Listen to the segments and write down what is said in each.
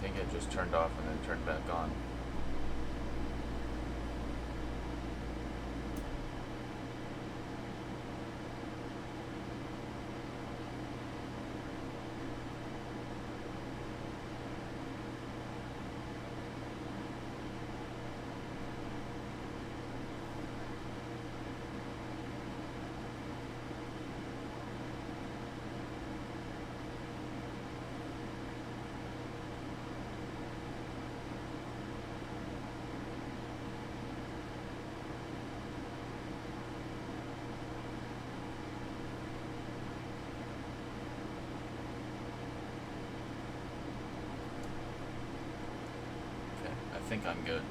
think it just turned off and then turned back on. I think I'm good.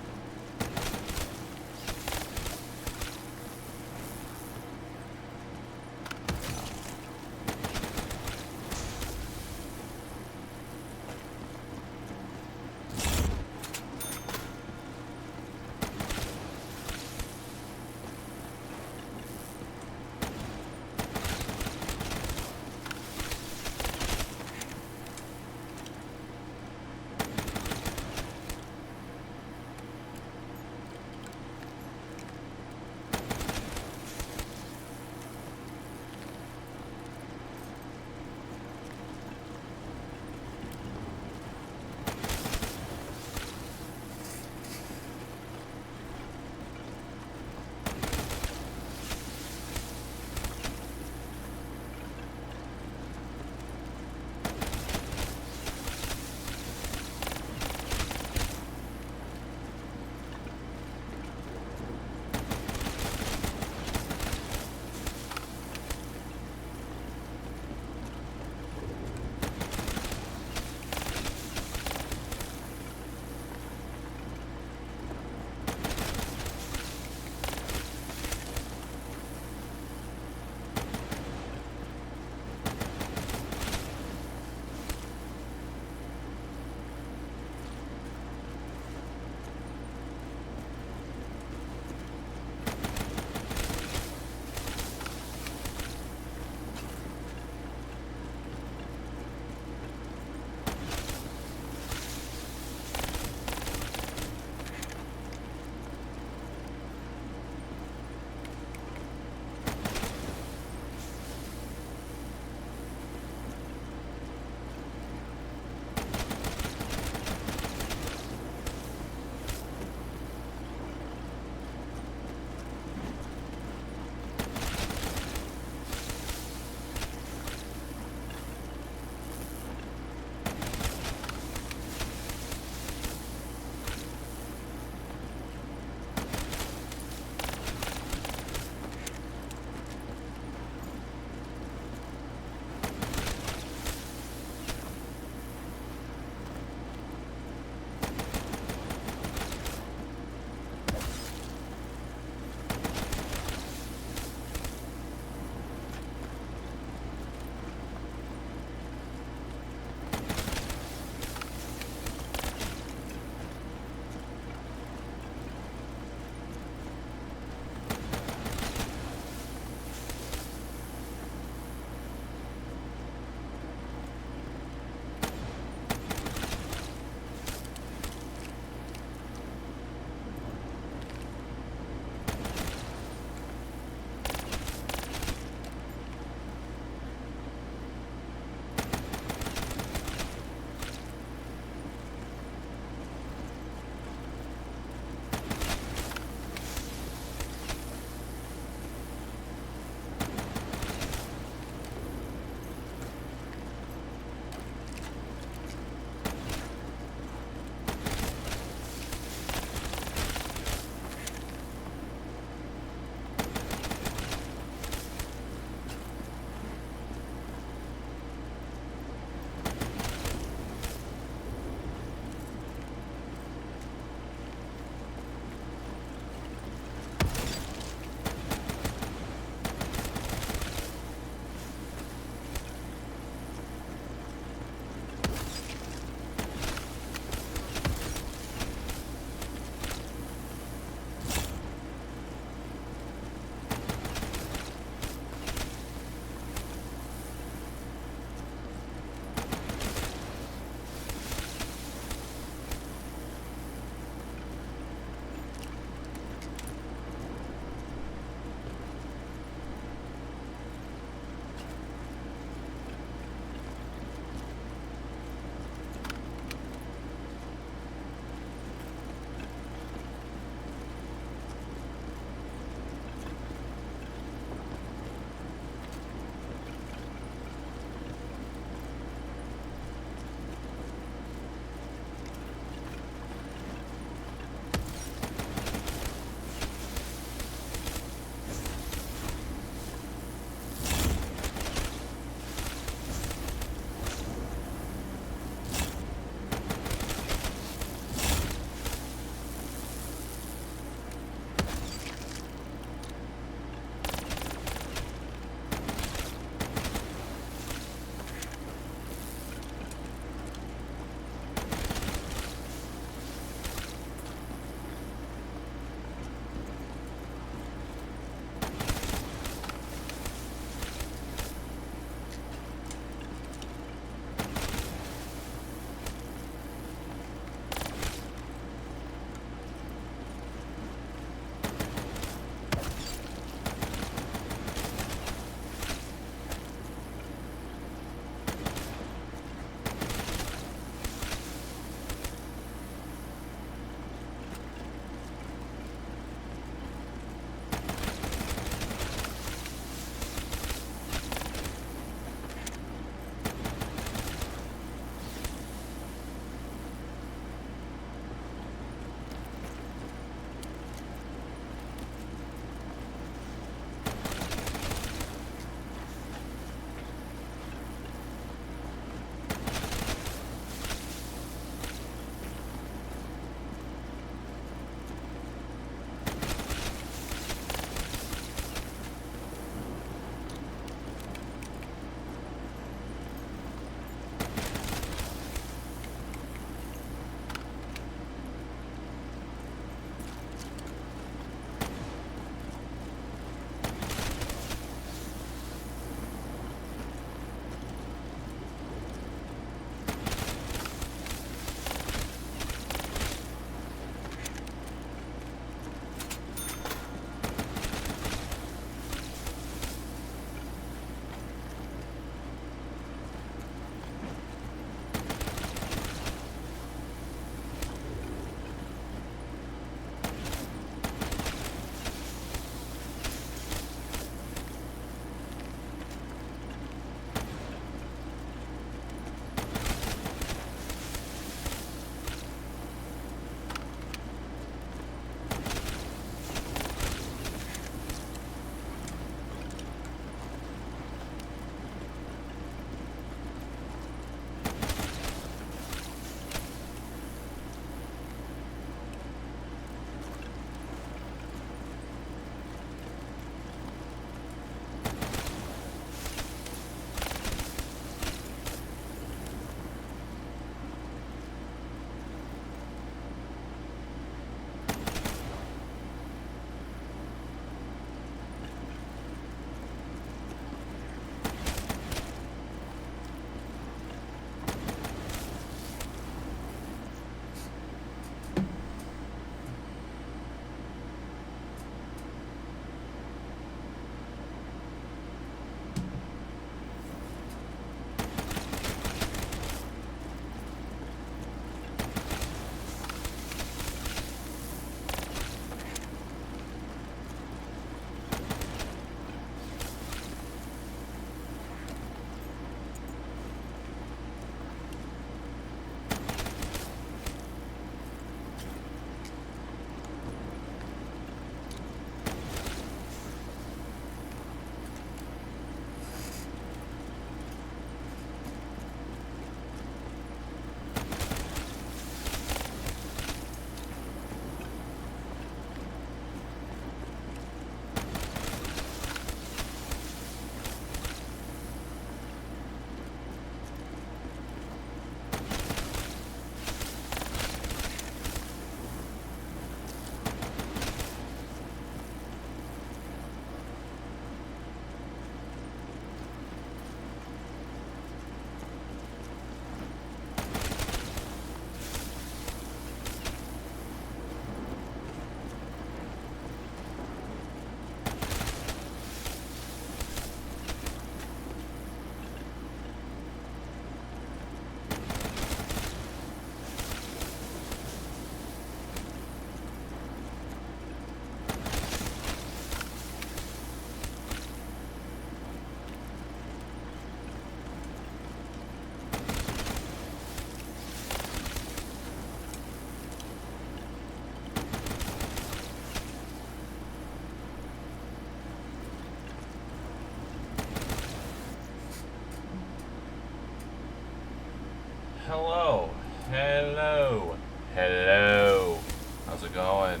hello. Hello. Hello. How's it going?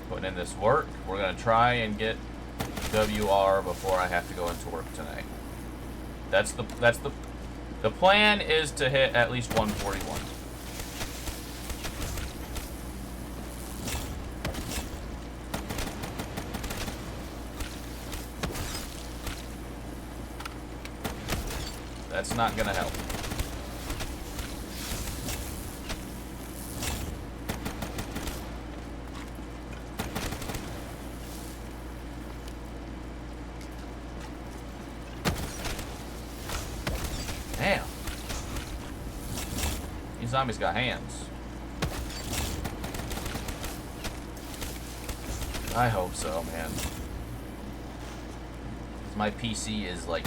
Putting in this work. We're going to try and get WR before I have to go into work tonight. The plan is to hit at least 141. That's not gonna help. Damn. These zombies got hands. I hope so, man. My PC is like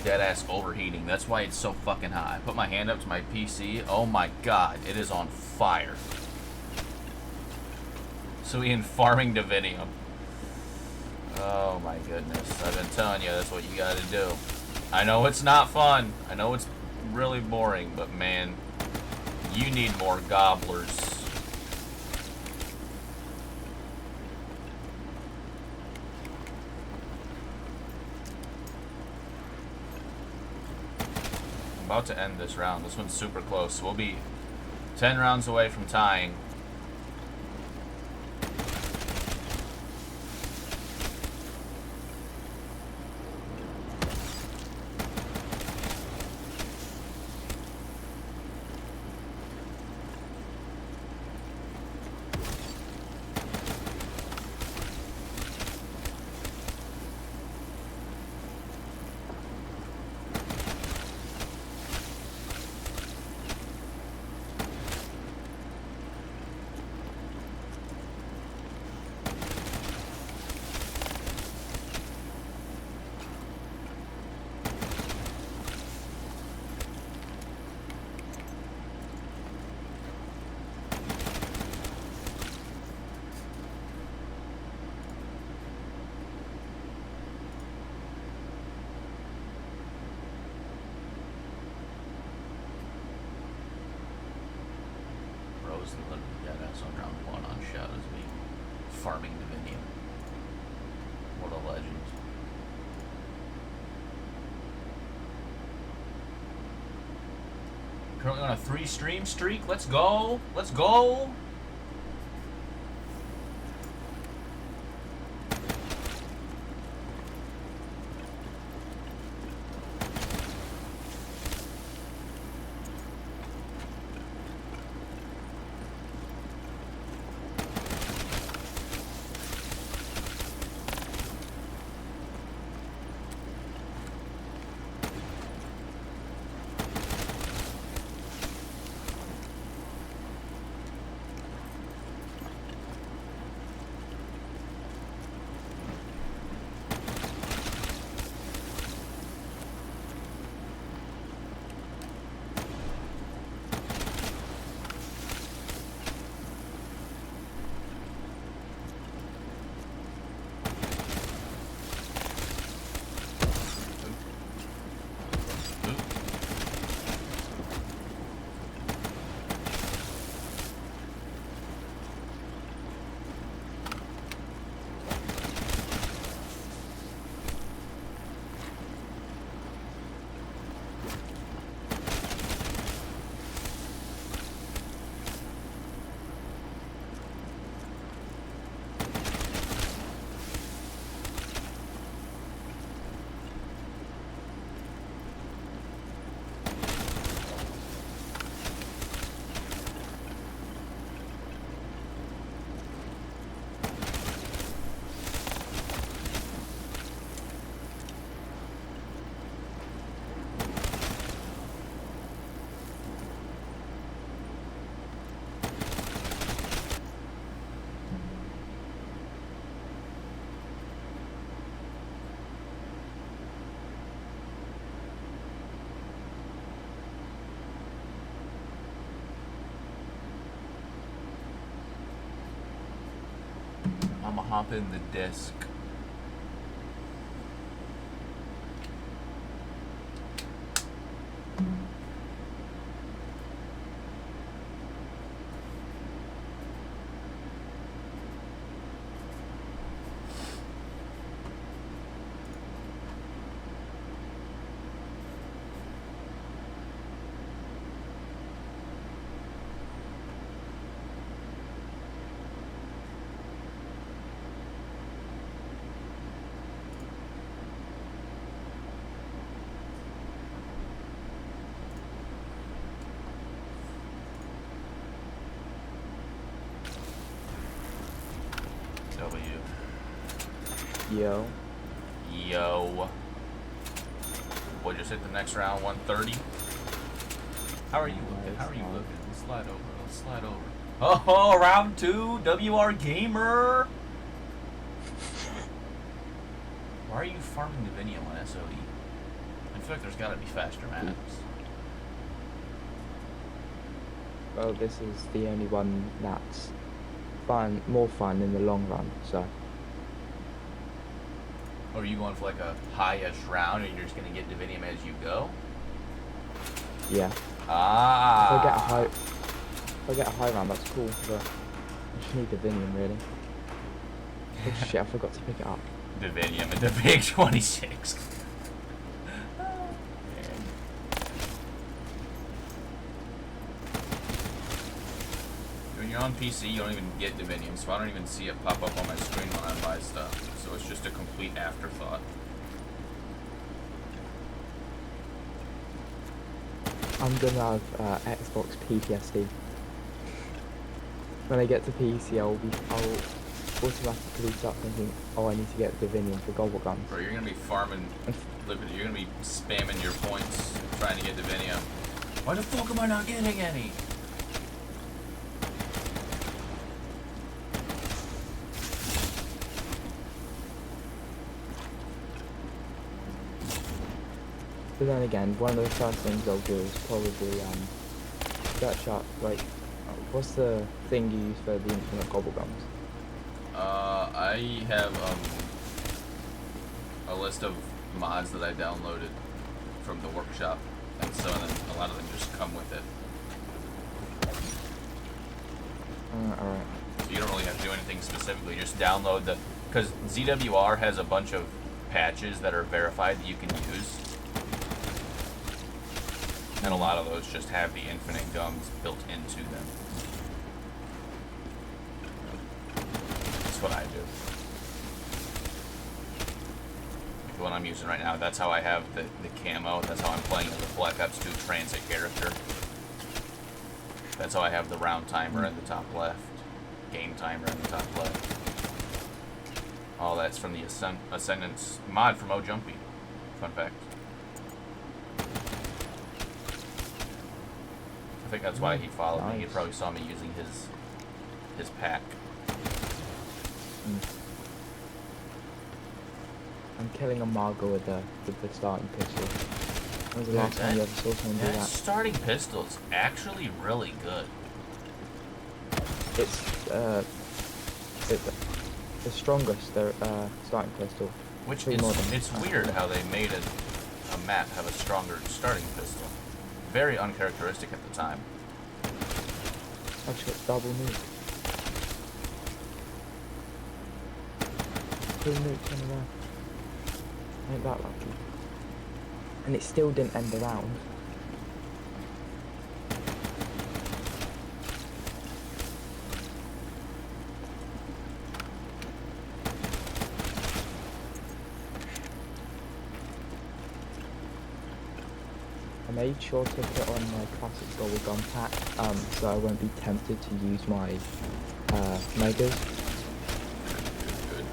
dead-ass overheating. That's why it's so fucking hot. I put my hand up to my PC. Oh my god, it is on fire. So we in farming divinium. Oh my goodness. I've been telling you, that's what you gotta do. I know it's not fun. I know it's really boring, but man, you need more gobblers. About to end this round. This one's super close. We'll be 10 rounds away from tying. Yeah, that's on round one on Shadows me farming Divinium. What a legend. Currently on a 3-stream streak. Let's go. Let's go. I'm gonna hop in the disc. W. Yo. Yo. What, just hit the next round, 130? How are you looking? How are you looking? Let's slide over. Let's slide over. Oh, round 2, WR Gamer! Why are you farming Divinium on SOE? I feel like there's gotta be faster maps. Well, this is the only one that's fun, more fun in the long run, so. Or are you going for like a high-ish round and you're just gonna get Divinium as you go? Yeah. Ah. If I get a high round, that's cool, but I just need Divinium, really. Oh shit, I forgot to pick it up. Divinium and the big 26. When you're on PC, you don't even get Divinium, so I don't even see it pop up on my screen when I buy stuff. So it's just a complete afterthought. I'm gonna have Xbox PTSD. When I get to PC, I'll automatically start thinking, oh, I need to get Divinium for gobble guns. Bro, you're gonna be farming. Look, you're gonna be spamming your points, trying to get Divinium. Why the fuck am I not getting any? But then again, one of the first things I'll do is probably search up, like, what's the thing you use for the infinite gobble gums? I have a list of mods that I downloaded from the workshop, and so then a lot of them just come with it. Alright. So you don't really have to do anything specifically, just download the, because ZWR has a bunch of patches that are verified that you can use. And a lot of those just have the infinite gums built into them. That's what I do. Like the one I'm using right now, that's how I have the camo. That's how I'm playing as a Black Ops 2 transit character. That's how I have the round timer in the top left. Game timer in the top left. All that's from the Ascendance mod from Jumpy. Fun fact. I think that's why he followed me. He probably saw me using his pack. I'm killing a Margot with the starting pistol. When was the last time you ever saw someone do That that? starting pistol is actually really good. It's the strongest starting pistol. Which Pretty modern. it's weird how they made a map have a stronger starting pistol. Very uncharacteristic at the time. I've just got double nuke. 2 nukes in a row. Ain't that lucky. And it still didn't end the round. I made sure to put on my classic bubblegum pack, so I won't be tempted to use my megas. Good.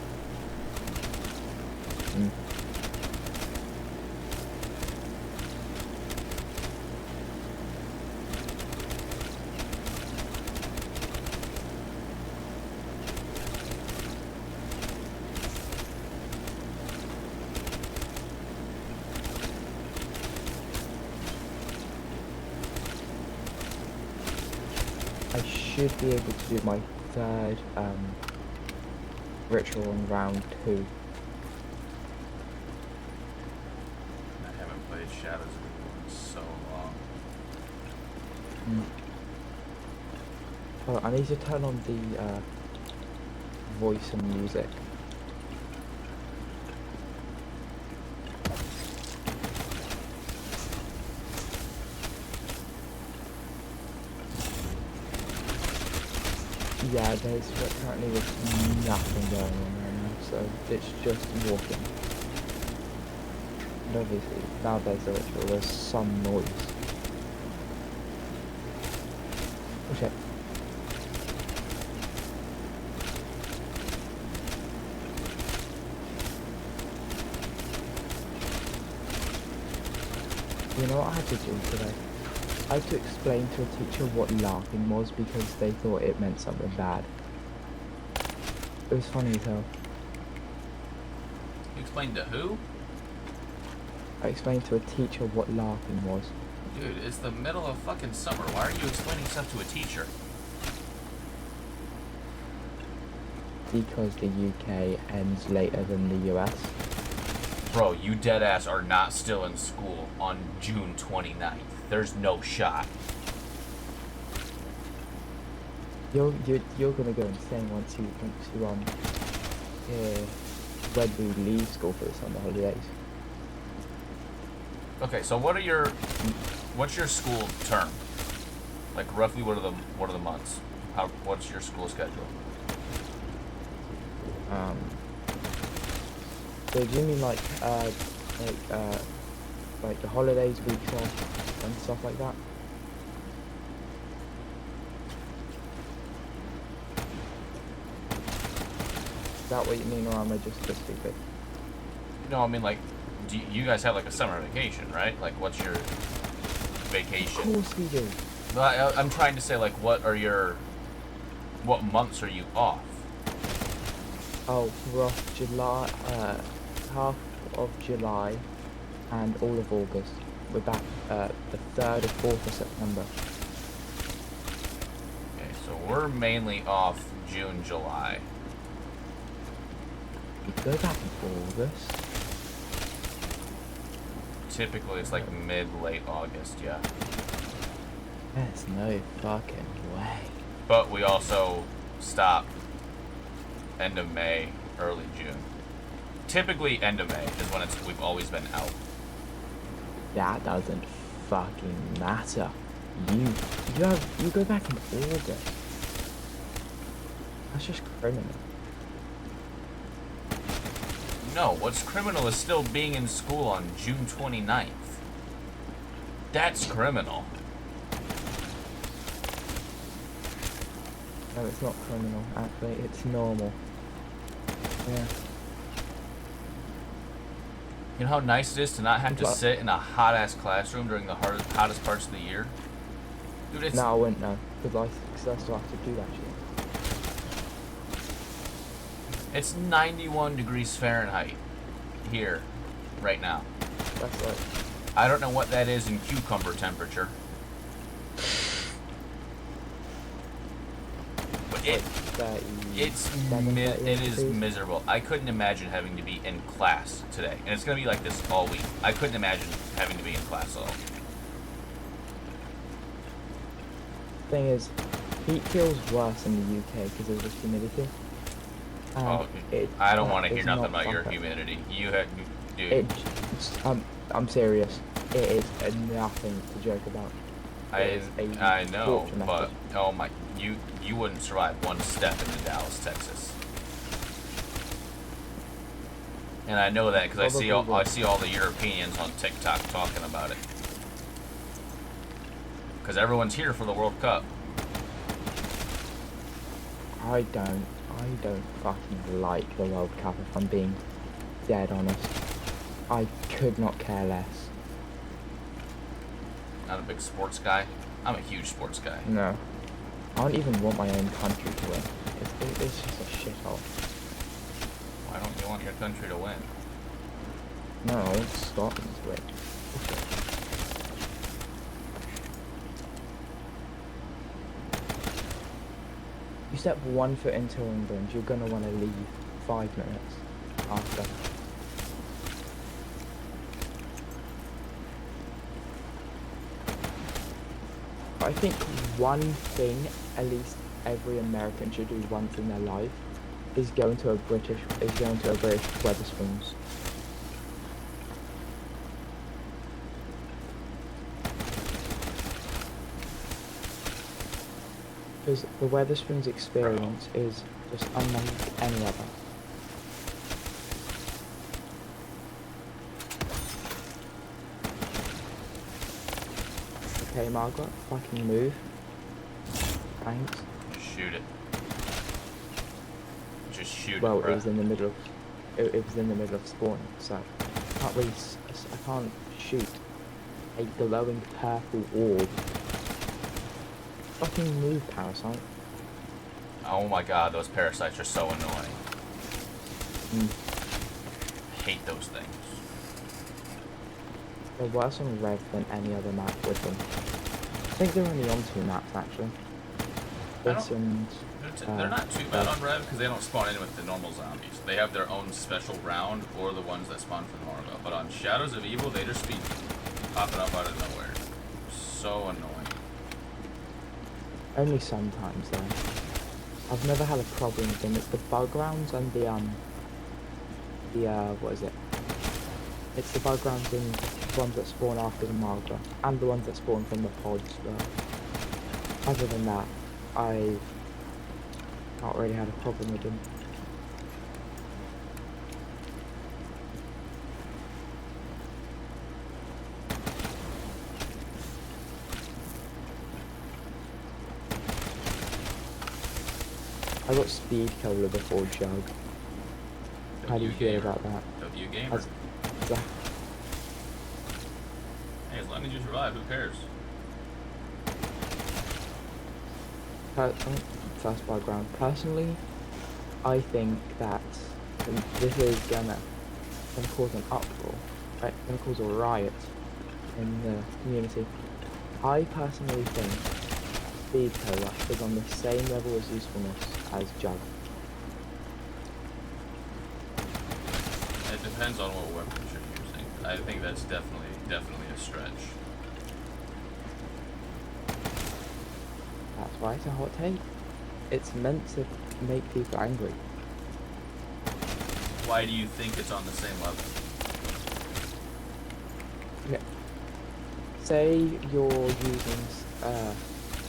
I should be able to do my third ritual in round 2. I haven't played Shadows of War in so long. Oh, I need to turn on the voice and music. Yeah, currently there's nothing going on right now, so it's just walking. And obviously, now there's a ritual, there's some noise. Oh shit. You know what I had to do today? I had to explain to a teacher what larping was because they thought it meant something bad. It was funny as hell. You explained to who? I explained to a teacher what larping was. Dude, it's the middle of fucking summer. Why are you explaining stuff to a teacher? Because the UK ends later than the US. Bro, you deadass are not still in school on June 29th. There's no shot. You're gonna go insane once you when we leave school for the summer holidays. Okay, so what's your school term? Like roughly what are the months? What's your school schedule? So do you mean like the holidays, weeks off, and stuff like that? Is that what you mean, or am I just stupid? No, I mean like, do you guys have like a summer vacation, right? Like, what's your vacation? Of course we do. I'm trying to say like, what months are you off? Oh, we're off July, half of July, and all of August. We're back the 3rd or 4th of September. Okay, so we're mainly off June, July. We go back in August. Typically, it's like mid-late August, yeah. There's no fucking way. But we also stop end of May, early June. Typically, end of May is when we've always been out. That doesn't fucking matter. You go back in August. That's just criminal. No, what's criminal is still being in school on June 29th. That's criminal. No, it's not criminal. Actually, it's normal. Yeah. You know how nice it is to not have to sit in a hot-ass classroom during the hottest parts of the year? Dude, it's... No, I wouldn't know, because I still have to do that shit. It's 91 degrees Fahrenheit here, right now. That's like... I don't know what that is in cucumber temperature. But it is miserable. I couldn't imagine having to be in class today. And it's going to be like this all week. I couldn't imagine having to be in class at all. Thing is, heat feels worse in the UK because of the humidity. I don't want to hear nothing about your humidity. Dude. I'm serious. It is nothing to joke about. I know, but oh my, you wouldn't survive one step into Dallas, Texas. And I know that because I see all the Europeans on TikTok talking about it. Because everyone's here for the World Cup. I don't fucking like the World Cup, if I'm being dead honest. I could not care less. Not a big sports guy. I'm a huge sports guy. No. I don't even want my own country to win. It's just a shithole. Why don't you want your country to win? No, I want Scotland to win. You step 1 foot into England, you're gonna want to leave 5 minutes after. I think one thing at least every American should do once in their life is going to a British Wetherspoons. Because the Wetherspoons experience is just unlike any other. Okay, Margaret, fucking move. Thanks. Shoot it. Just shoot Well, it, it was in the middle of... It was in the middle of spawning, so... I can't shoot. a glowing purple orb. Fucking move, parasite. Oh my god, those parasites are so annoying. Mm. I hate those things. They're worse on Rev than any other map with them. I think they're only on 2 maps actually. This and They're not too bad on Rev because they don't spawn in with the normal zombies. They have their own special round or the ones that spawn from Norville. But on Shadows of Evil, they just be popping up out of nowhere. So annoying. only sometimes though. I've never had a problem with them. It's the bug rounds and the what is it? It's the bug rounds and the ones that spawn after the marker and the ones that spawn from the pods. But other than that, I've not really had a problem with them. I got speed cola before Jug. How do you feel about that? W gamer. Yeah. Hey, as long as you survive, who cares? First background. Personally, I think that this is gonna cause an uproar, right? Gonna cause a riot in the community. I personally think speed cola is on the same level as usefulness as Jug. It depends on what weapons you're using. I think that's definitely a stretch. That's why it's a hot take. It's meant to make people angry. Why do you think it's on the same level? Okay. Say you're using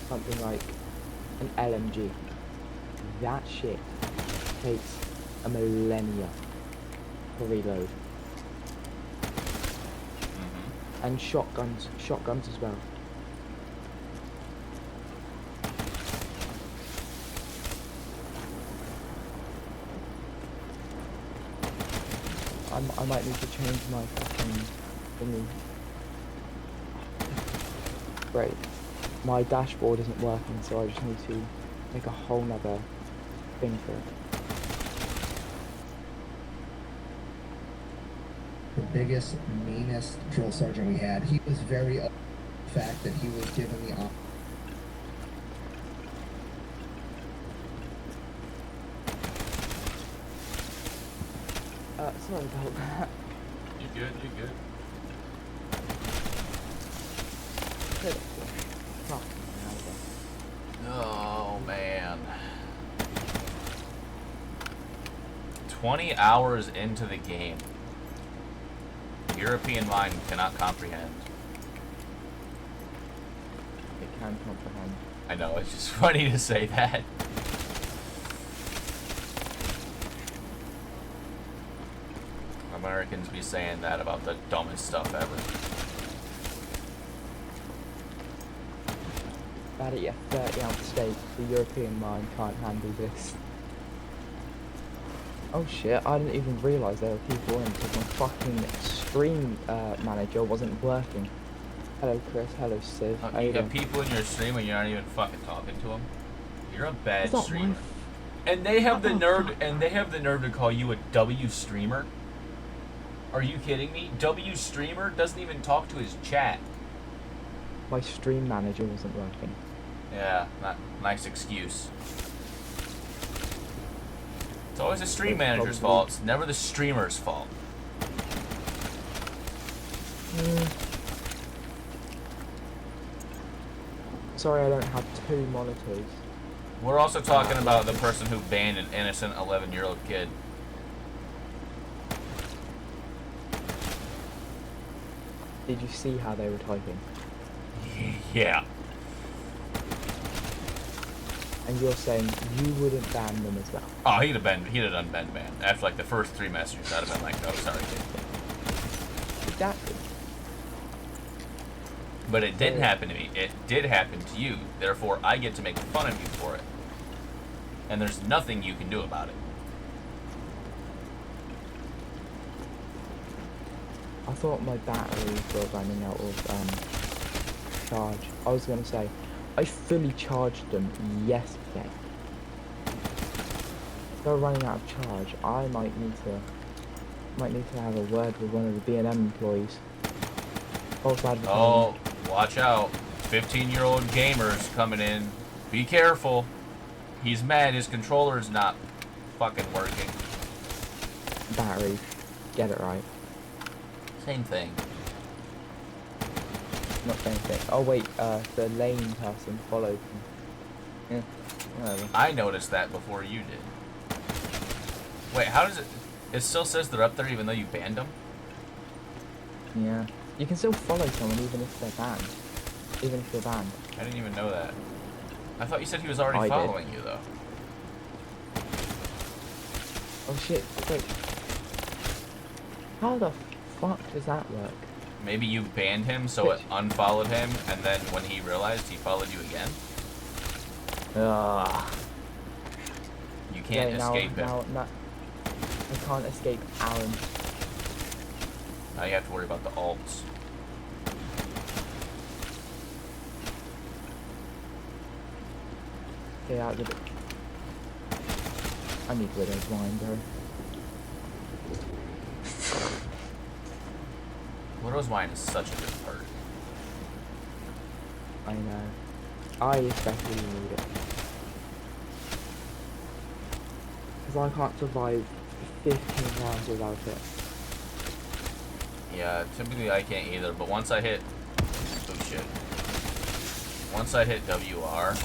something like an LMG. That shit takes a millennia to reload. Mm-hmm. And shotguns as well. I might need to change my fucking thingy. Great. My dashboard isn't working, so I just need to make a whole nother thing for it. The biggest, meanest drill sergeant we had, he was very upset with the fact that he was given the option. Sorry about that. You good? You good? Oh man. 20 hours into the game. European mind cannot comprehend. It can comprehend. I know, it's just funny to say that. Americans be saying that about the dumbest stuff ever. Bad at your 30-ounce steak, the European mind can't handle this. Oh shit, I didn't even realise there were people in because my fucking stream manager wasn't working. Hello Chris, hello Sid. Oh, you got people in your stream and you're not even fucking talking to them? You're a bad streamer. And they have the nerve to call you a W streamer? Are you kidding me? W streamer doesn't even talk to his chat. My stream manager wasn't working. Yeah, nice excuse. It's always the stream manager's fault. It's never the streamer's fault. Sorry, I don't have 2 monitors. We're also talking about the person who banned an innocent 11-year-old kid. Did you see how they were typing? Yeah. And you're saying you wouldn't ban them as well? Oh, he'd have done Ben ban. After like the first 3 messages, I'd have been like, no, sorry, kid. Exactly. But it didn't happen to me. It did happen to you. Therefore, I get to make fun of you for it. And there's nothing you can do about it. I thought my batteries were running out of charge. I was gonna say, I fully charged them yesterday. If they're running out of charge, I might need to have a word with one of the B&M employees. False advertising. Oh, watch out. 15-year-old gamers coming in. Be careful. He's mad his controller's not fucking working. Battery. Get it right. Same thing. Not same thing. Oh wait, the lane person followed me. Yeah, whatever. I noticed that before you did. Wait, how does it... It still says they're up there even though you banned them? Yeah. You can still follow someone even if they're banned. Even if you're banned. I didn't even know that. I thought you said he was already I did. following you, though. Oh shit, wait. How the fuck does that work? Maybe you banned him, so it unfollowed him, and then when he realized, he followed you again? You can't escape him. Now, I can't escape Aaron. Now you have to worry about the alts. Get out of it. I need Widow's wine, bro. Widow's Wine is such a good perk. I know. I especially need it. Because I can't survive 15 rounds without it. Yeah, typically I can't either, but once I hit... Oh shit. Once I hit WR,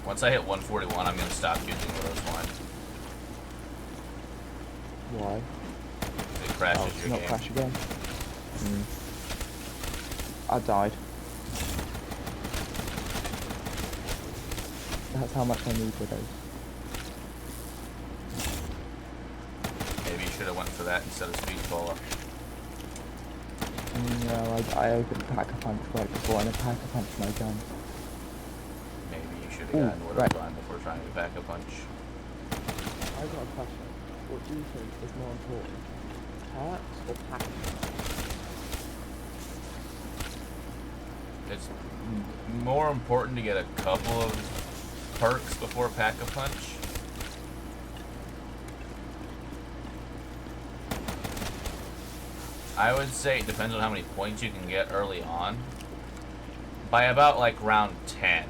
once I hit 141, I'm going to stop using Widow's Wine. Why? It crashes it's your not game. crash again. I died. That's how much I need for those. Maybe you should have went for that instead of Speed Cola. No, I opened Pack-a-Punch right before, and I Pack-a-Punched my gun. Maybe you should have Ooh, gotten Widow's right. Wine before trying to pack a punch. I got a question. What do you think is more important? Perks or Pack-a-Punch? It's more important to get a couple of perks before Pack-a-Punch. I would say it depends on how many points you can get early on. By about like round 10,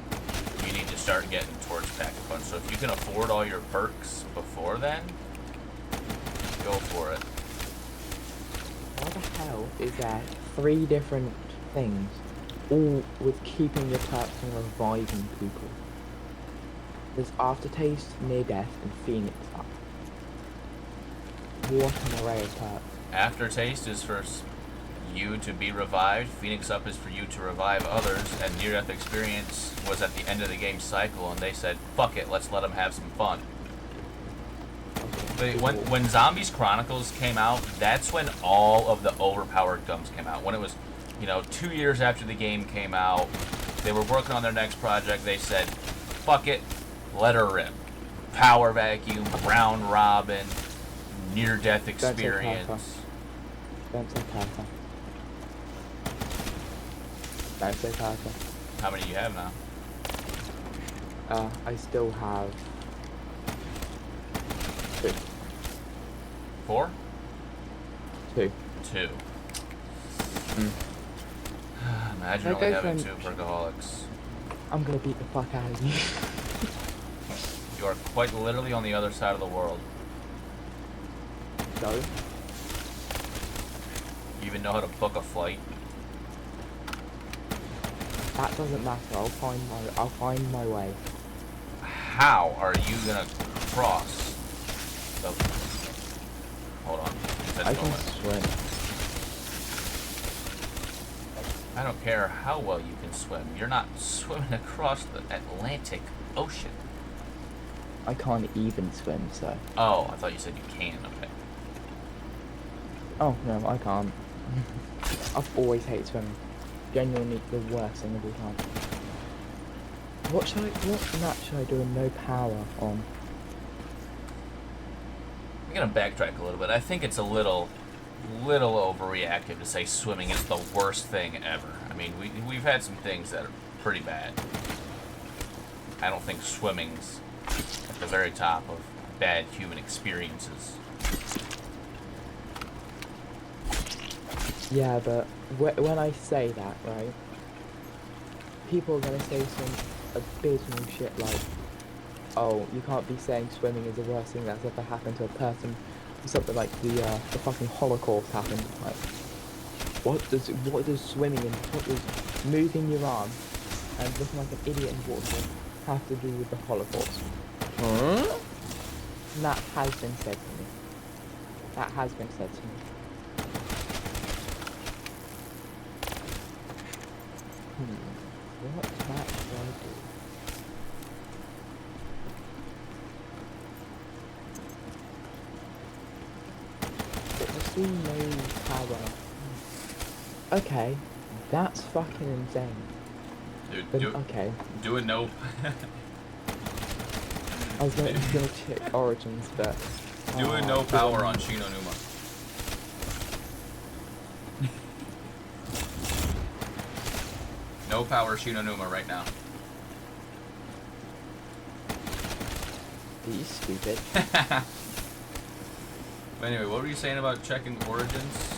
you need to start getting towards Pack-a-Punch. So if you can afford all your perks before then, go for it. Why the hell is there 3 different things, all with keeping your perks and reviving people? There's Aftertaste, Near Death, and Phoenix Up. What an array of perks. Aftertaste is for you to be revived. Phoenix Up is for you to revive others. And Near Death Experience was at the end of the game cycle, and they said, fuck it, let's let them have some fun. When Zombies Chronicles came out, that's when all of the overpowered guns came out. When it was, 2 years after the game came out, they were working on their next project, they said, fuck it, let her rip. Power Vacuum, Round Robin, Near-Death Experience. Don't say Parker. Don't say Parker. How many do you have now? I still have 2. 4? 2. 2. Mm. Imagine only having 2 perkaholics. I'm gonna beat the fuck out of you. You are quite literally on the other side of the world. So? You even know how to book a flight? That doesn't matter. I'll find my way. How are you gonna cross the... Hold on. I can swim. I don't care how well you can swim. You're not swimming across the Atlantic Ocean. I can't even swim, so. Oh, I thought you said you can. Okay. Oh no, I can't. I've always hated swimming. Genuinely the worst thing of all time. What map should I do a no power on? I'm gonna backtrack a little bit. I think it's a little little overreactive to say swimming is the worst thing ever. I mean, we've had some things that are pretty bad. I don't think swimming's at the very top of bad human experiences. Yeah, but when I say that, right, people are gonna say some abysmal shit like, "Oh, you can't be saying swimming is the worst thing that's ever happened to a person." Something like the fucking Holocaust happened. Like, what does swimming and what does moving your arm and looking like an idiot in water have to do with the Holocaust? Huh? That has been said to me. That has been said to me. What that do I do? No power. Okay, that's fucking insane. Dude, okay. Do it no. I was gonna check Origins, but Do it no power on Shino Numa. No power Shino Numa right now. Are you stupid? But anyway, what were you saying about checking Origins?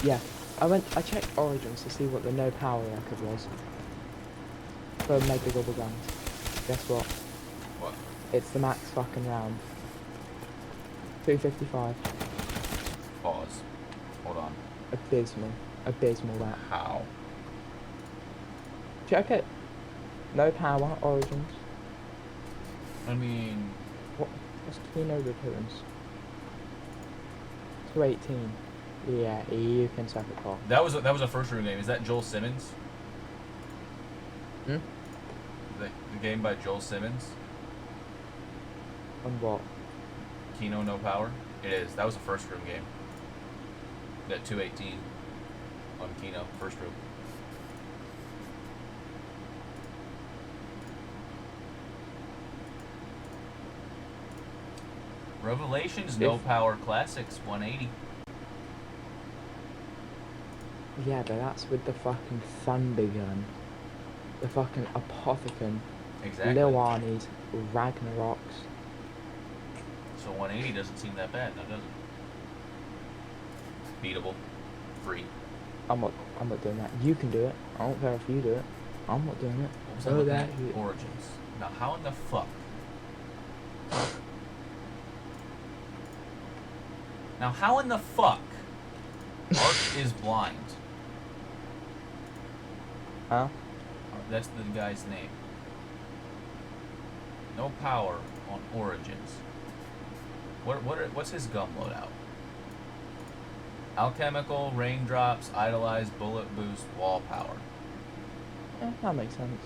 Yeah, I checked Origins to see what the no power record was for Mega Double Guns. Guess what? What? It's the max fucking round. 255. Pause. Hold on. Abysmal that. How? Check it. No power, Origins. I mean... What's Kino Returns? 218. Yeah, you can suck it off. That was a first room game. Is that Joel Simmons? Hmm? The game by Joel Simmons? On what? Kino No Power? It is. That was a first room game. That 218 on Kino, first room. Revelations No Power Classics 180. Yeah, but that's with the fucking Thunder Gun. The fucking Apothecon. Exactly. Lil Arnie's Ragnaroks. So 180 doesn't seem that bad, now does it? Beatable. Free. I'm not doing that. You can do it. I don't care if you do it. I'm not doing it. What was I looking at? Origins. Now how in the fuck? Now how in the fuck Arch is blind? Huh? That's the guy's name. No power on Origins. What's his gum loadout? Alchemical, raindrops, idolize, bullet boost, wall power. Yeah, that makes sense.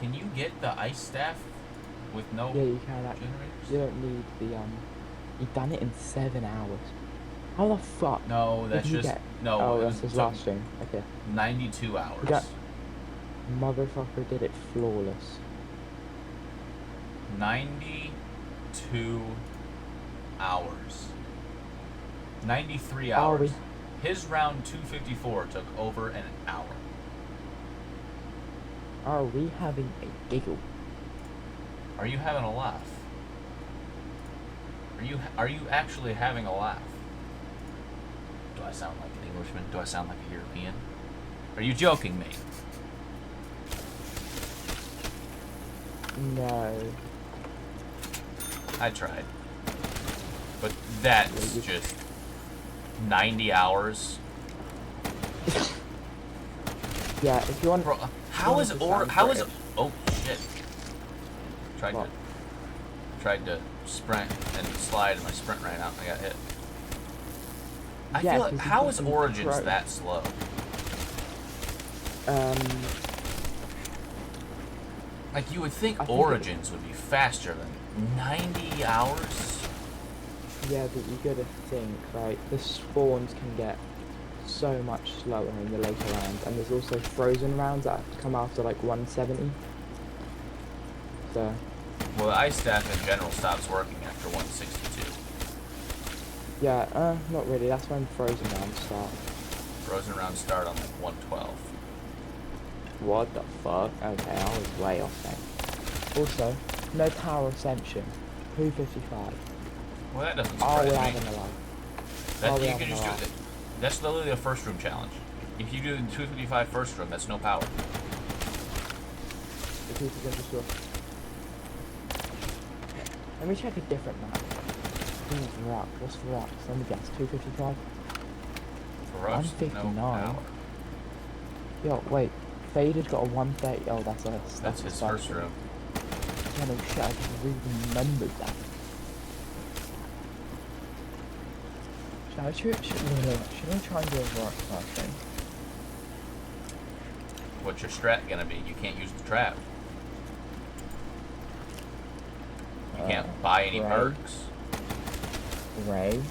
Can you get the ice staff with no Yeah, you can actually. generators? You don't need the You've done it in 7 hours. How the fuck? No, that's just no. Oh, it that's his last stream. Okay. 92 hours. That motherfucker did it flawless. 92 hours. 93 Are hours. we? His round 254 took over an hour. Are we having a giggle? Are you having a laugh? Are you actually having a laugh? Do I sound like an Englishman? Do I sound like a European? Are you joking me? No. I tried. But that's just 90 hours. Yeah, if you want. Bro, how is oh shit. Tried to sprint and slide and my sprint ran out and I got hit. I feel like, how is Origins that slow? Like you would think Origins would be faster than 90 hours. Yeah, but you gotta think, right? The spawns can get so much slower in the later rounds, and there's also frozen rounds that have to come after like 170. So. Well, the ice staff in general stops working after 162. Yeah, not really. That's when frozen rounds start. Frozen rounds start on like 112. What the fuck? Okay, I was way off then. Also, no power ascension. 255. Well, that doesn't Are we surprise me. having a life? That, Are we you can having a just do life? it. That's literally a first room challenge. If you do the 255 first room, that's no power. The people can just go. Let me check a different map. Rock. What's the rock? Let me guess. 255? For us, no 159. power. Yo, wait. Fade's got a 130. Oh, that's a. That's his first room. Yeah, no shit. I just really remembered that. Should I try and do a rock first thing? What's your strat gonna be? You can't use the trap. You can't buy any Ray. perks. Ray.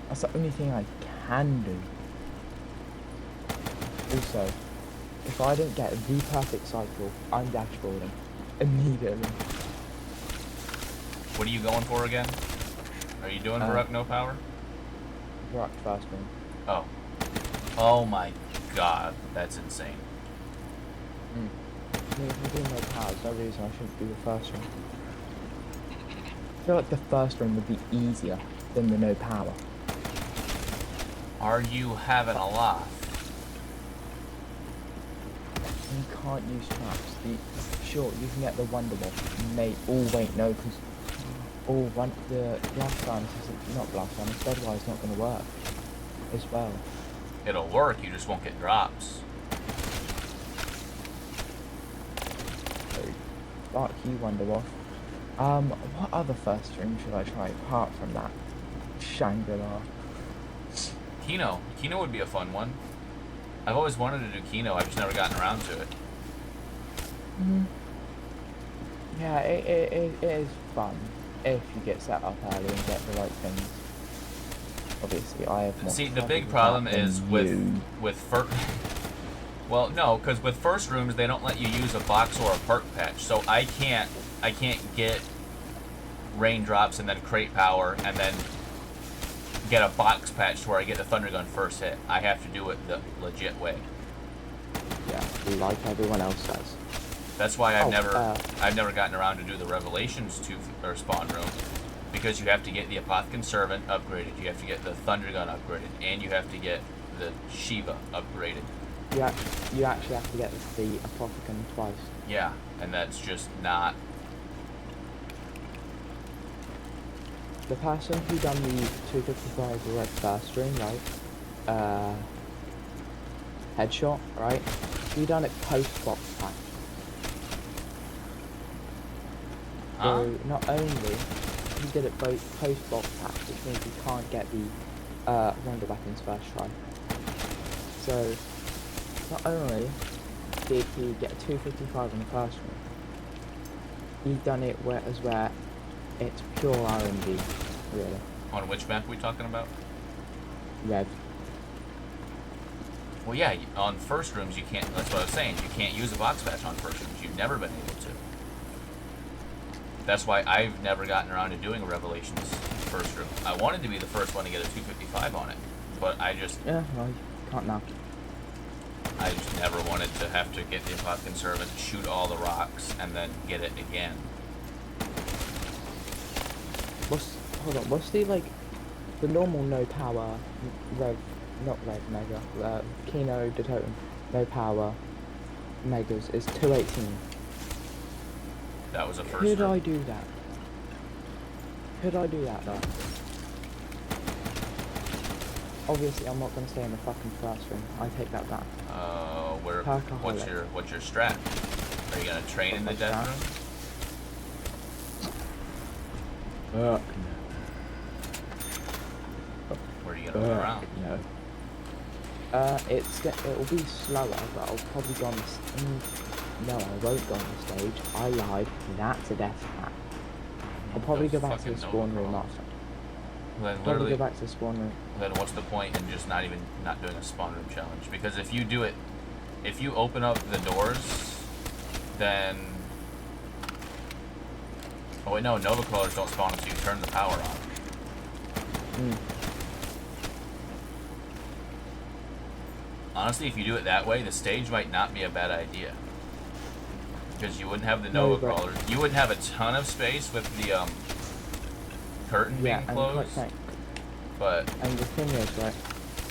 That's the only thing I can do. Also, if I don't get the perfect cycle, I'm dashboarding immediately. What are you going for again? Are you doing Varuk no power? Rock first one. Oh. Oh my god, that's insane. If I'm doing no power, there's no reason I shouldn't do the first one. I feel like the first one would be easier than the no power. Are you having a laugh? You can't use traps. Sure, you can get the Wonder Wall. Oh wait, no, because the blast furnace isn't, not blast furnace, Bedwire is not going to work as well. It'll work, you just won't get drops. So, fuck you, Wonder Wall. What other first room should I try apart from that? Shangri-La. Kino. Kino would be a fun one. I've always wanted to do Kino, I've just never gotten around to it. Yeah, it is fun if you get set up early and get the right things. Obviously, I have more See, the trouble big with problem that than is you. with first. Well, no, because with first rooms they don't let you use a box or a perk patch, so I can't get raindrops and then crate power and then get a box patch to where I get the thunder gun first hit. I have to do it the legit way. Yeah, like everyone else does. That's why I've Oh, never gotten around to do the Revelations 2 or spawn room, because you have to get the Apothecon Servant upgraded, you have to get the Thunder Gun upgraded, and you have to get the Shiva upgraded. You actually have to get the Apothecon twice. Yeah, and that's just not. The person who done the 255 red first room, right? Headshot, right? He done it post box pack. Huh? So not only he did it both post box pack, which means he can't get the wonder weapons first try. So not only did he get a 255 in the first room, he done it where it's pure R&D, really. On which map are we talking about? Rev. Well, yeah, on first rooms you can't. That's what I was saying. You can't use a box patch on first rooms. You've never been able to. That's why I've never gotten around to doing a Revelations first room. I wanted to be the first one to get a 255 on it, but I just Well, you can't now. I just never wanted to have to get the Apothecon Servant, shoot all the rocks, and then get it again. What's the the normal no power not Rev Mega, Kino de Totem, no power Megas is 218. That was a first Could room. I do that? Could I do that though? Obviously I'm not gonna stay in the fucking first room. I take that back. What's your strat? Are you gonna train in the death room? Where are you gonna go around? No. It'll be slower, but I'll probably go on this. No, I won't go on the stage. I lied. That's a death trap. I'll probably go back to the spawn room after. Then Probably literally, go back to the spawn room. then what's the point in just not doing a spawn room challenge? Because if you do it, if you open up the doors, then Oh wait, no, Nova Crawlers don't spawn until you turn the power on. Mm. Honestly, if you do it that way, the stage might not be a bad idea. Because you wouldn't have the No, Nova but- Crawlers. You wouldn't have a ton of space with the curtain Yeah, being and closed. But and the thing is, right,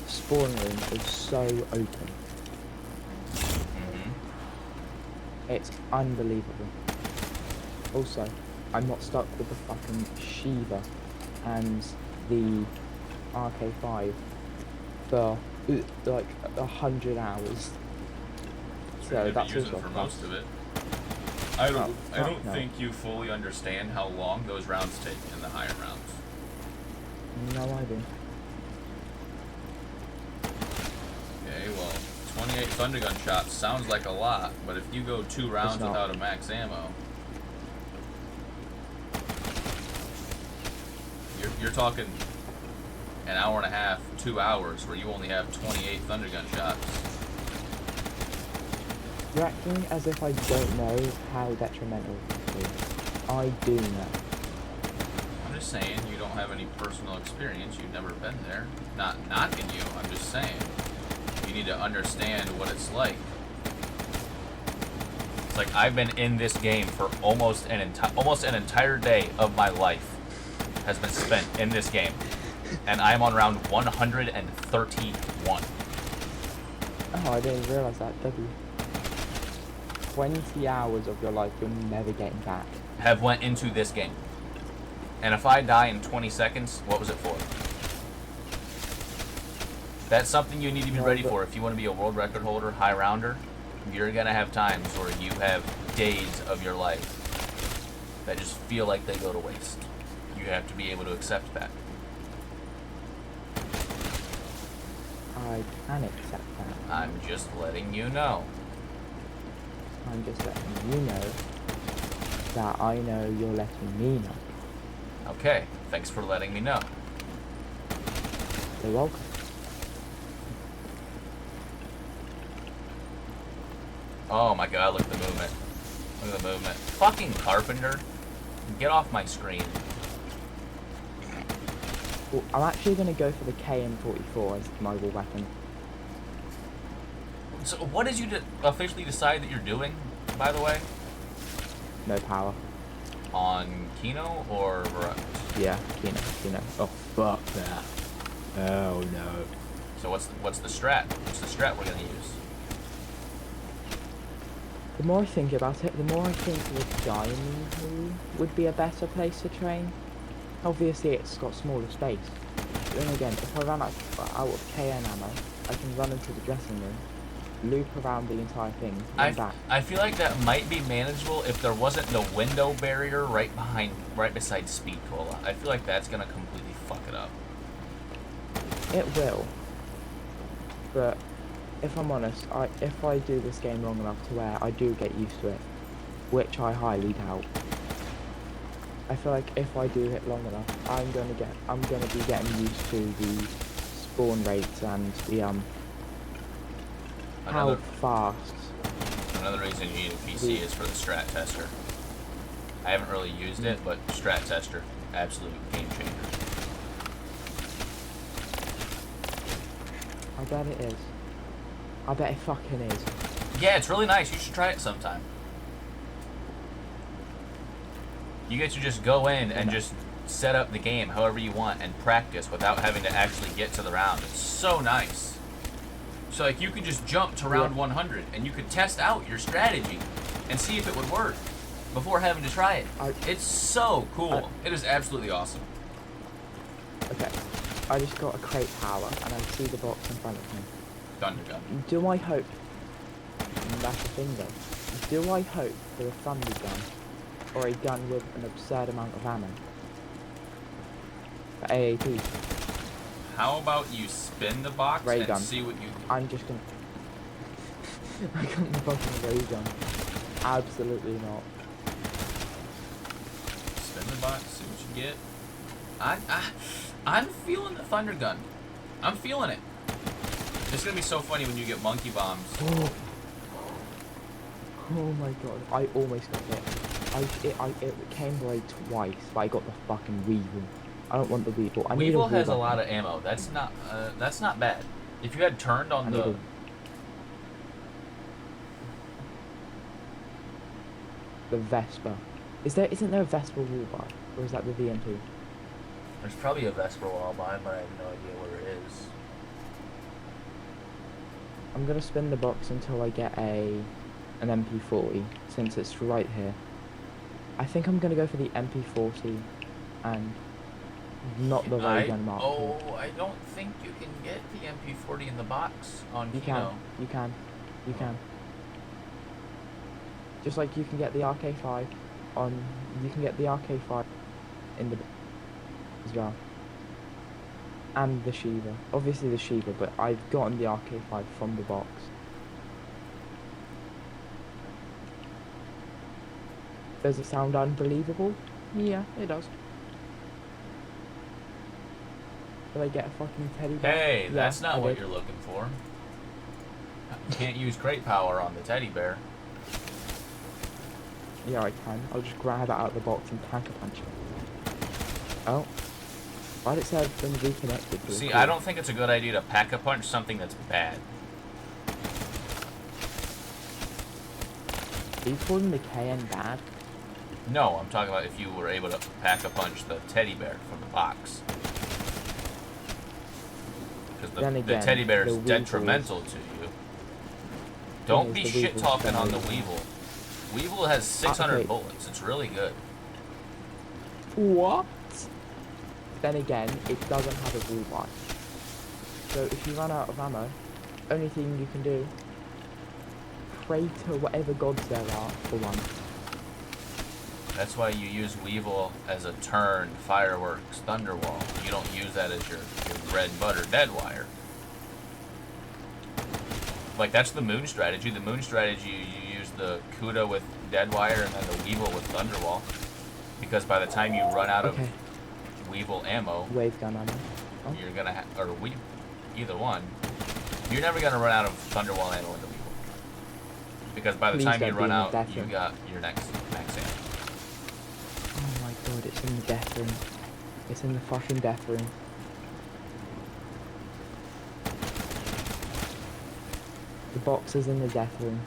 spawn room is so open. mhm. It's unbelievable. Also, I'm not stuck with the fucking Shiva and the RK5 for like 100 hours. So You'd be that's using also for a most plus. of it. I don't. Oh, I don't fuck no. think you fully understand how long those rounds take in the higher rounds. No idea. Okay, well, 28 Thundergun shots sounds like a lot, but if you go 2 rounds not. without a max ammo, you're talking an hour and a half, 2 hours, where you only have 28 Thundergun shots. You're acting as if I don't know how detrimental it is. I do know. I'm just saying, you don't have any personal experience. You've never been there. Not knocking you. I'm just saying, you need to understand what it's like. It's like I've been in this game for almost an entire day of my life has been spent in this game, and I'm on round 131. Oh, I didn't realize that. 20 hours of your life you're never getting back. Have went into this game, and if I die in 20 seconds, what was it for? That's something you need to be No, ready but- for if you want to be a world record holder, high rounder. You're gonna have times where you have days of your life that just feel like they go to waste. You have to be able to accept that. I can accept that. I'm just letting you know. I'm just letting you know that I know you're letting me know. Okay, thanks for letting me know. You're welcome. Oh my god, look at the movement. Look at the movement. Fucking Carpenter. Get off my screen. Well, I'm actually going to go for the KN44 as my war weapon. So what did you officially decide that you're doing, by the way? No power. On Kino or Verut? Yeah, Kino. Oh, fuck that. Oh no. So what's the strat? What's the strat we're gonna use? The more I think about it, the more I think the Diamond would be a better place to train. Obviously, it's got smaller space. But then again, if I run out of KN ammo, I can run into the dressing room, loop around the entire thing, and back. I feel like that might be manageable if there wasn't the window barrier right beside Speed Cola. I feel like that's gonna completely fuck it up. It will. But if I'm honest, if I do this game long enough to where I do get used to it, which I highly doubt. I feel like if I do it long enough, I'm gonna be getting used to the spawn rates and the how Another fast. another reason you need a PC is for the strat tester. I haven't really used it, but strat tester, absolute game changer. I bet it is. I bet it fucking is. Yeah, it's really nice. You should try it sometime. You get to just go in and just set up the game however you want and practice without having to actually get to the round. It's so nice. So like you could just jump to round 100 and you could test out your strategy and see if it would work before having to try it. It's so cool. It is absolutely awesome. Okay. I just got a crate power and I see the box in front of me. Thundergun. Do I hope, and that's the thing though, do I hope for a thunder gun or a gun with an absurd amount of ammo? For AAP. How about you spin the box Ray and gun. see what you... I'm just gonna... I got the fucking ray gun. Absolutely not. Spin the box, see what you get. I'm feeling the thunder gun. I'm feeling it. It's gonna be so funny when you get monkey bombs. Oh my god, I almost got hit. It came away twice, but I got the fucking Weevil. I don't want the Weevil. I need Weevil a has a wallbang. lot of ammo. That's not bad. If you had turned on I need the Vespa. Isn't there a Vespa wallbang? Or is that the VMP? There's probably a Vesper wall by, but I have no idea where it is. I'm gonna spin the box until I get an MP40, since it's right here. I think I'm gonna go for the MP40 and not the ray gun Mark II. I don't think you can get the MP40 in the box on Kino. You can. Just like you can get the RK5 you can get the RK5 in the as well. And the Shiva. Obviously the Shiva, but I've gotten the RK5 from the box. Does it sound unbelievable? Yeah, it does. Did I get a fucking teddy bear? Hey, Yeah, that's not I what did. you're looking for. You can't use crate power on the teddy bear. Yeah, I can. I'll just grab it out of the box and pack a punch it. Oh. Why'd it say I've been reconnected to the See, cord? I don't think it's a good idea to pack a punch something that's bad. Are you calling the KN bad? No, I'm talking about if you were able to pack a punch the teddy bear from the box. Because Then the again, teddy bear is the Weevil detrimental is- to you. Don't is be the shit Weevil's talking on the better. Weevil. Weevil has 600 okay. bullets. It's really good. What? Then again, it doesn't have a bullseye. So if you run out of ammo, only thing you can do, pray to whatever gods there are for one. That's why you use Weevil as a turn, fireworks, thunderwall. You don't use that as your bread and butter dead wire. Like, that's the moon strategy. The moon strategy, you use the Kuda with dead wire and then the Weevil with thunderwall. Because by the time you run out of Okay, Weevil ammo, wave gun ammo. Oh. you're gonna either one. You're never gonna run out of thunderwall ammo in the Weevil. Because by the Please time you don't be run in the out, death you room. got your next max ammo. Oh my god, it's in the death room. It's in the fucking death room. The box is in the death room.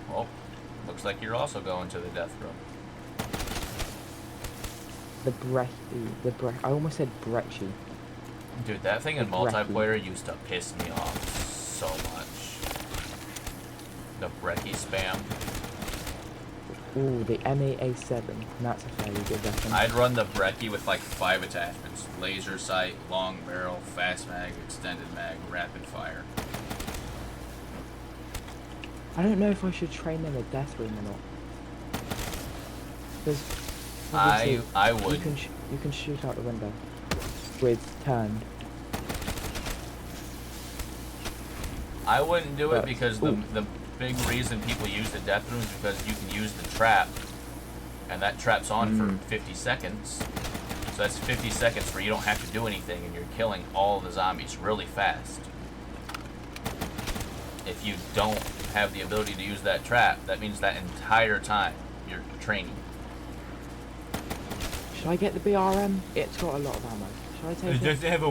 Well, looks like you're also going to the death room. I almost said Brecci. Dude, that thing in The brekkie. multiplayer used to piss me off so much. The brekkie spam. Ooh, the M8A7. That's a fairly good weapon. I'd run the brekkie with like 5 attachments. Laser sight, long barrel, fast mag, extended mag, rapid fire. I don't know if I should train in a death room or not. Because I would. You can shoot out the window with turned. I wouldn't do it But- because ooh. the big reason people use the death room is because you can use the trap, and that trap's on for 50 seconds. So that's 50 seconds where you don't have to do anything and you're killing all the zombies really fast. If you don't have the ability to use that trap, that means that entire time you're training. Should I get the BRM? It's got a lot of ammo. Should I take it? It doesn't have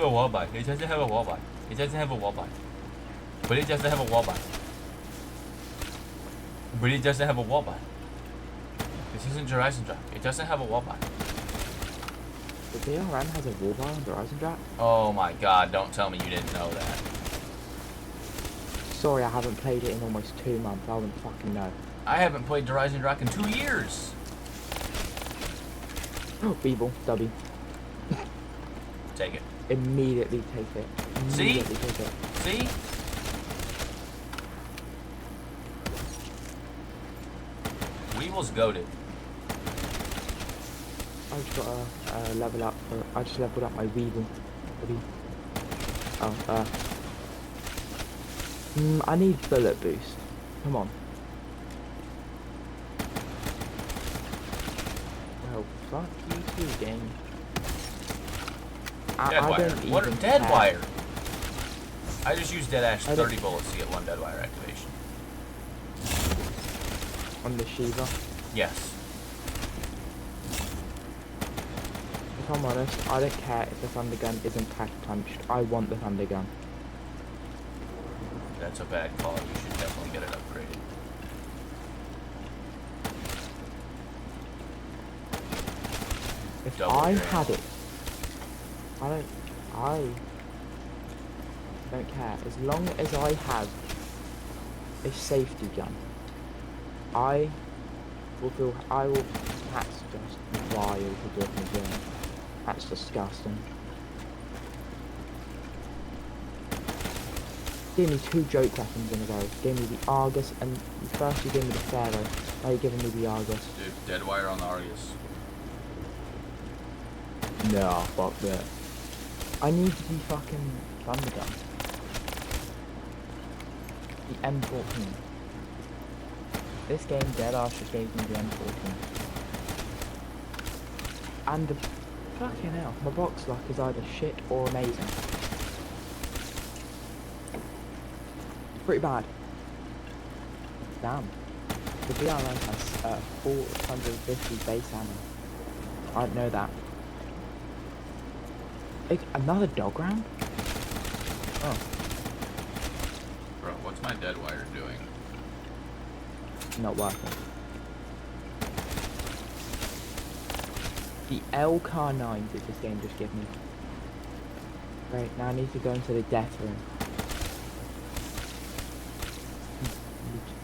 a wall buy. It doesn't have a wall buy. It doesn't have a wall buy. But it doesn't have a wall buy. But it doesn't have a wall buy. This isn't Horizon Drop. It doesn't have a wall buy. The BRM has a wall bar on Horizon Drop? Oh my god, don't tell me you didn't know that. Sorry, I haven't played it in almost 2 months. I wouldn't fucking know. I haven't played Horizon Drop in 2 years. Oh, Beeble, W. Take it. Immediately take it. See? Immediately take it. See? Weevil's goated. I just got to level up. I just leveled up my Weevil. Oh, I need bullet boost. Come on. Well, fuck you too, game. Dead wire. don't What? even Dead care. wire. I just used dead ash I don't- 30 bullets to get 1 dead wire activation. On the Shiva. Yes. If I'm honest, I don't care if the thunder gun isn't pack punched. I want the thunder gun. That's a bad call. You should definitely get it upgraded. If Double I your had ammo. it, I don't care. As long as I have a safety gun, I will, that's just vile to give me gun. That's disgusting. Gave me 2 joke weapons in a row. Gave me the Argus, and first you gave me the Pharaoh, now you're giving me the Argus. Dude, dead wire on the Argus. Nah, fuck that. I need the fucking thunder gun. The M14. This game, dead ass just gave me the M14. And the fucking hell, my box luck is either shit or amazing. Pretty bad. Damn. The BRM has 450 base ammo. I didn't know that. Another dog round? Oh. Bro, what's my dead wire doing? Not working. The LK9 did this game just give me. Right, now I need to go into the death room.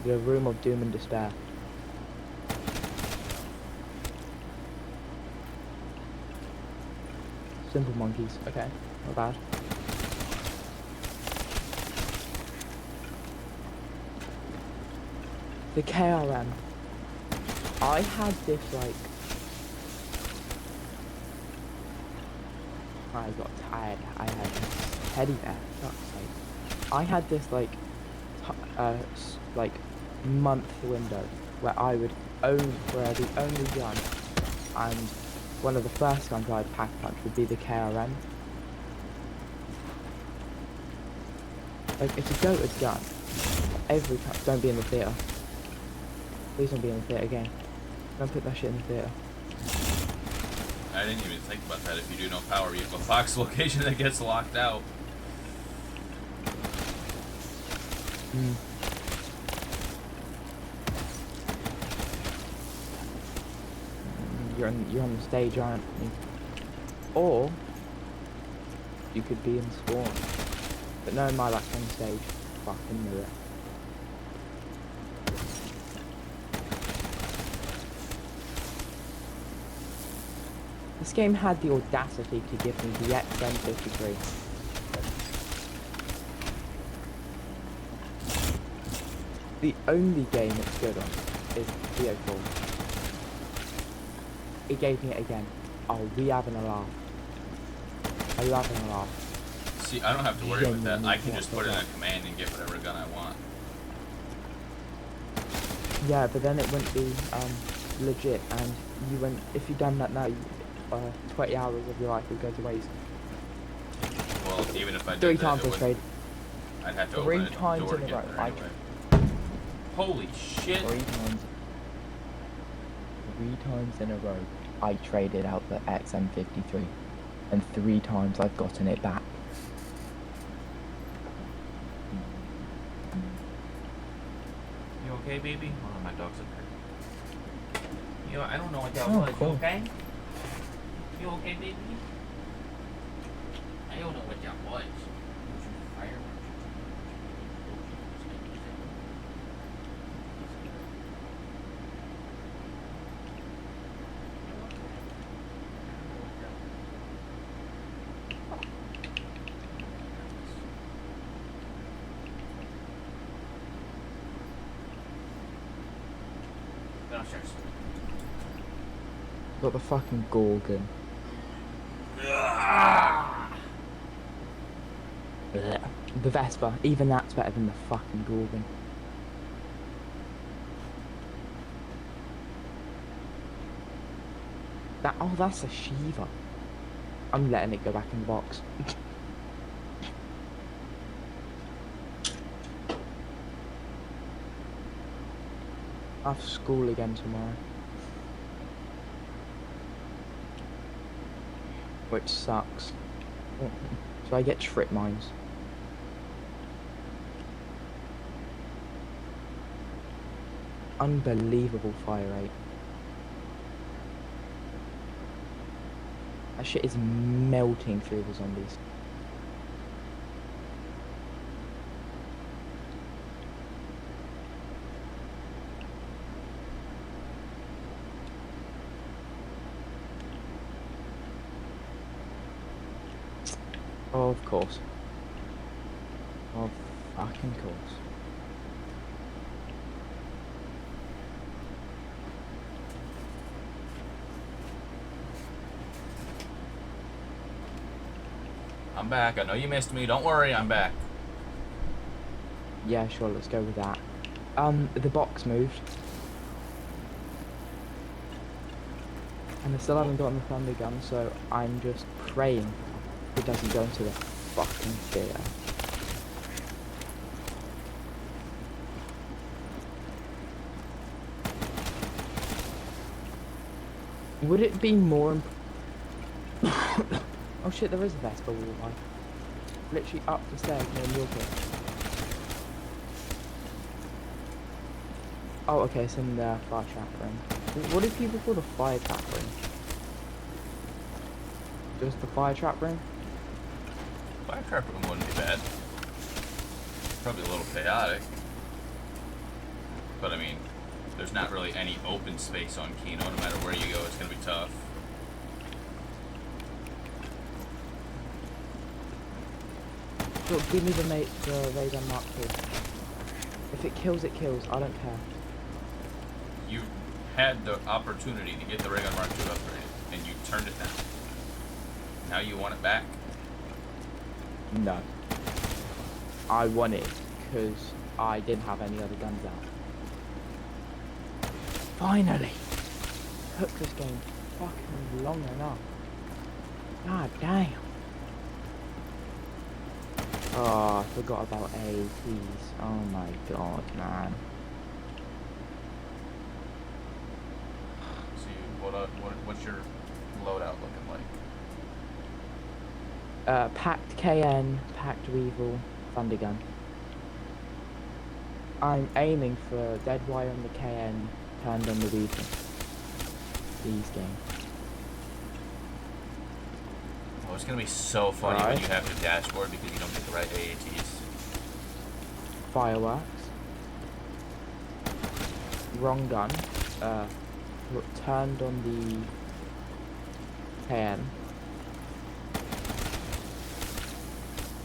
The room of doom and despair. Simple monkeys, okay, not bad. The KRM. I had this like... I got tired. I had this teddy bear. Fuck's sake. I had this like month window where I would own, where the only gun and one of the first guns I'd pack punch would be the KRM. Like, it's a goated gun. Every time. Don't be in the theatre. Please don't be in the theatre again. Don't put that shit in the theatre. I didn't even think about that. If you do no power, you have a box location that gets locked out. Mm. You're on the stage, aren't you? Or you could be in spawn. But no, my luck's on the stage. Fucking knew it. This game had the audacity to give me the XM53. The only game it's good on is BO4. It gave me it again. Oh, we having a laugh. I love having a laugh. See, I don't have to worry with that. I can Genuinely just put in a command and get whatever gun I want. Yeah, but then it wouldn't be legit, and you wouldn't. If you done that now, 20 hours of your life would go to waste. Well, even if I did 3 that, times it I would- trade. I'd have to 3 open a times door in to a get row. there anyway. Holy shit! 3 times. 3 times in a row, I traded out the XM53, and 3 times I've gotten it back. You okay, baby? Oh, my dog's up here. You know, I don't know what that Oh, was. cool. You okay? You okay, baby? I don't know what that was. Downstairs. Got the fucking Gorgon. Blech. The Vespa, even that's better than the fucking Gorgon. Oh, that's a Shiva. I'm letting it go back in the box. I have school again tomorrow. which sucks. So I get trip mines. Unbelievable fire rate. That shit is melting through the zombies. Oh, of course. Of fucking course. I'm back. I know you missed me. Don't worry, I'm back. Yeah, sure, let's go with that. The box moved. And I still haven't gotten the thunder gun, so I'm just praying it doesn't go into the fucking theater. Would it be more oh shit, there is a Vespa wall line. Literally up the stairs near your place. Oh, okay, it's in the fire trap ring. What do people call the fire trap ring? Just the fire trap ring? Fire trap room wouldn't be bad. Probably a little chaotic. But I mean, there's not really any open space on Kino. No matter where you go, it's going to be tough. Look, give me the Ray Gun Mark II. If it kills, it kills. I don't care. You had the opportunity to get the Ray Gun Mark II upgraded, and you turned it down. Now you want it back? No. I won it because I didn't have any other guns out. Finally! Took this game fucking long enough. God damn. Oh, I forgot about APs. Oh my god, man. So what's your loadout looking like? Packed KN, packed Weevil, Thunder Gun. I'm aiming for dead wire on the KN, turned on the Weevil. These games. Oh, it's gonna be so funny when you have the dashboard because you don't get the right AATs. Fireworks. Wrong gun. Turned on the KN.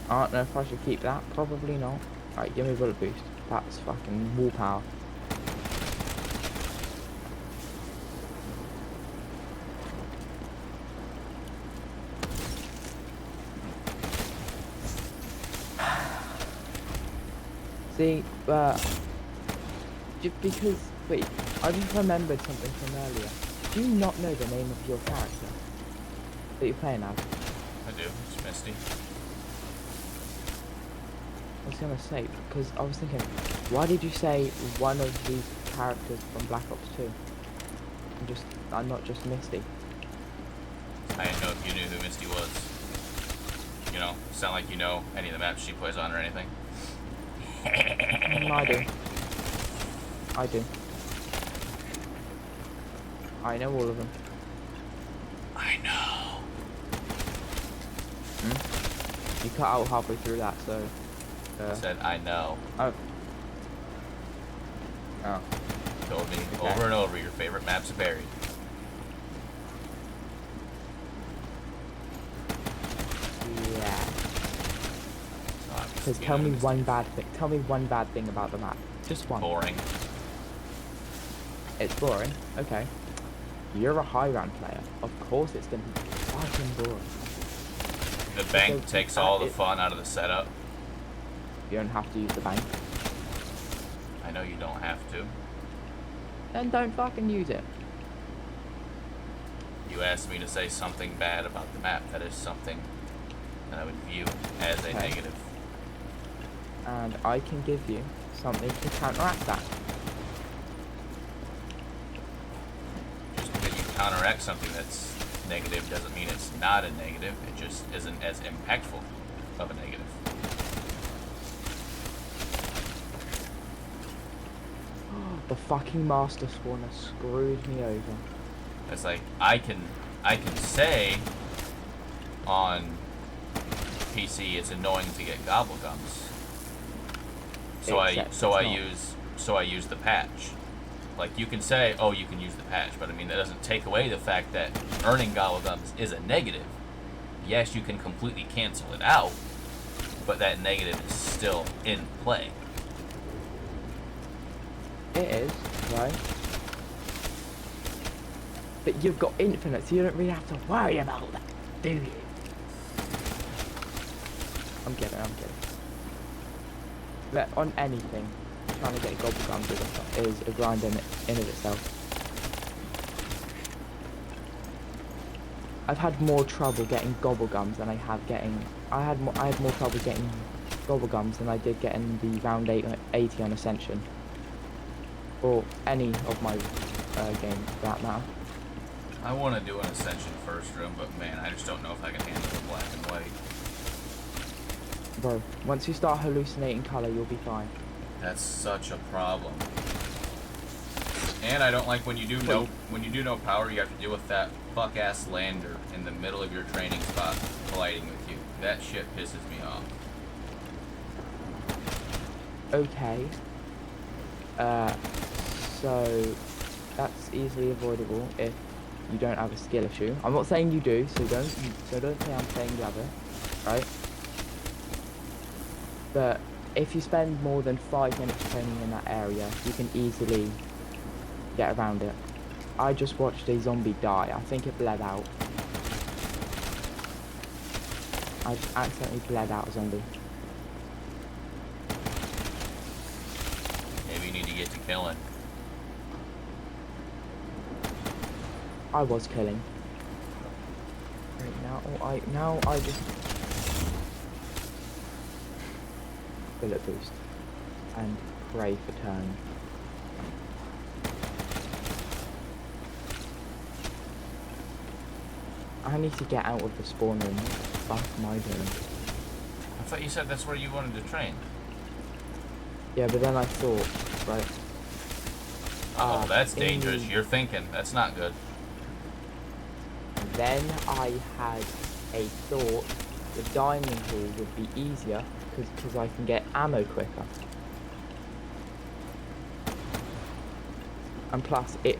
I don't know if I should keep that. Probably not. Alright, give me bullet boost. That's fucking wall power. See, just because, wait, I just remembered something from earlier. Do you not know the name of your character that you're playing as? I do. It's Misty. I was gonna say, because I was thinking, why did you say one of these characters from Black Ops 2? I'm not just Misty. I didn't know if you knew who Misty was. You know, it's not like you know any of the maps she plays on or anything. I do. I do. I know all of them. I know. You cut out halfway through that, so... I said, I know. Oh. Oh. You told me Okay. over and over your favorite maps are buried. Yeah. Oh, Because tell me one bad thing. Tell me one bad thing about the map. Just one. Boring. It's boring. Okay. You're a high round player. Of course it's gonna be fucking boring. The bank So, takes all the fun out of the setup. You don't have to use the bank. I know you don't have to. Then don't fucking use it. You asked me to say something bad about the map. That is something that I would view as a negative. And I can give you something to counteract that. Just because you counteract something that's negative doesn't mean it's not a negative. It just isn't as impactful of a negative. The fucking master spawner screwed me over. It's like I can say on PC it's annoying to get gobblegums. So I use the patch. Like, you can say, oh, you can use the patch, but I mean, that doesn't take away the fact that earning gobblegums is a negative. Yes, you can completely cancel it out, but that negative is still in play. It is, right? But you've got infinite, so you don't really have to worry about that, do you? I'm kidding. But on anything, trying to get gobblegums is a grind in of itself. I've had more trouble getting gobblegums than I have getting. I had more trouble getting gobblegums than I did getting the round 80 on Ascension, or any of my games for that matter. I want to do an Ascension first room, but man, I just don't know if I can handle the black and white. Bro, once you start hallucinating color, you'll be fine. That's such a problem. And I don't like when you do no power, you have to deal with that fuck ass lander in the middle of your training spot colliding with you. That shit pisses me off. Okay. So that's easily avoidable if you don't have a skill issue. I'm not saying you do, so don't say I'm saying you have it, right? But if you spend more than 5 minutes training in that area, you can easily get around it. I just watched a zombie die. I think it bled out. I just accidentally bled out a zombie. Maybe you need to get to killing. I was killing. Right, now I just bullet boost and pray for turn. I need to get out of the spawn room. Fuck my doing. I thought you said that's where you wanted to train. Yeah, but then I thought, right. Oh, that's dangerous. You're thinking. That's not good. Then I had a thought the dining hall would be easier because I can get ammo quicker. And plus, it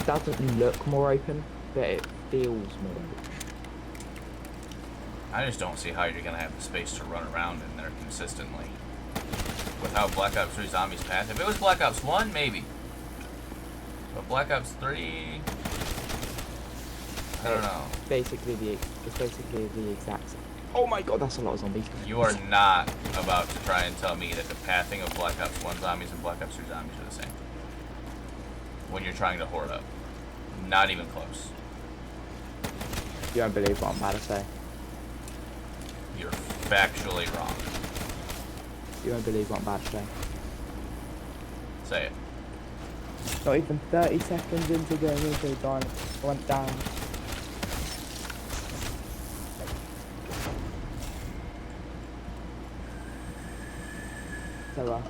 doesn't look more open, but it feels more open. I just don't see how you're gonna have the space to run around in there consistently. With how Black Ops 3 Zombies path. If it was Black Ops 1, maybe. But Black Ops 3... I don't know. It's basically the exact same. Oh my god, that's a lot of zombies. You are not about to try and tell me that the pathing of Black Ops 1 zombies and Black Ops 3 zombies are the same. When you're trying to horde up. Not even close. You don't believe what I'm about to say. You're factually wrong. You won't believe what I'm about to say. Say it. Not even 30 seconds into going into the diner, I went down. So,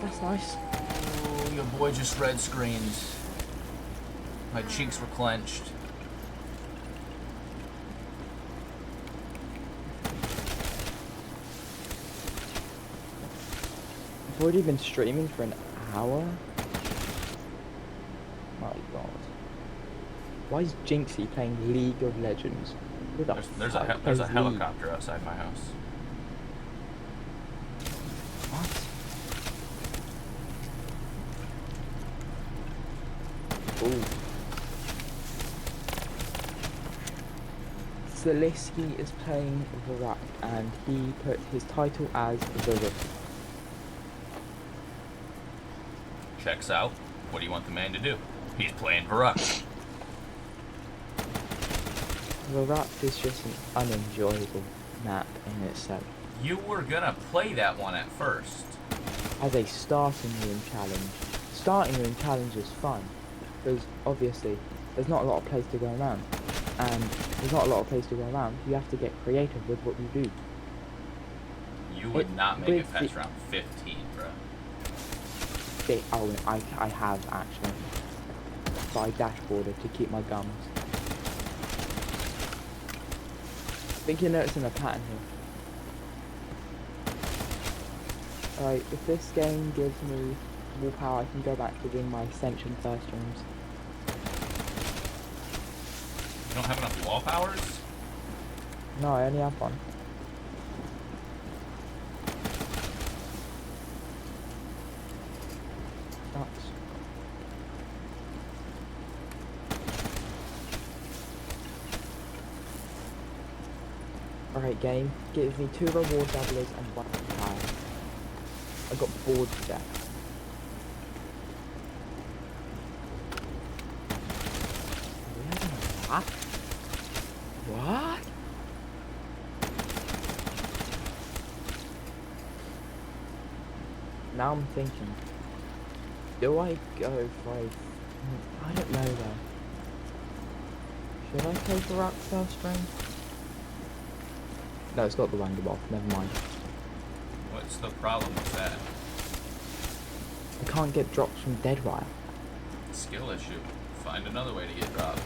that's nice. Oh, your boy just red screened. My cheeks were clenched. I've already been streaming for an hour? My god. Why is Jinxie playing League of Legends? There's a helicopter outside my house. What? Ooh. Zeliski is playing Varrock and he put his title as The Rift. Checks out. What do you want the man to do? He's playing Varrock. Varrock is just an unenjoyable map in itself. You were gonna play that one at first. As a starting room challenge. Starting room challenge is fun. Because obviously, there's not a lot of place to go around. And there's not a lot of place to go around. You have to get creative with what you do. You would not make it with past the- round 15, bro. Oh, I have actually. But I dashboarded to keep my gums. I think you're noticing a pattern here. Alright, if this game gives me more power, I can go back to doing my Ascension first rooms. You don't have enough wall powers? No, I only have one. Nuts. Alright game, give me 2 reward doublers and 1 power. I got bored to death. Are we having a what? What? Now I'm thinking, do I go for a... I don't know though. Should I take her up first ring? No, it's got the Wanger Boff, never mind. What's the problem with that? I can't get drops from Deadwire. Skill issue. Find another way to get drops.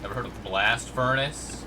Ever heard of Blast Furnace?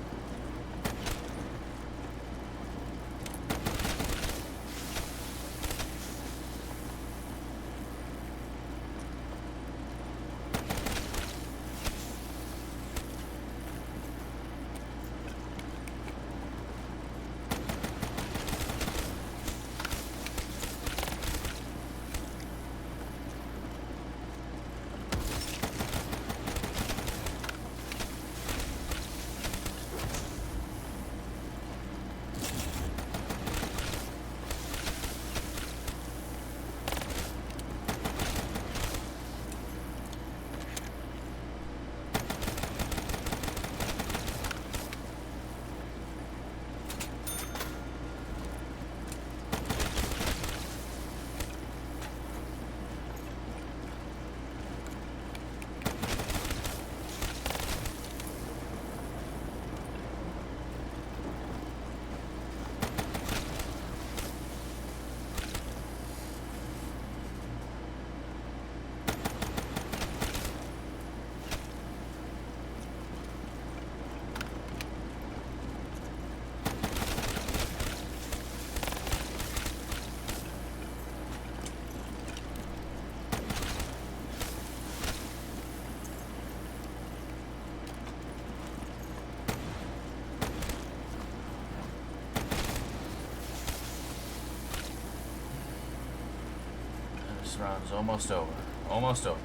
This round's almost over. Almost over.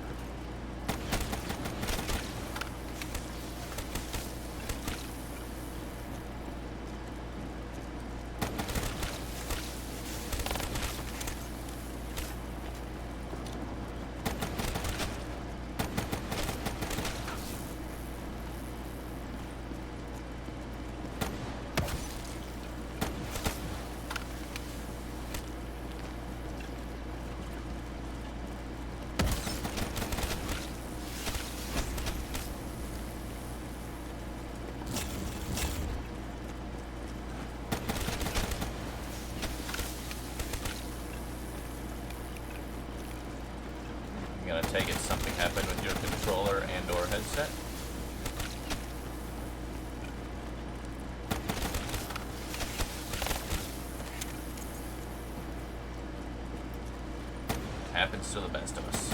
I'm gonna take it something happened with your controller and or headset. Happens to the best of us.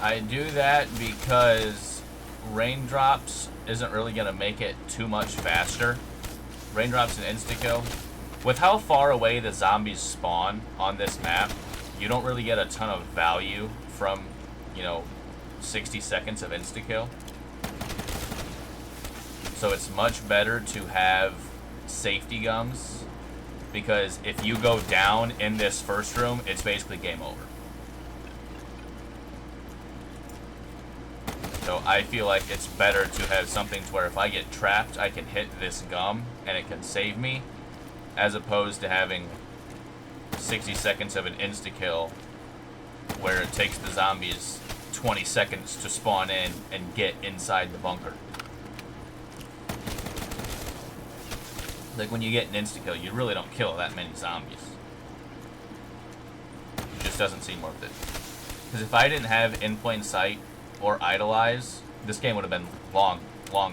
I do that because raindrops isn't really going to make it too much faster. Raindrops and insta-kill. With how far away the zombies spawn on this map, you don't really get a ton of value from, you know, 60 seconds of insta-kill. So it's much better to have safety gums, because if you go down in this first room, it's basically game over. So I feel like it's better to have something to where if I get trapped, I can hit this gum and it can save me, as opposed to having 60 seconds of an insta-kill where it takes the zombies 20 seconds to spawn in and get inside the bunker. Like, when you get an insta-kill, you really don't kill that many zombies. It just doesn't seem worth it. Because if I didn't have In Plain Sight or Idolize, this game would have been long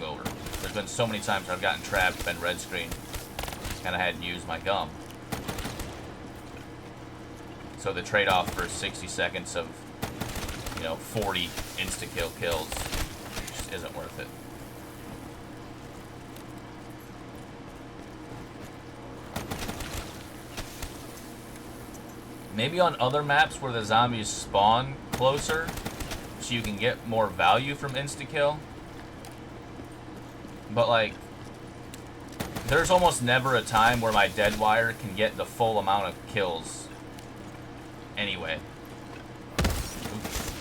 over. There's been so many times where I've gotten trapped, been red screen, and I had to use my gum. So the trade-off for 60 seconds of, you know, 40 insta-kill kills just isn't worth it. Maybe on other maps where the zombies spawn closer, so you can get more value from insta-kill. But, like, there's almost never a time where my dead wire can get the full amount of kills anyway. Oops.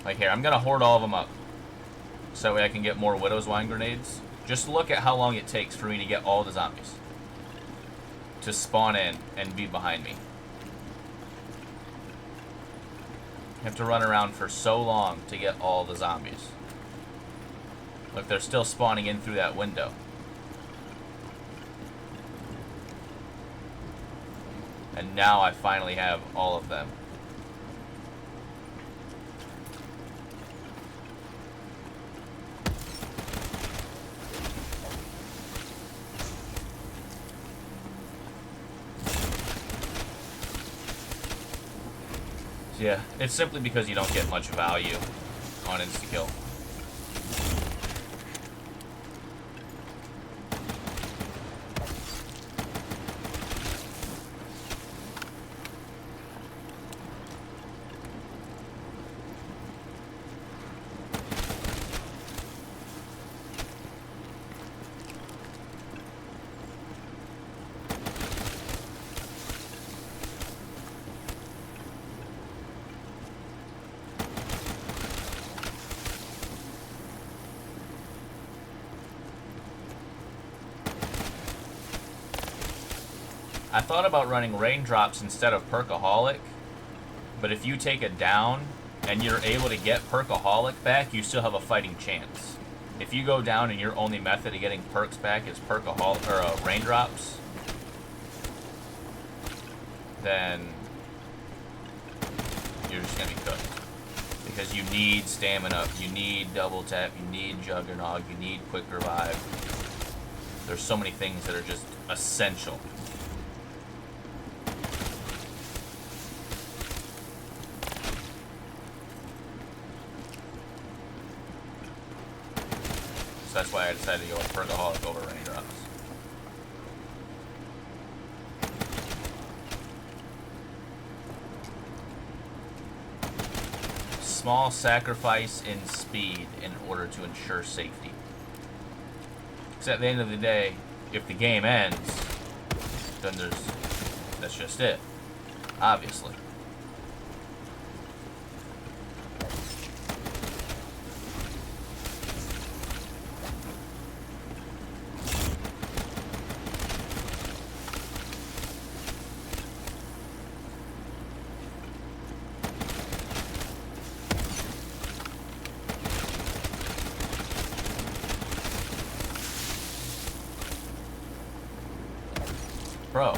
Like, here, I'm gonna hoard all of them up, so that way I can get more Widow's Wine grenades. Just look at how long it takes for me to get all the zombies to spawn in and be behind me. I have to run around for so long to get all the zombies. Look, they're still spawning in through that window. And now I finally have all of them. Yeah, it's simply because you don't get much value on insta-kill. I thought about running raindrops instead of Perkaholic, but if you take it down and you're able to get Perkaholic back, you still have a fighting chance. If you go down and your only method of getting perks back is Perkaholic or raindrops, then you're just gonna be cooked. Because you need stamina, you need double tap, you need Juggernog, you need quick revive. There's so many things that are just essential. So that's why I decided to go with Perkaholic over raindrops. Small sacrifice in speed in order to ensure safety. Because at the end of the day, if the game ends, then that's just it. Obviously. Bro.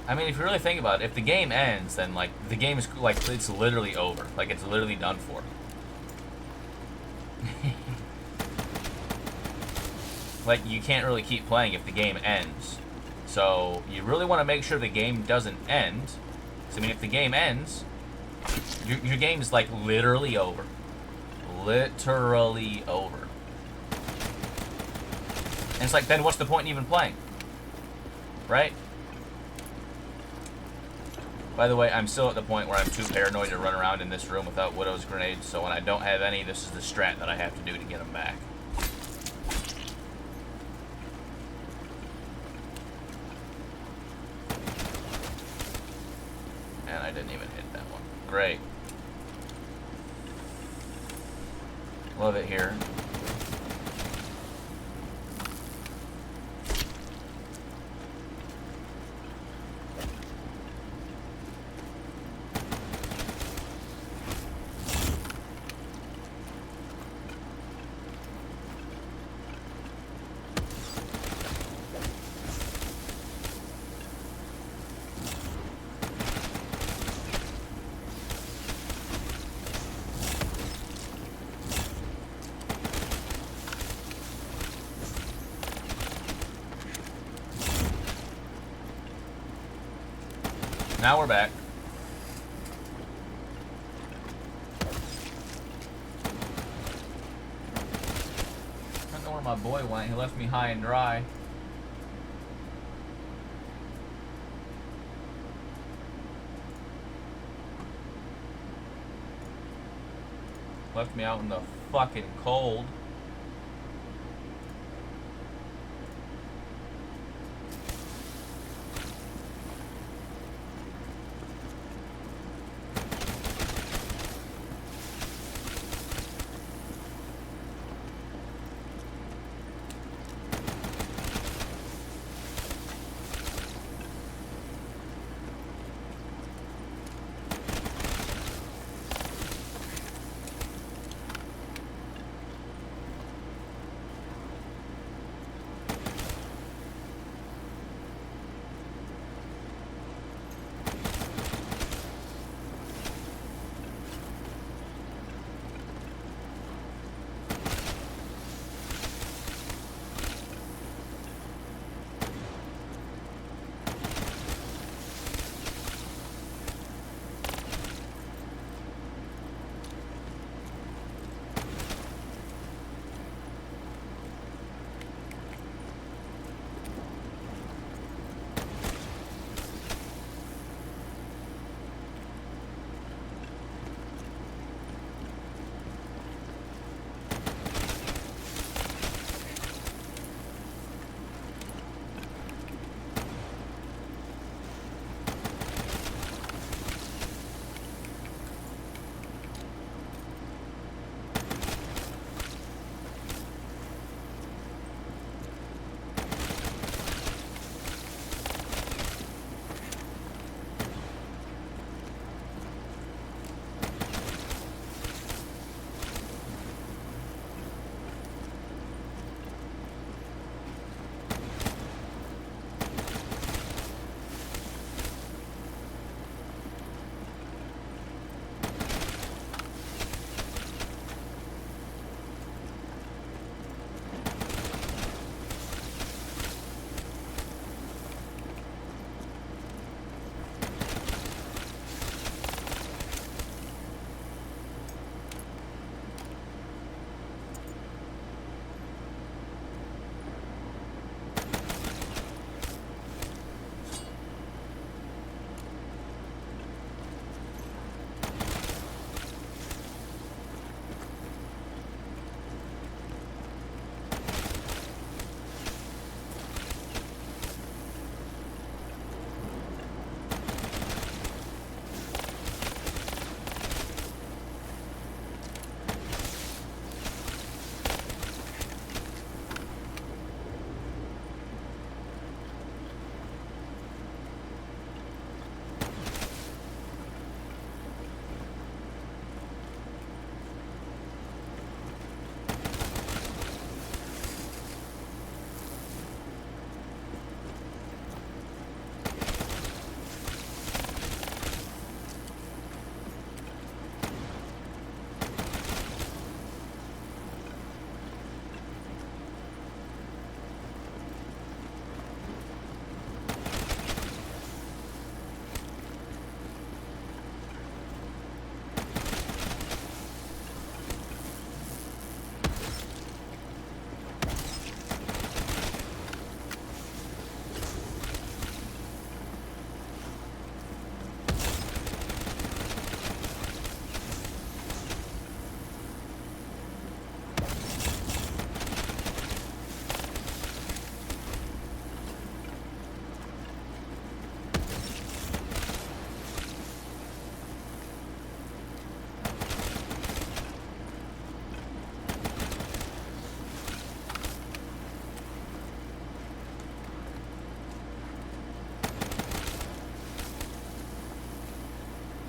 I mean, if you really think about it, if the game ends, then, like, the game is, like, it's literally over. Like, it's literally done for. Like, you can't really keep playing if the game ends. So, you really want to make sure the game doesn't end. So, I mean, if the game ends, your game's, like, literally over. Literally over. And it's like, then what's the point in even playing? Right? By the way, I'm still at the point where I'm too paranoid to run around in this room without Widow's grenades, so when I don't have any, this is the strat that I have to do to get them back. And I didn't even hit that one. Great. Love it here. Now we're back. I don't know where my boy went. He left me high and dry. Left me out in the fucking cold.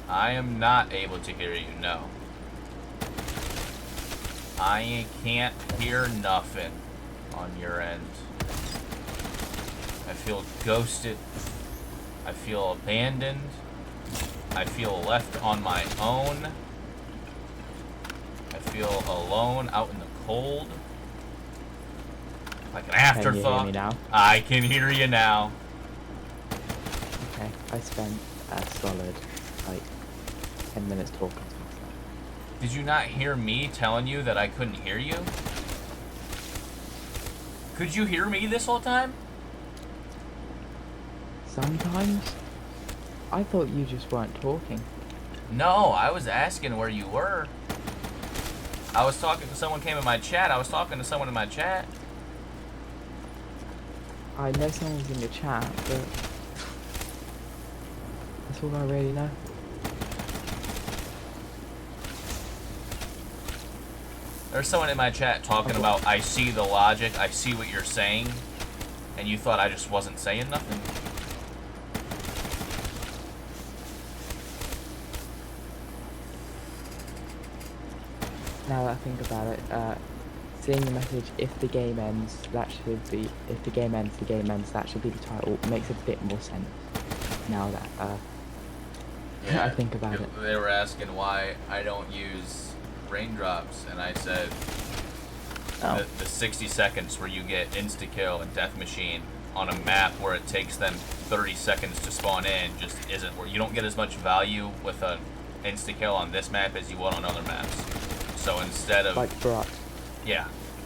I am not able to hear you, no. I can't hear nothing on your end. I feel ghosted. I feel abandoned. I feel left on my own. I feel alone out in the cold. Like an afterthought. Can you hear me now? I can hear you now. Okay, I spent a solid, like, 10 minutes talking to myself. Did you not hear me telling you that I couldn't hear you? Could you hear me this whole time? Sometimes, I thought you just weren't talking. No, I was asking where you were. I was talking to someone came in my chat. I was talking to someone in my chat. I know someone was in your chat, but that's all I really know. There's someone in my chat talking about, I see the logic, I see what you're saying, and you thought I just wasn't saying nothing? Now that I think about it, seeing the message, if the game ends, that should be, if the game ends, that should be the title. It makes a bit more sense now that I think about it. They were asking why I don't use raindrops, and I said the 60 seconds where you get insta-kill and death machine on a map where it takes them 30 seconds to spawn in just isn't where you don't get as much value with an insta-kill on this map as you would on other maps. So instead of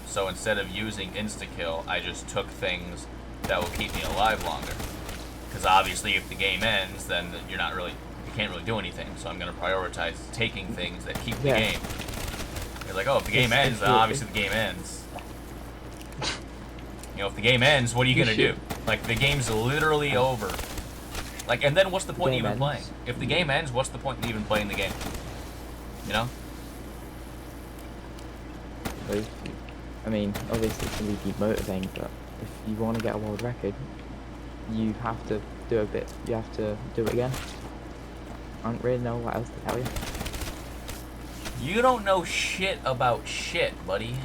so instead of using insta-kill, I just took things that will keep me alive longer. Because obviously if the game ends, then you can't really do anything. So I'm going to prioritize taking things that keep the game. You're like, oh, if the game ends, then obviously the game ends. You know, if the game ends, what are you going to do? Like, the game's literally over. Like, and then what's the point of even playing? If the game ends, what's the point of even playing the game? You know? I mean, obviously it's going to be demotivating, but if you want to get a world record, you have to do you have to do it again. I don't really know what else to tell you. You don't know shit about shit, buddy.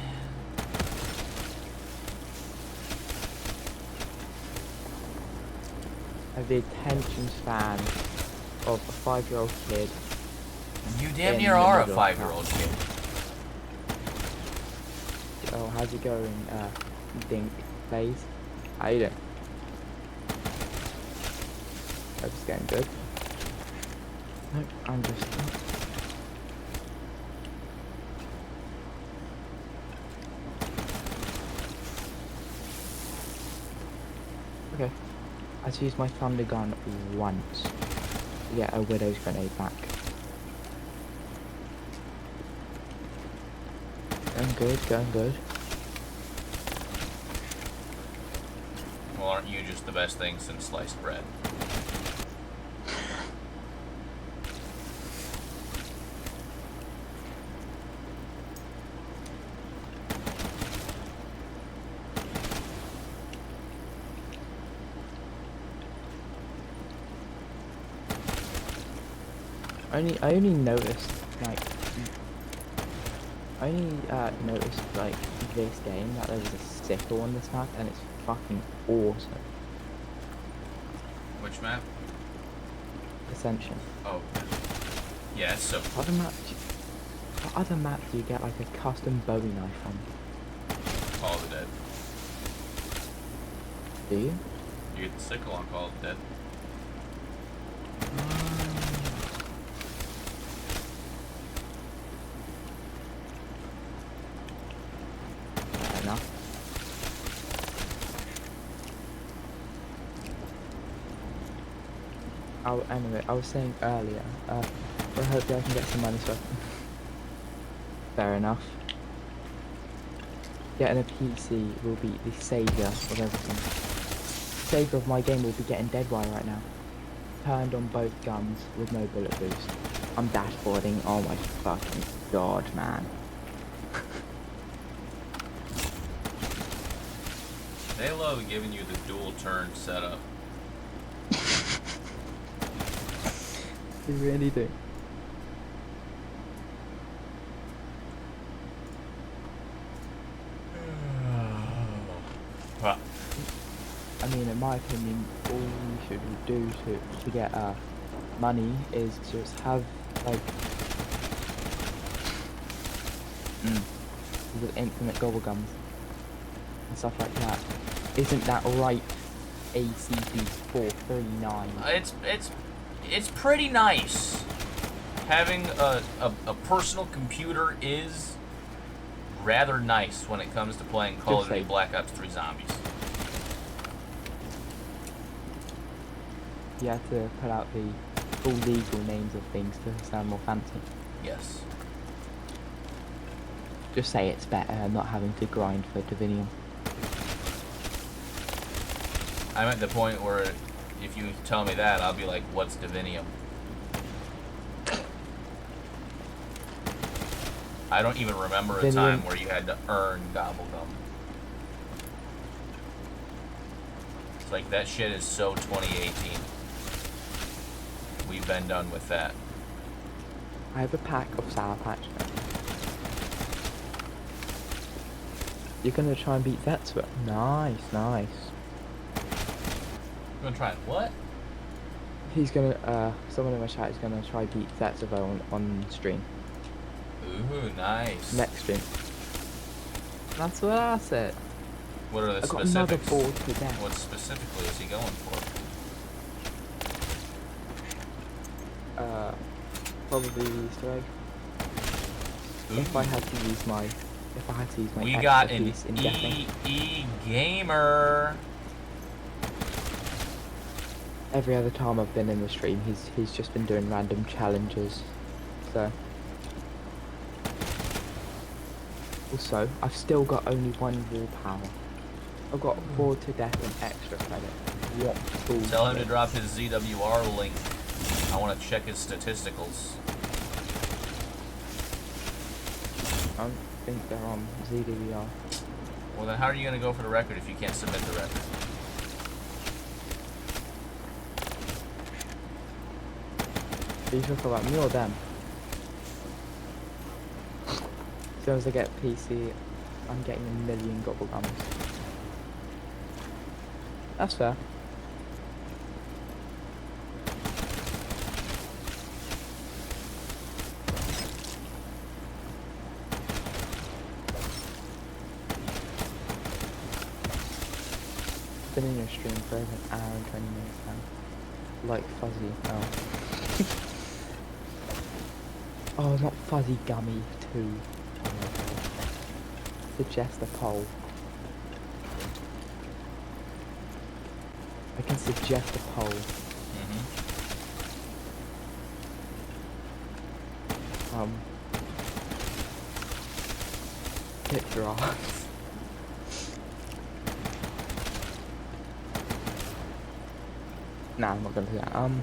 I have the attention span of a 5-year-old kid. You damn near are a 5-year-old kid. Oh, how's it going, Dink plays? How you doing? Hope it's going good. Nope, I'm just... Okay. I had to use my thunder gun once to get a widow's grenade back. Going good, going good. Well, aren't you just the best thing since sliced bread? I only noticed, like, this game that there was a sickle on this map, and it's fucking awesome. Which map? Ascension. Oh. Yeah, it's so What other map do you get like a custom Bowie knife on? Call of the Dead. Do you? You get the sickle on Call of the Dead. Fair enough. Oh, anyway, I was saying earlier, well, hopefully I can get some money so I can... Fair enough. Getting a PC will be the saviour of everything. The saviour of my game will be getting Deadwire right now. Turned on both guns with no bullet boost. I'm dashboarding, oh my fucking god, man. They love giving you the dual turn setup. They really do. I mean, in my opinion, all you should do to get money is just have like the infinite gobble gums and stuff like that. Isn't that right? ACP439. It's pretty nice. Having a personal computer is rather nice when it comes to playing Call of Duty Black Ops 3 Zombies. You have to put out the full legal names of things to sound more fancy. Yes. Just say it's better not having to grind for Divinium. I'm at the point where if you tell me that, I'll be like, what's Divinium? I don't even remember a time where you had to earn Gobblegum. It's like, that shit is so 2018. We've been done with that. I have a pack of Sour Patch. You're gonna try and beat Zetsu? Nice, nice. You gonna try it? What? He's gonna, someone in my chat is gonna try beat Zetsuvo on stream. Ooh, nice. Next stream. That's what I said. What are the I got specifics? another board to death. What specifically is he going for? Probably Easter egg. Ooh. If I had to use my We got an expertise in deathing. EE gamer. Every other time I've been in the stream, he's just been doing random challenges. So. Also, I've still got only one wall power. I've got bored to death and extra credit. What fool? Tell him to drop his ZWR link. I want to check his statisticals. I don't think they're on ZDVR. Well, then how are you going to go for the record if you can't submit the record? Are you talking about me or them? As soon as I get PC, I'm getting 1,000,000 gobblegums. That's fair. Been in your stream for over an hour and 20 minutes now. Like Fuzzy. Oh. Oh, not Fuzzy Gummy 2. Oh my god. Suggest a poll. I can suggest a poll. Hit draft. Nah, I'm not gonna do that. I'm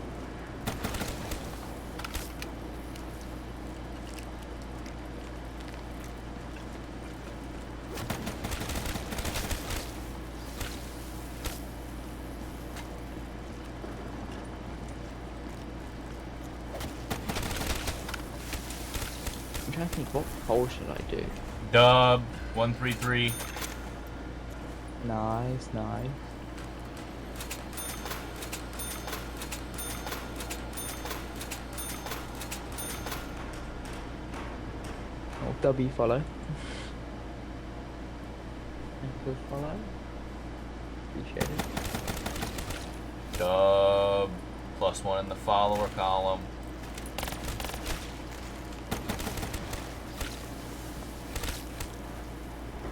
trying to think, what poll should I do? Dub 133. Nice, nice. Oh, W follow. Good follow. Appreciate it. Dub +1 in the follower column.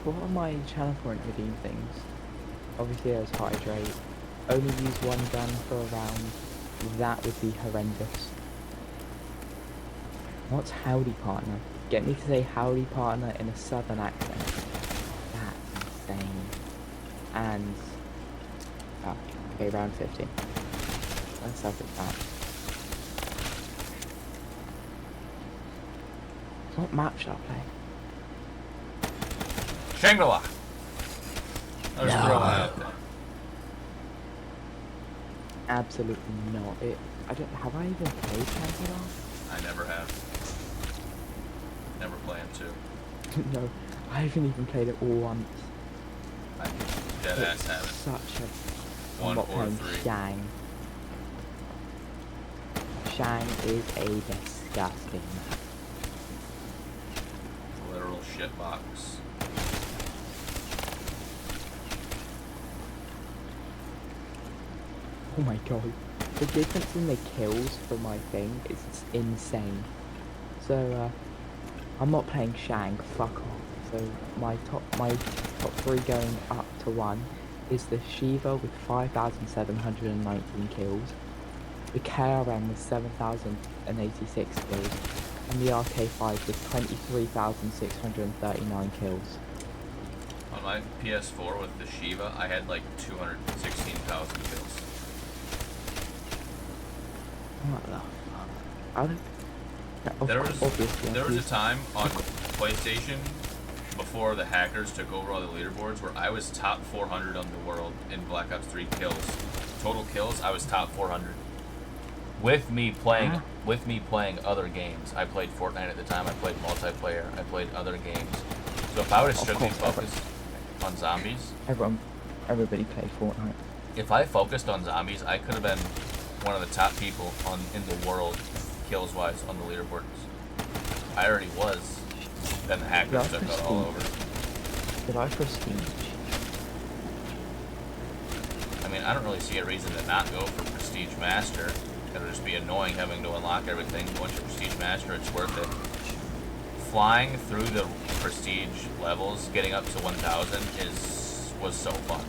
What are my channel point redeem things? Obviously there's hydrate. Only use one gun for a round. That would be horrendous. What's howdy partner? Get me to say howdy partner in a southern accent. That's insane. And oh, okay, round 50. Let's have it back. What map should I play? Shangri-La. I'll just throw it out there. Absolutely not. I don't. Have I even played Shangri-La? I never have. Never plan to. No, I haven't even played it all once. I dead ass haven't. Such a I'm one not or playing three. Shang. Shang is a disgusting map. Literal shitbox. Oh my god. The difference in the kills for my thing is insane. So, I'm not playing Shang, fuck off. So, my top 3 going up to 1 is the Shiva with 5,719 kills, the KRM with 7,086 kills, and the RK5 with 23,639 kills. On my PS4 with the Shiva, I had like 216,000 kills. What the fuck? I don't... There was a obviously, time on PlayStation before the hackers took over all the leaderboards where I was top 400 on the world in Black Ops 3 kills. Total kills, I was top 400. With me playing other games. I played Fortnite at the time. I played multiplayer. I played other games. So if I would have strictly focused on zombies, everybody played Fortnite. if I focused on zombies, I could have been one of the top people in the world, kills wise, on the leaderboards. I already was. Then the hackers took it all over. Did I prestige? I mean, I don't really see a reason to not go for Prestige Master. It'll just be annoying having to unlock everything. Once you're Prestige Master, it's worth it. Flying through the Prestige levels, getting up to 1,000 was so fun.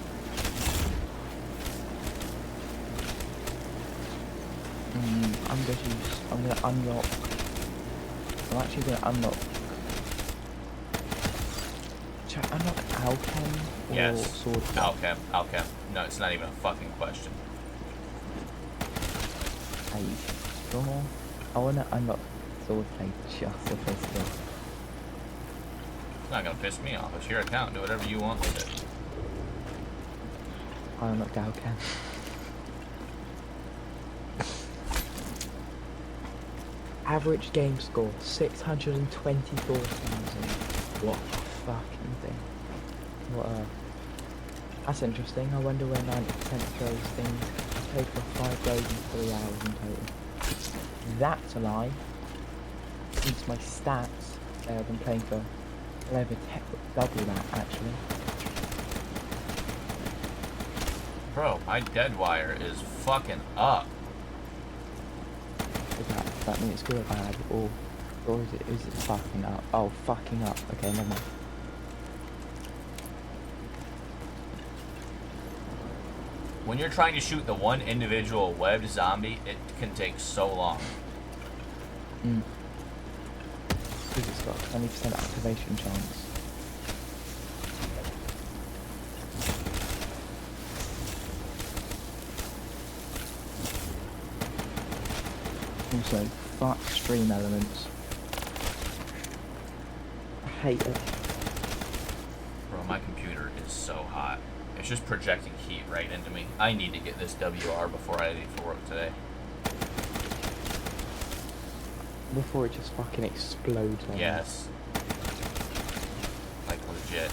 I'm gonna unlock. I'm actually gonna unlock. Should I unlock Alchem or Yes. Sword? Alchem. No, it's not even a fucking question. Are you sure? I wanna unlock Sword Plate just for this. It's not gonna piss me off. It's your account. Do whatever you want with it. I unlocked Alchem. Average game score 624,000. What a fucking thing. What a... That's interesting. I wonder where 90% of those things. I played for 5 days and 3 hours in total. That's a lie. Since my stats, I've been playing for double that actually. Bro, my dead wire is fucking up. Does that mean it's good or bad, or is it fucking up? Oh, fucking up. Okay, never mind. When you're trying to shoot the one individual webbed zombie, it can take so long. Because it's got 20% activation chance. Also, fuck stream elements. I hate it. Bro, my computer is so hot. It's just projecting heat right into me. I need to get this WR before I leave for work today. Before it just fucking explodes on Yes. Like legit.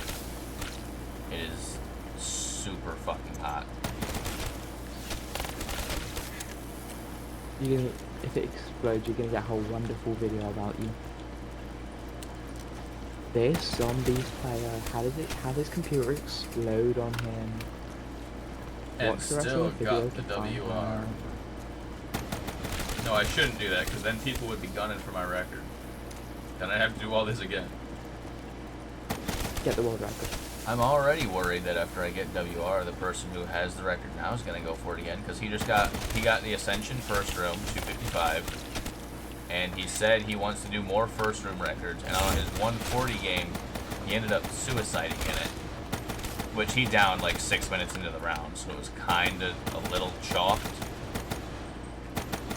It is super fucking hot. If it explodes, you're gonna get a whole wonderful video about you. This zombies player, how does computer explode on him? And Watch the rest still of the video got the to find WR. out. No, I shouldn't do that, because then people would be gunning for my record. Then I'd have to do all this again. Get the world record. I'm already worried that after I get WR, the person who has the record now is going to go for it again, because he got the Ascension first room, 255, and he said he wants to do more first room records, and on his 140 game, he ended up suiciding in it, which he downed like 6 minutes into the round, so it was kind of a little chalked,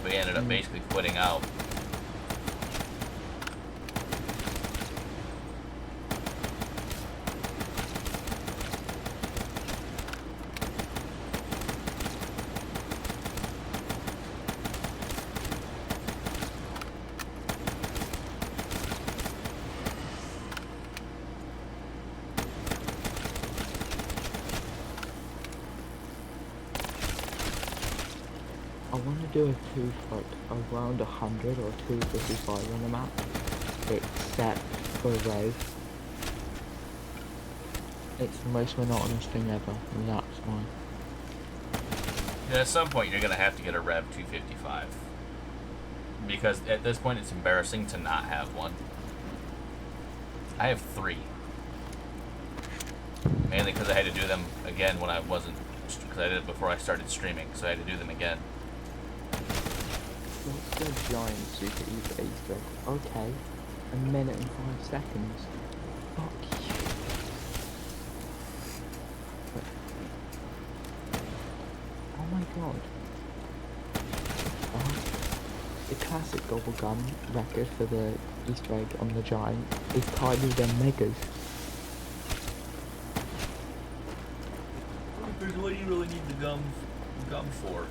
but he ended up basically quitting out. I want to do a like around 100 or 255 on the map, except for Rev. It's the most monotonous thing ever, and that's why. Yeah, at some point you're gonna have to get a Rev 255. Because at this point it's embarrassing to not have one. I have 3. Mainly because I had to do them again when I wasn't, because I did it before I started streaming, so I had to do them again. What's the giant super Easter egg? Okay, 1 minute and 5 seconds. Fuck you. Oh my god. The classic Gobblegum record for the Easter egg on the giant is tinier than Megas. What do you really need the gum for?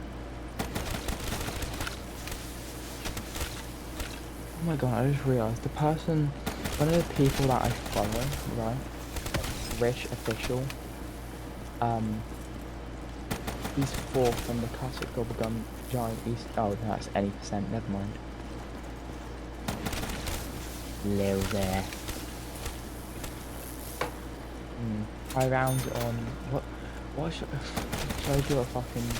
Oh my god, I just realised one of the people that I follow, right, Rich Official, he's 4th on the classic Gobblegum giant East. Oh, no, that's any percent, never mind. Lil there. High round on, what should I do a fucking,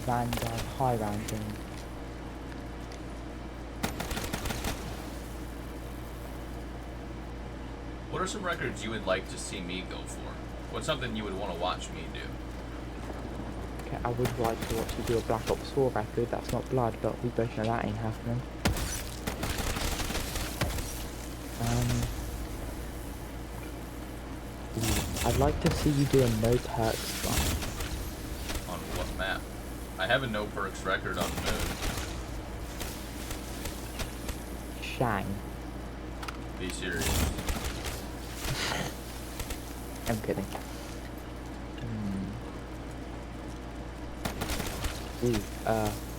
Vanguard high round thing? What are some records you would like to see me go for? What's something you would want to watch me do? Okay, I would like to watch you do a Black Ops 4 record. That's not blood, but we both know that ain't happening. I'd like to see you do a no perks one. On what map? I have a no perks record on Moon. Shang. Be serious. I'm kidding.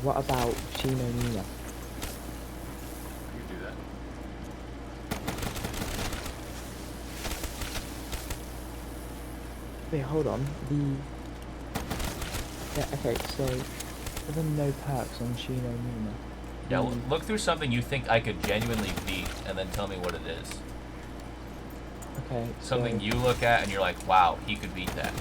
What about Chino Nina? You can do that. Wait, hold on. Yeah, okay, so for the no perks on Chino Nina. Yeah, look through something you think I could genuinely beat, and then tell me what it is. Okay, Something so, you look at and you're like, wow, he could beat that.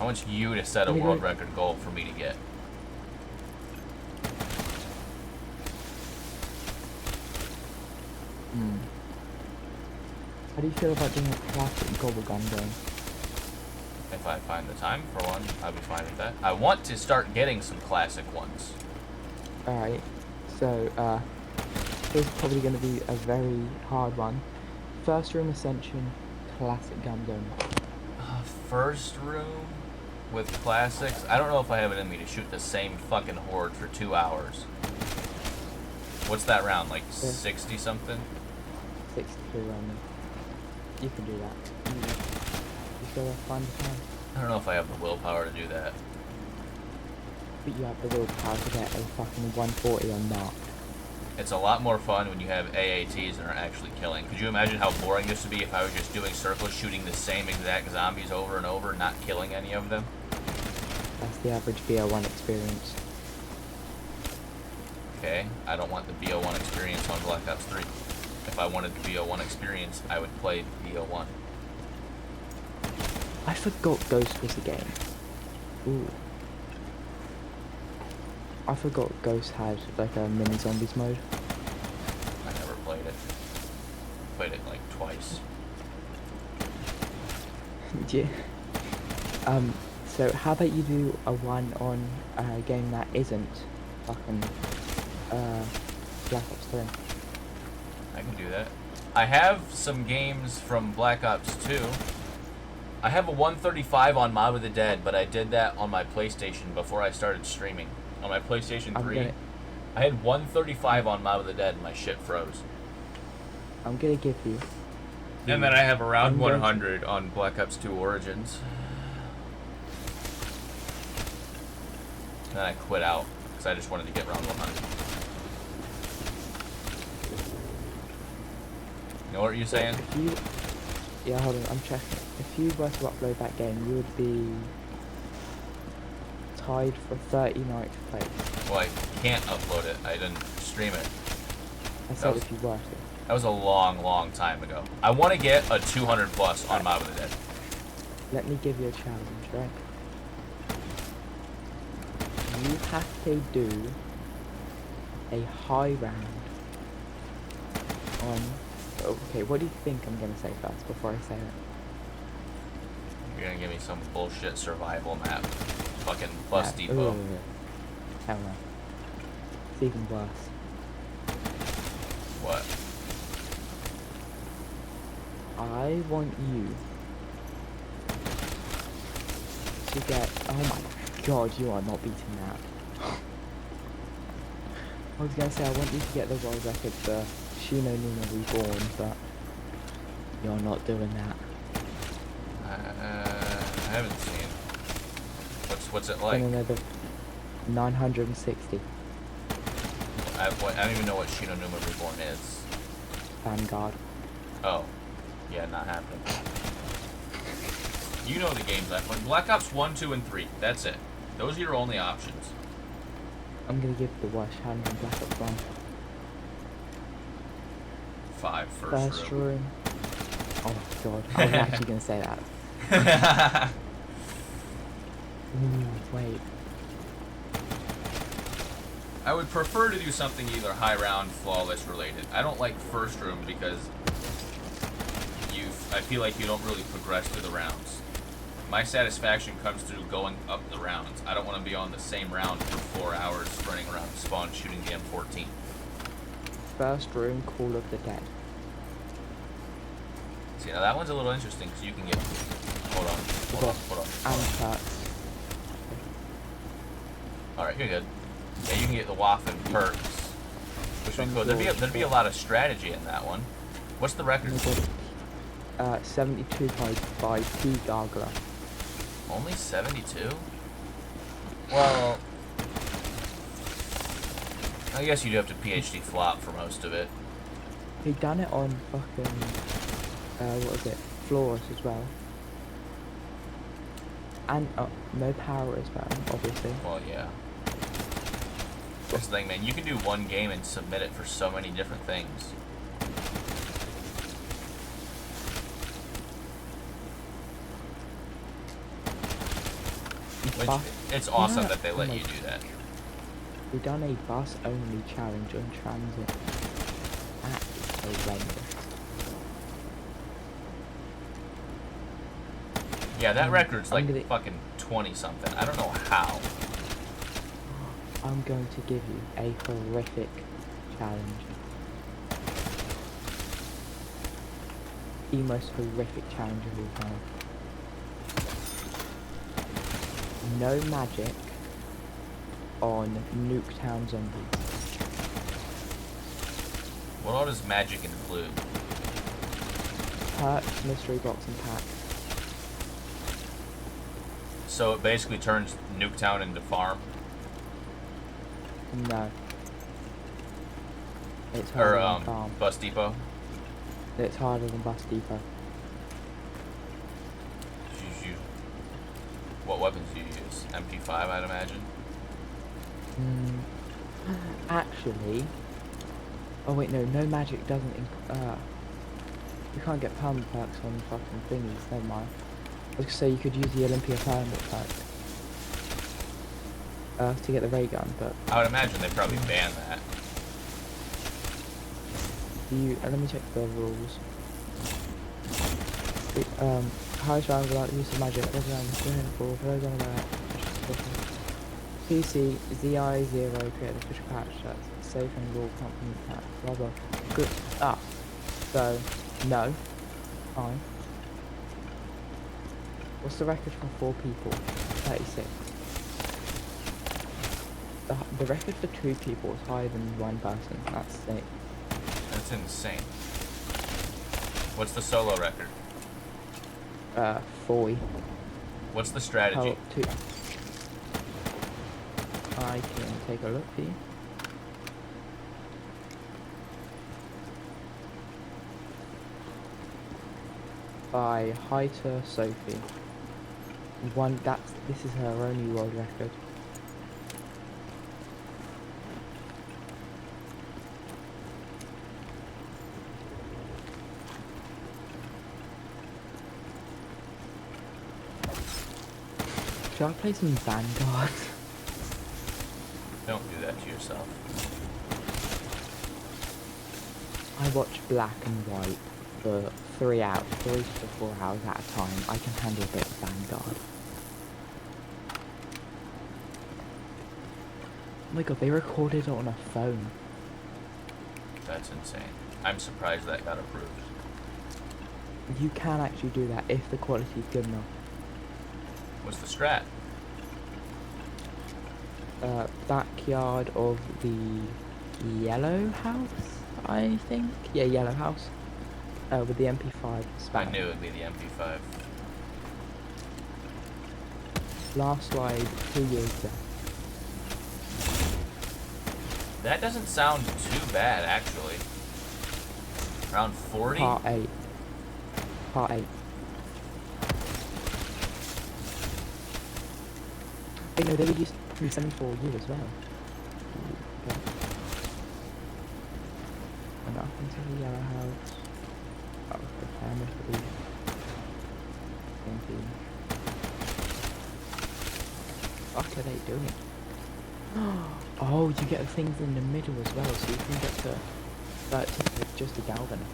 I want you to set a world record goal for me to get. How do you feel about doing a classic Gobblegum game? If I find the time for one, I'll be fine with that. I want to start getting some classic ones. Alright, so, this is probably going to be a very hard one. First room ascension, classic gun zone. First room with classics? I don't know if I have it in me to shoot the same fucking horde for 2 hours. What's that round, like 60 something? 63 round. You can do that. You gotta find the time. I don't know if I have the willpower to do that. But you have the willpower to get a fucking 140 on Nacht. It's a lot more fun when you have AATs and are actually killing. Could you imagine how boring this would be if I was just doing circles, shooting the same exact zombies over and over, not killing any of them? That's the average BO1 experience. Okay, I don't want the BO1 experience on Black Ops 3. If I wanted the BO1 experience, I would play BO1. I forgot Ghost was a game. Ooh. I forgot Ghost had like a mini zombies mode. I never played it. Played it like twice. Yeah. So how about you do a one on a game that isn't fucking Black Ops 3? I can do that. I have some games from Black Ops 2. I have a 135 on Mob of the Dead, but I did that on my PlayStation before I started streaming. On my PlayStation 3, I had 135 on Mob of the Dead and my shit froze. I'm gonna give you. And then I have around 100 on Black Ops 2 Origins. And then I quit out, because I just wanted to get around 100. You know what you're saying? Yeah, hold on, I'm checking. if you were to upload that game, you would be tied for 39th place. Well, I can't upload it. I didn't stream it. I said was- if you were to. That was a long, long time ago. I want to get a 200 plus on Mob of the Dead. Let me give you a challenge, right? You have to do a high round on... Okay, what do you think I'm going to say first before I say it? You're gonna give me some bullshit survival map. Fucking Bus Yeah, Depot. Hell no. It's even worse. What? I want you to get... Oh my god, you are not beating that. I was going to say, I want you to get the world record for Shino Numa Reborn, but you're not doing that. I haven't seen. What's it like? And another 960 I don't even know what Shino Numa Reborn is. Vanguard. Oh. Yeah, not happening. You know the games I play. Black Ops 1, 2, and 3. That's it. Those are your only options. I'm gonna give the worst challenge in Black Ops 1. 5 First room. room. Oh my god, I was actually gonna say that. Ooh, wait. I would prefer to do something either high round, flawless related. I don't like first room because I feel like you don't really progress through the rounds. My satisfaction comes through going up the rounds. I don't want to be on the same round for 4 hours running around spawn shooting the M14. First room, Call of the Dead. See, now that one's a little interesting because you can get... Hold on. And perks. Alright, you're good. Yeah, you can get the WAF and perks. Which would be cool. There'd be a lot of strategy in that one. What's the record? 72 by P Gargler. Only 72? Well... I guess you'd have to PhD flop for most of it. He done it on fucking... what was it? Floors as well. And no power as well, obviously. Well, yeah. That's the thing, man. You can do one game and submit it for so many different things. Which, it's awesome that they let you do that. We done a bus only challenge on transit. That is horrendous. Yeah, that record's like gonna- fucking 20 something. I don't know how. I'm going to give you a horrific challenge. The most horrific challenge of all time. No magic on Nuketown Zombies. What all does magic include? Perks, mystery box, and pack. So it basically turns Nuketown into farm? No. It's harder than farm. Bus Depot? It's harder than Bus Depot. What weapons do you use? MP5, I'd imagine? Actually... Oh wait, no magic doesn't... you can't get permanent perks on fucking thingies, never mind. I was gonna say you could use the Olympia permanent perk. To get the ray gun, but... I would imagine they probably ban that. let me check the rules. Highest round without the use of magic, for those on that. PC, ZI0 create an official patch that's safe and rule company patch, blah blah. Good. So, no. Fine. What's the record for 4 people? 36. The record for 2 people is higher than 1 person. That's sick. That's insane. What's the solo record? 40. What's the strategy? I can take a look for you. by Heiter Sophie. This is her only world record. Should I play some Vanguard? Don't do that to yourself. I watch black and white for 3 to 4 hours at a time. I can handle a bit of Vanguard. Oh my god, they recorded it on a phone. That's insane. I'm surprised that got approved. You can actually do that if the quality is good enough. What's the strat? Backyard of the Yellow House, I think. Yeah, Yellow House. With the MP5 I span. knew it'd be the MP5. Last slide 2 years ago. That doesn't sound too bad, actually. Around 40? Part 8. Part 8. Wait, no, they were used 374U as well. Okay. And up into the Yellow House. Oh, prepare me for the thinking. What are they doing? Oh, you get things in the middle as well, so you can get to 30 with just a galvanized.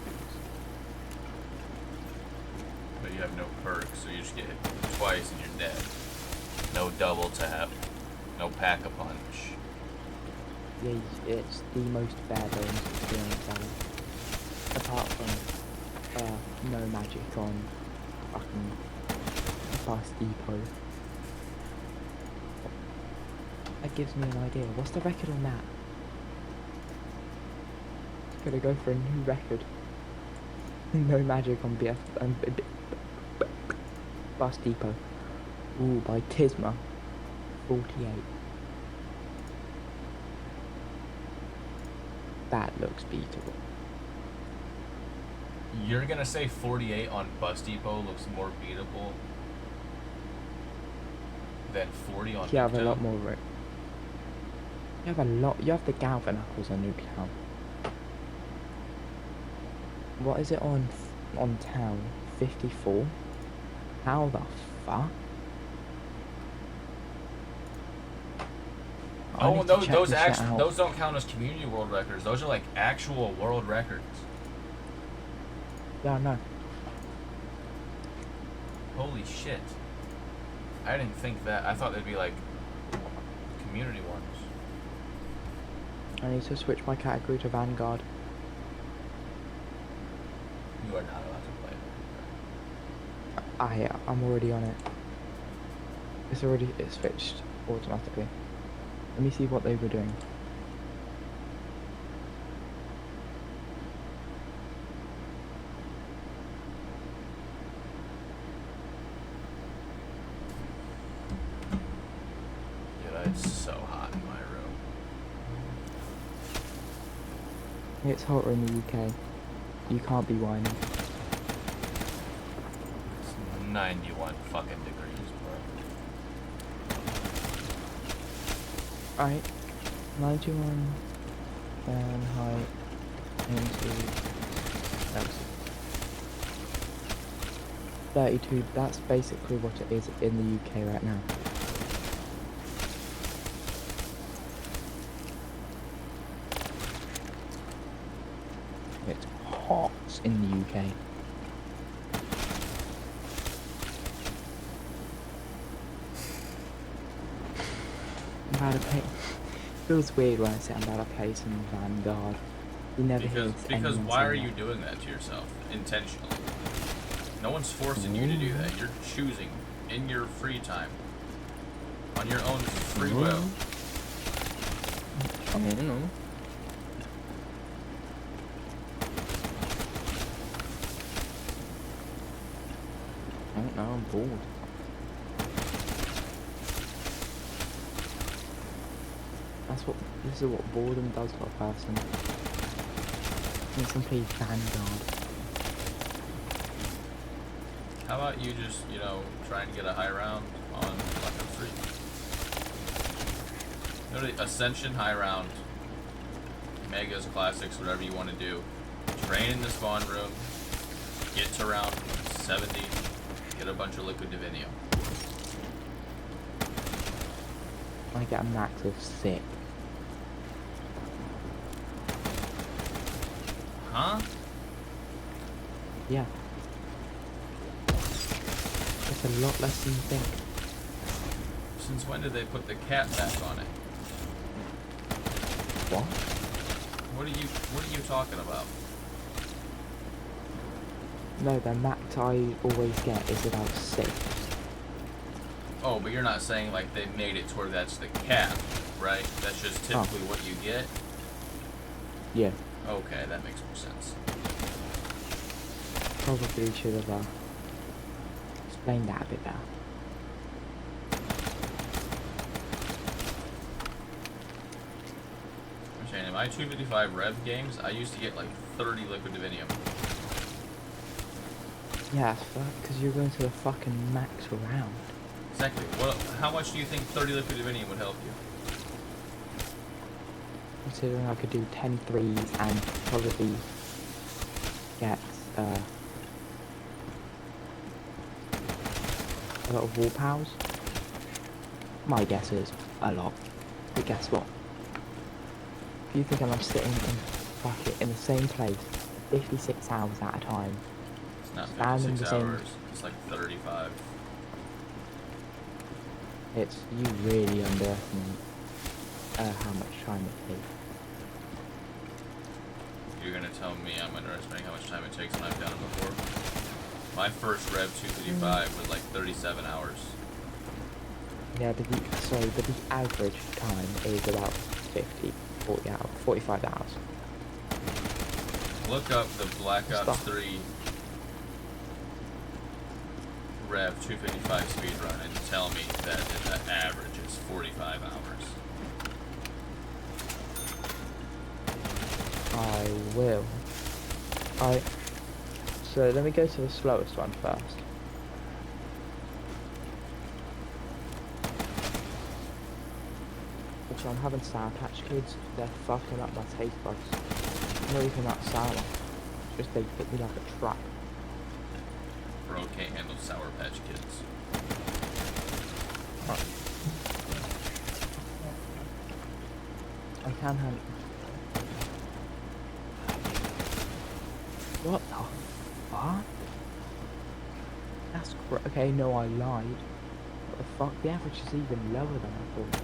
But you have no perks, so you just get hit twice and you're dead. No double tap. No pack-a-punch. Yeah, it's the most bare bones experience ever. Apart from no magic on fucking Bus Depot. That gives me an idea. What's the record on that? It's gonna go for a new record. No magic on Bus Depot. Ooh, by Tisma. 48. That looks beatable. You're gonna say 48 on Bus Depot looks more beatable than 40 on You have a Nuketown? lot more You have a lot. You have the Galvanicles on Nuketown. What is it on town? 54. How the fuck? I Oh, need to check those this shit actually out. those don't count as community world records. Those are like actual world records. Yeah, I know. Holy shit! I didn't think that. I thought they'd be like community ones. I need to switch my category to Vanguard. You are not allowed to play. I'm already on it. It's switched automatically. Let me see what they were doing. Dude, it's so hot in my room. It's hotter in the UK. You can't be whining. It's 91 fucking degrees, bro. Alright. 91 Fahrenheit into Celsius. 32, that's basically what it is in the UK right now. It's hot in the UK. I'm about to play. Feels weird when I say I'm about to play some Vanguard. You never hear Because anyone why say are that. you doing that to yourself intentionally? No one's forcing you to do that. You're choosing in your free time, on your own free will. I don't know. I don't know, I'm bored. This is what boredom does to a person. Makes them play Vanguard. How about you just, you know, try and get a high round on Black Ops 3? Literally, Ascension, high round, Megas, Classics, whatever you want to do. Train in the spawn room, get to round 70, get a bunch of liquid divinium. I get a max of 6. Huh? Yeah. It's a lot less than you think. Since when did they put the cap back on it? What? What are you talking about? No, the max I always get is about 6. Oh, but you're not saying like they made it to where that's the cap, right? That's just typically what you get? Yeah. Okay, that makes more sense. Probably should have explained that a bit better. I'm saying in my 255 rev games, I used to get like 30 liquid divinium. Yeah, because you're going to the fucking max round. Exactly. What? How much do you think 30 liquid divinium would help you? Considering I could do 10 threes and probably get a lot of wall powers. My guess is a lot. But guess what? If you think I'm sitting in the same place 56 hours at a time, It's not Standing 56 the same- hours. It's like 35. it's you really underestimate how much time it takes. You're gonna tell me I'm underestimating how much time it takes when I've done it before? My first Rev 255 was like 37 hours. Yeah, but the average time is about 40 hours, 45 hours. Look up the Black Ops Stop. 3 Rev 255 speedrun and tell me that the average is 45 hours. I will. So let me go to the slowest one first. Also, I'm having Sour Patch Kids. They're fucking up my taste buds. Not even that sour. It's just they hit me like a truck. Bro can't handle Sour Patch Kids. I can handle. What the fuck? That's okay. No, I lied. What the fuck? The average is even lower than I thought.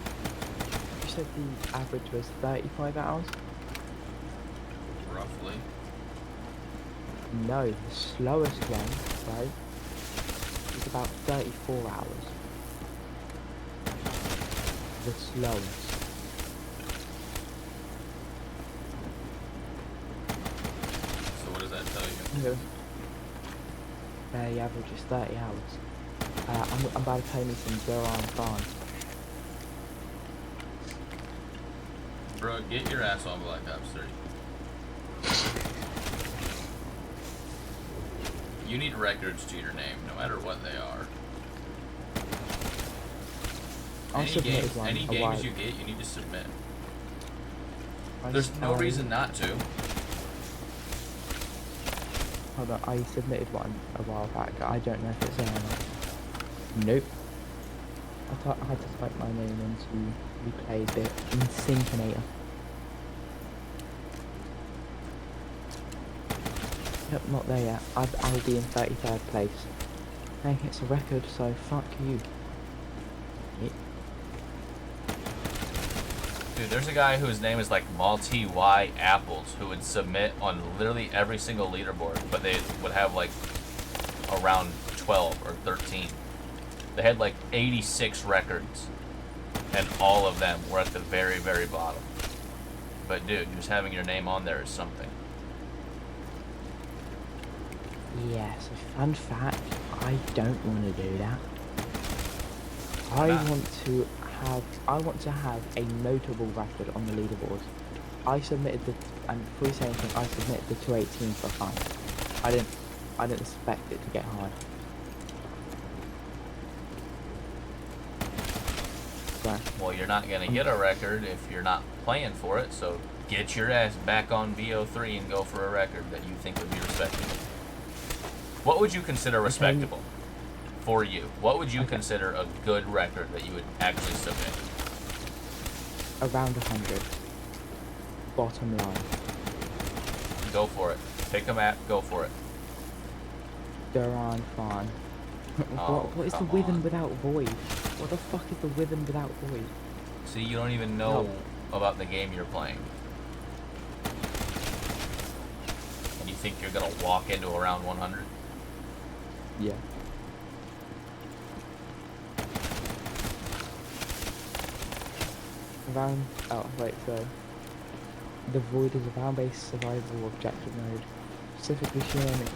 You said the average was 35 hours? Roughly. No, the slowest one, right, is about 34 hours. The slowest. So what does that tell you? No. The average is 30 hours. I'm about to play me some Duran Farm. Bro, get your ass on Black Ops 3. You need records to your name, no matter what they are. I submitted one Any a while. games you get, you need to submit. I- There's no I- reason not to. Hold on, I submitted one a while back. I don't know if it's there or not. Nope. I had to type my name into the play bit in Syncinator. Yep, not there yet. I'll be in 33rd place. Hey, it's a record, so fuck you. Dude, there's a guy whose name is like Multi Y Apples who would submit on literally every single leaderboard, but they would have like around 12 or 13. They had like 86 records, and all of them were at the very, very bottom. But dude, just having your name on there is something. Yeah, so fun fact, I don't want to do that. Why not? I want to have a notable record on the leaderboard. I submitted and before you say anything, I submitted the 218 for fun. I didn't expect it to get high. swear. Well, you're not gonna get a record if you're not playing for it, so get your ass back on VO3 and go for a record that you think would be respectable. What would you consider respectable for you? What would you consider a good record that you would actually submit? Around 100. Bottom line. Go for it. Pick a map, go for it. Duran Farm. Oh, what is the come rhythm on. without void? What the fuck is the rhythm without void? See, you don't even know about the game you're playing. And you think you're gonna walk into around 100? Yeah. Round. Oh, wait, so. The void is a round-based survival objective mode. Specifically showing it.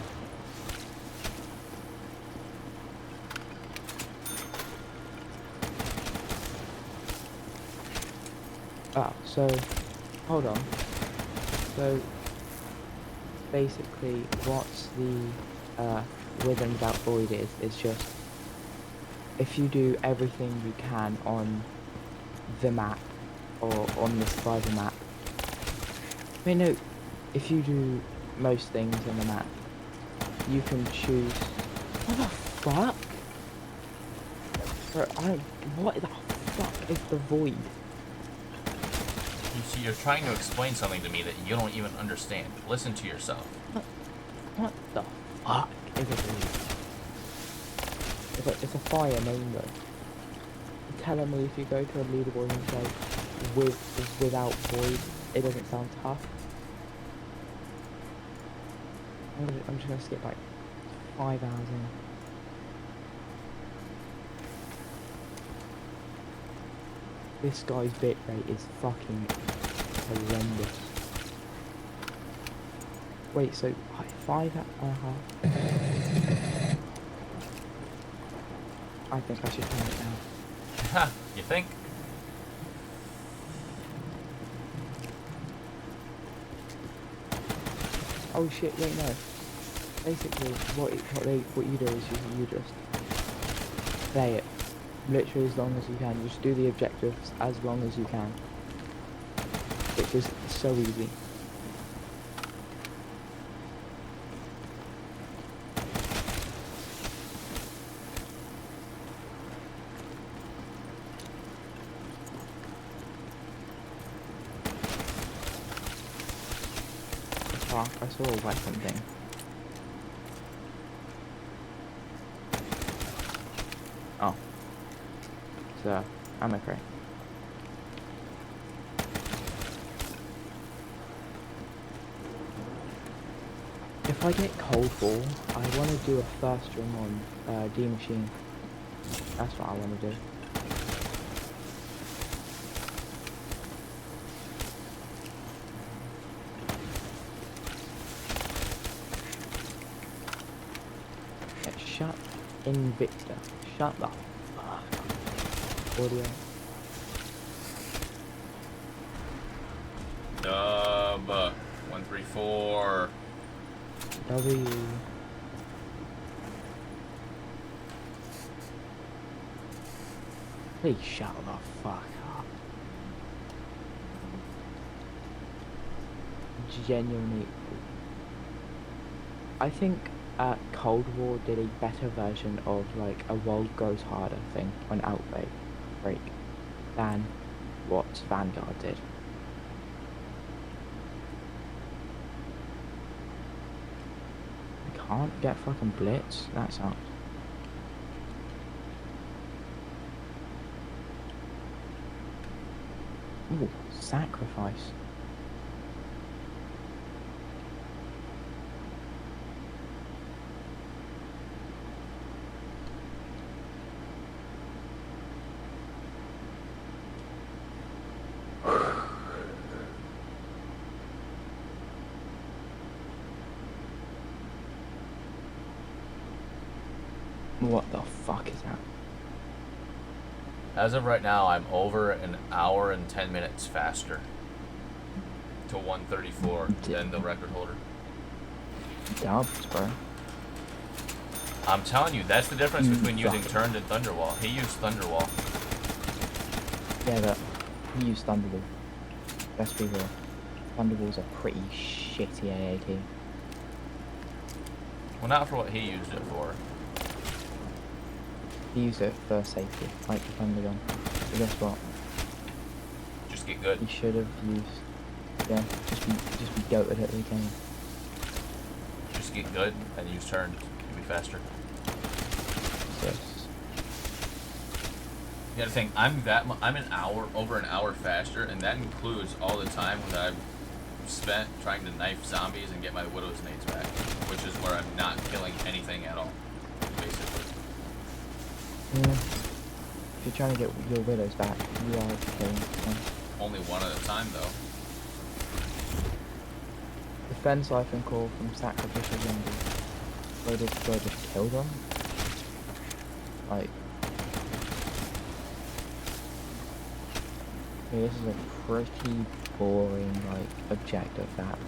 Oh, so. Hold on. So. Basically, what's the rhythm without void is just. If you do everything you can on the map, or on the survival map. I mean, no, if you do most things on the map, you can choose. What the fuck? Bro, what the fuck is the void? You see, you're trying to explain something to me that you don't even understand. Listen to yourself. What the fuck is a void? It's a fire name though. You're telling me if you go to a leaderboard and say without void, it doesn't sound tough. I'm just gonna skip like 5 hours in. This guy's bitrate is fucking horrendous. Wait, so 5.5? I think I should turn it down. Ha! You think? Oh shit! Wait, no. Basically, what you do is you just play it literally as long as you can. You just do the objectives as long as you can, which is so easy. Fuck, I saw a weapon thing. Oh. So, ammo crate. If I get Cold War, I want to do a first run on D Machine. That's what I want to do. Shut Invicta. Shut the fuck up. Audio. Dub 134. W. Please shut the fuck up. Genuinely. I think Cold War did a better version of like a World Goes Harder thing on Outbreak than what Vanguard did. I can't get fucking Blitz? That sucks. Ooh, Sacrifice. What the fuck is that? As of right now, I'm over an hour and 10 minutes faster to 134 than the record holder. Dubs, bro. I'm telling you, that's the difference between using Turned and Thunderwall. He used Thunderwall. Yeah, but he used Thunderball. Let's be real. Thunderball's a pretty shitty AAT. Well, not for what he used it for. He used it for safety, like the Thunder Gun. But guess what? Just get good. He should have used... Yeah, just be goated at the game. Just get good and use turns. You'll be faster. Yes. You gotta think, I'm over an hour faster, and that includes all the time that I've spent trying to knife zombies and get my Widow's nades back, which is where I'm not killing anything at all, basically. Yeah. If you're trying to get your Widows back, you are killing them. Only one at a time, though. Defend Siphon Call from sacrificial zombies. Do I just kill them? Like... Yeah, this is a pretty boring, like, objective that.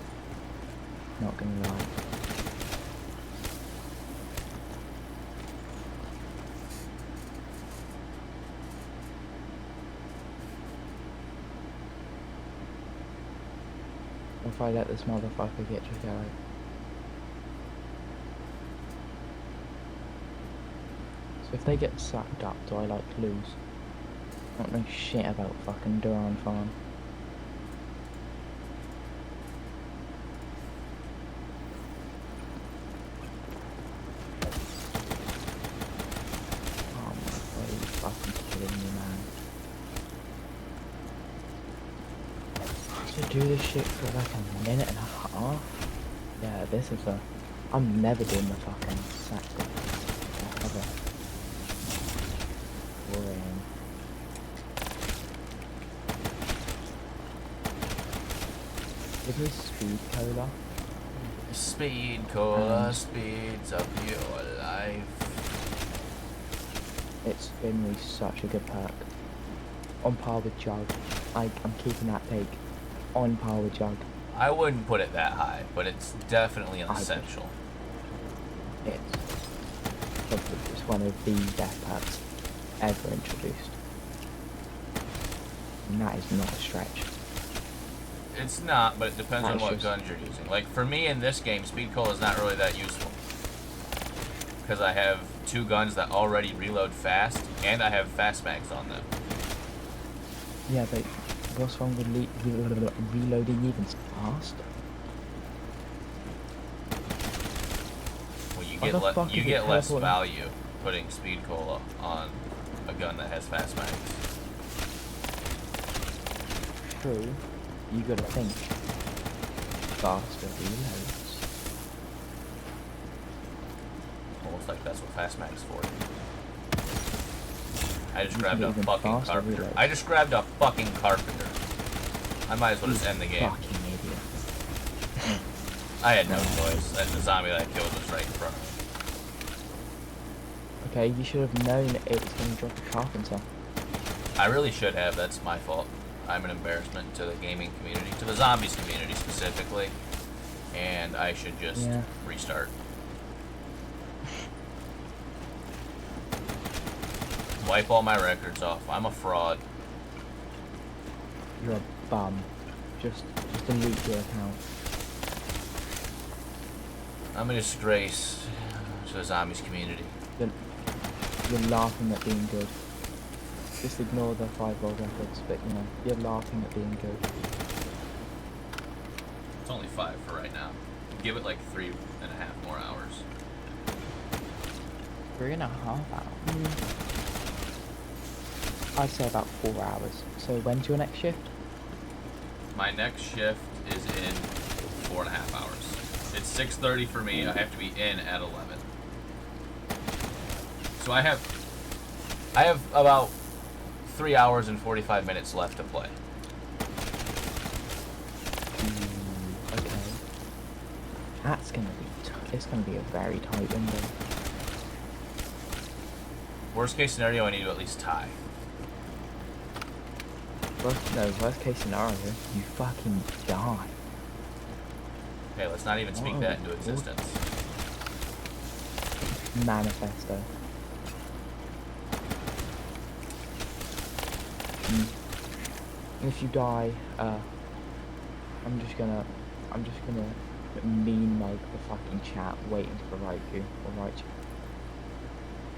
Not gonna lie. If I let this motherfucker get you going. So if they get sucked up, do I like lose? I don't know shit about fucking Duran Farm. Oh my god, you fucking kidding me, man. To do this shit for like a minute and a half? Yeah, this is a... I'm never doing the fucking sacrifice ever. Boring. Give me speed cola. Speed cola speeds up your life. It's generally such a good perk. On par with Jug. I'm keeping that take. On par with Jug. I wouldn't put it that high, but it's definitely an essential. It's one of the best perks ever introduced. And that is not a stretch. It's not, but it depends on That's what just... guns you're using. Like, for me in this game, Speed Cola is not really that useful. Because I have two guns that already reload fast, and I have fast mags on them. Yeah, but what's wrong with reloading even fast? Well, you get less value putting Speed Cola on a gun that has fast mags. True. You gotta think. Faster reloads. Almost like that's what fast mags for. I just grabbed a fucking carpenter. Reloads. I just grabbed a fucking carpenter. I might as well just end the game. Fucking idiot. I had no choice. That the zombie that I killed was right in front of me. Okay, you should have known it was going to drop a carpenter. I really should have. That's my fault. I'm an embarrassment to the gaming community, to the zombies community specifically, and I should just restart. Wipe all my records off. I'm a fraud. You're a bum. Just delete your account. I'm a disgrace to the zombies community. You're laughing at being good. Just ignore the 5 world records, but you know, you're laughing at being good. It's only 5 for right now. Give it like 3.5 more hours. 3.5 hours? I'd say about 4 hours. So when's your next shift? My next shift is in 4.5 hours. It's 6:30 for me. I have to be in at 11. So I have about 3 hours and 45 minutes left to play. Okay. That's gonna be it's gonna be a very tight window. Worst case scenario, I need to at least tie. Worst case scenario, you fucking die. Okay, let's not even speak that into existence. Manifesto. And if you die, I'm just gonna mean mug the fucking chat, waiting to write you or write you.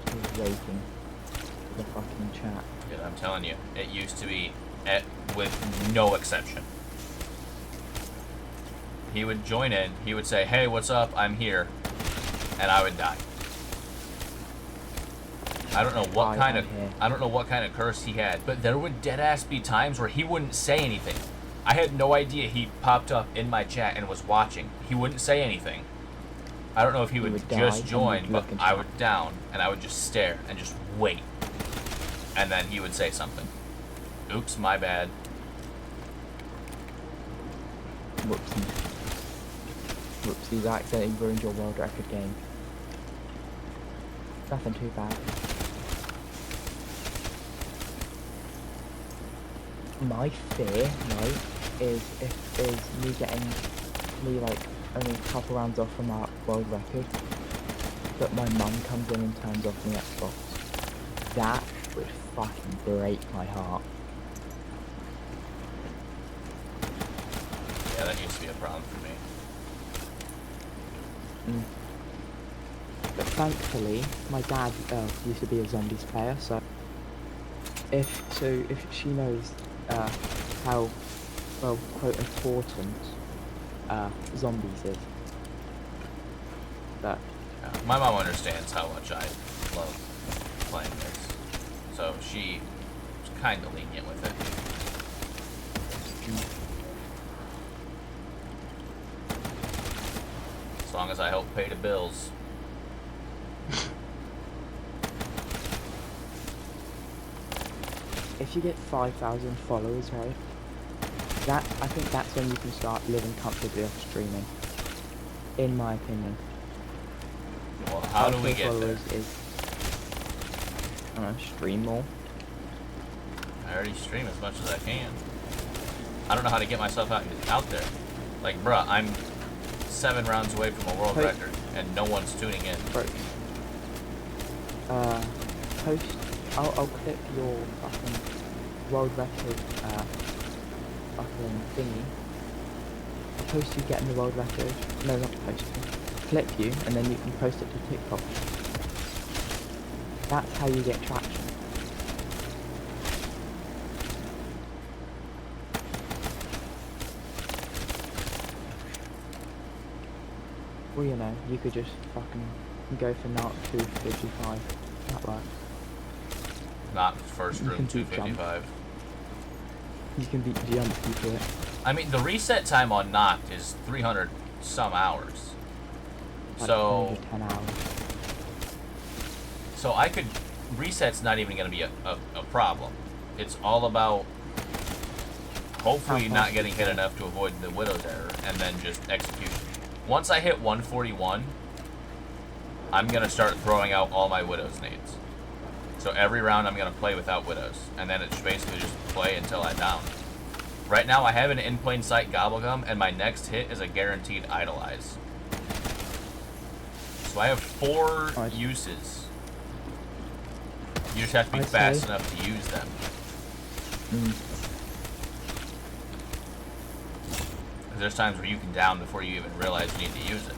Just waiting for the fucking chat. Yeah, I'm telling you, it used to be with no exception. He would join in, he would say, "Hey, what's up? I'm here," and I would die. I don't know what kind of curse he had, but there would deadass be times where he wouldn't say anything. I had no idea he popped up in my chat and was watching. He wouldn't say anything. I don't know if he would just join, but I would down and I would just stare and just wait. And then he would say something. Oops, my bad. Whoopsie. Whoopsies, I accidentally ruined your world record game. Nothing too bad. My fear, right, is me getting like only a couple rounds off from our world record, but my mum comes in and turns off the Xbox. That would fucking break my heart. Yeah, that used to be a problem for me. But thankfully, my dad used to be a zombies player, so if she knows how, well, quote, important zombies is. But Yeah, my mom understands how much I love playing this, so she's kind of lenient with it. As long as I help pay the bills. if you get 5,000 followers, right, I think that's when you can start living comfortably off streaming, in my opinion. Well, how do we get there? Followers is, I don't know, stream more. I already stream as much as I can. I don't know how to get myself out there. Like, bruh, I'm 7 rounds away from a world record, and no one's tuning in. Bro. Post. I'll clip your fucking world record fucking thingy. I'll post you getting the world record. No, not post you. Clip you, and then you can post it to TikTok. That's how you get traction. Well, you know, you could just fucking go for Nacht 255. That works. Not first room 255. You can beat jump people it. I mean, the reset time on Nacht is 300 some hours. Like So 10 hours. So I could, reset's not even going to be a problem. It's all about hopefully not getting hit enough to avoid the Widow's error, and then just execution. Once I hit 141, I'm going to start throwing out all my Widow's nades. So every round I'm going to play without Widows, and then it's basically just play until I down. Right now I have an in plain sight Gobblegum, and my next hit is a guaranteed Idolize. So I have 4 uses. You just have to be fast enough to use them. Because there's times where you can down before you even realize you need to use it.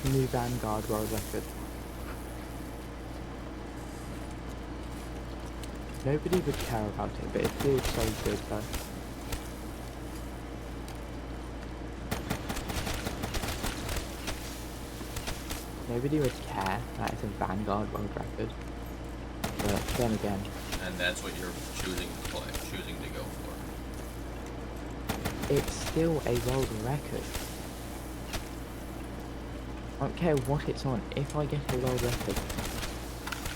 New Vanguard world record. Nobody would care about it, but it feels so good though. Nobody would care that it's a Vanguard world record. But then again. And that's what you're choosing to play, choosing to go for. It's still a world record. I don't care what it's on. If I get a world record,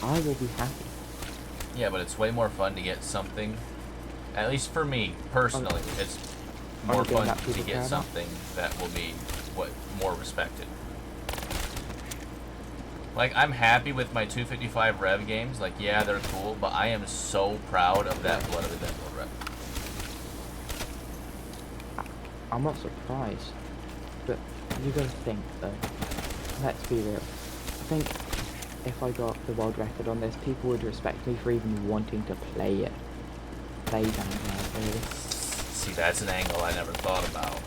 I will be happy. Yeah, but it's way more fun to get something. At least for me, personally, it's more fun to get something that will be more respected. Like, I'm happy with my 255 rev games. Like, yeah, they're cool, but I am so proud of that Blood of the Dead world rev. I'm not surprised, but you gotta think though. Let's be real. I think if I got the world record on this, people would respect me for even wanting to play it. Play Vanguard, really. See, that's an angle I never thought about.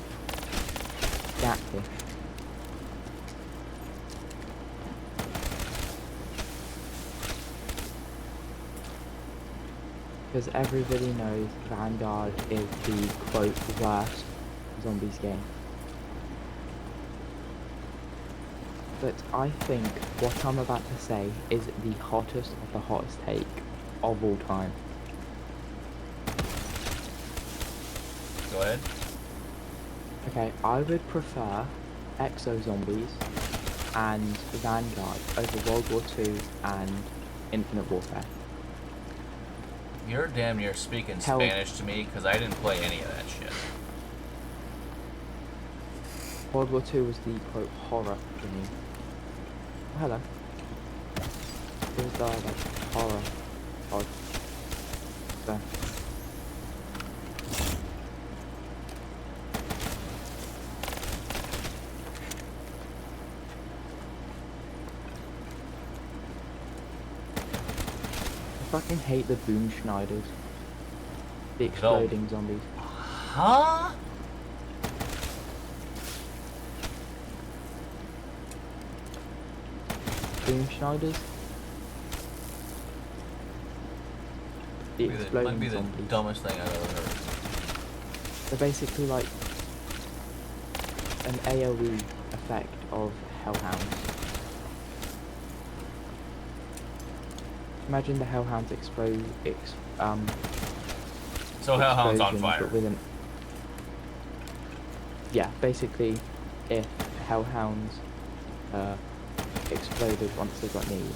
Exactly. Because everybody knows Vanguard is the, quote, worst zombies game. But I think what I'm about to say is the hottest of the hottest take of all time. Go ahead. Okay, I would prefer Exo Zombies and Vanguard over World War II and Infinite Warfare. You're damn near speaking Hell. Spanish to me because I didn't play any of that shit. World War II was the, quote, horror for me. Oh, hello. It was the, like, horror pod. There. I fucking hate the Boom Schneiders. The exploding zombies. Huh? Boom Schneiders? The Might exploding be the zombies. dumbest thing I've ever heard. They're basically like an AoE effect of Hellhounds. Imagine the Hellhounds explode, So Hellhound's on explosion, fire. but with an... Yeah, basically, if Hellhounds exploded once they got needed.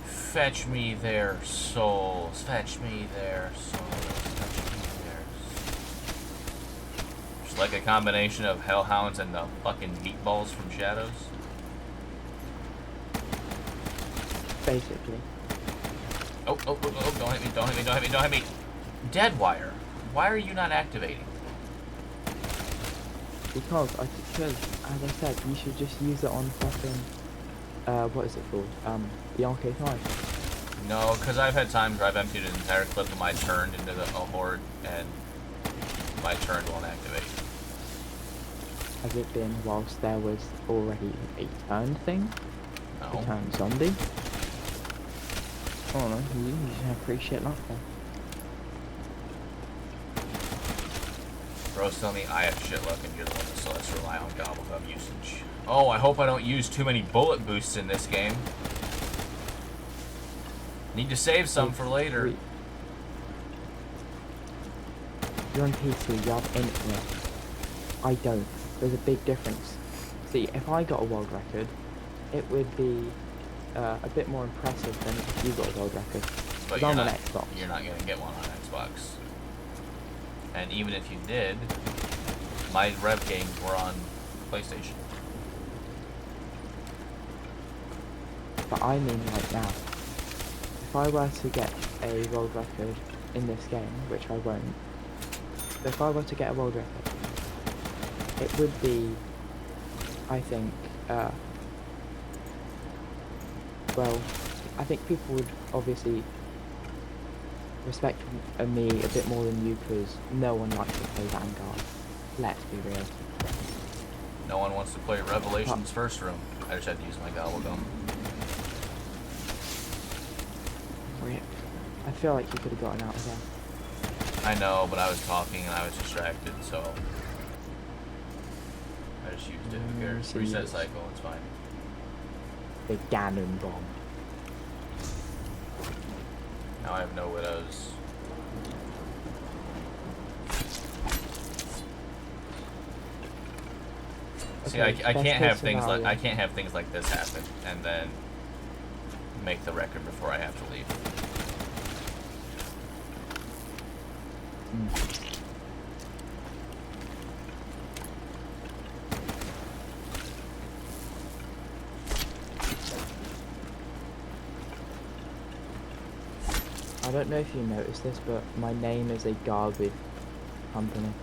Fetch me their souls. Fetch me their souls. Fetch me their souls. Just like a combination of Hellhounds and the fucking meatballs from Shadows. Basically. Oh, don't hit me, don't hit me, don't hit me, don't hit me. Dead wire. Why are you not activating? Because, as I said, you should just use it on fucking, what is it called? The RK5. No, because I've had times where I've emptied an entire clip of my turn into a horde, and my turn won't activate. Has it been whilst there was already a turn thing? No. A turn zombie? Oh no, you should have pretty shit luck then. Bro's telling me I have shit luck and you're the one that still has to rely on gobblegum usage. Oh, I hope I don't use too many bullet boosts in this game. Need to save some for later. You're on PC, you have infinite. I don't. There's a big difference. See, if I got a world record, it would be a bit more impressive than if you got a world record. But I'm on Xbox. you're not going to get one on Xbox. And even if you did, my rev games were on PlayStation. But I mean right now. If I were to get a world record in this game, which I won't, but if I were to get a world record, it would be, I think, well, I think people would obviously respect me a bit more than you because no one likes to play Vanguard. Let's be real. No one wants to play Revelations First Room. I just had to use my gobblegum. Rip. I feel like you could have gotten out of there. I know, but I was talking and I was distracted, so I just used it. Who cares? So Reset yes. cycle, it's fine. The Ganon bomb. Now I have no widows. See, I Okay, can't best have case things like scenario. I can't have things like this happen and then make the record before I have to leave. I don't know if you noticed this, but my name is a garbage company.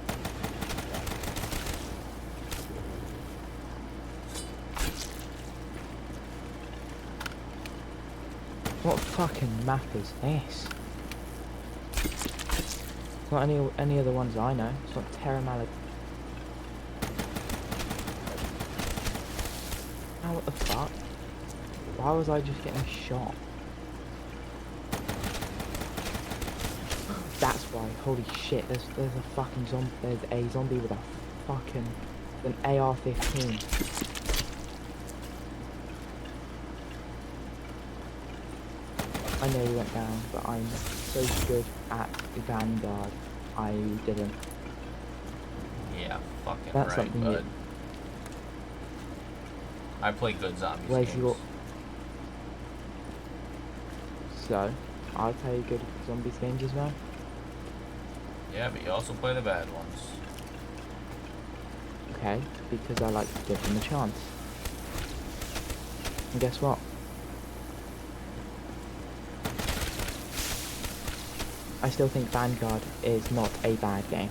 What fucking map is this? It's not any of the ones I know. It's not Terra Malad. Oh, what the fuck? Why was I just getting shot? That's why. Holy shit! There's a fucking zombie. There's a zombie with a fucking an AR-15. I know he went down, but I'm so good at Vanguard. I didn't. Yeah, fucking That's right, something bud. I play good zombies Where's games. your... So, I play good zombies games as well. Yeah, but you also play the bad ones. Okay, because I like to give them a chance. And guess what? I still think Vanguard is not a bad game.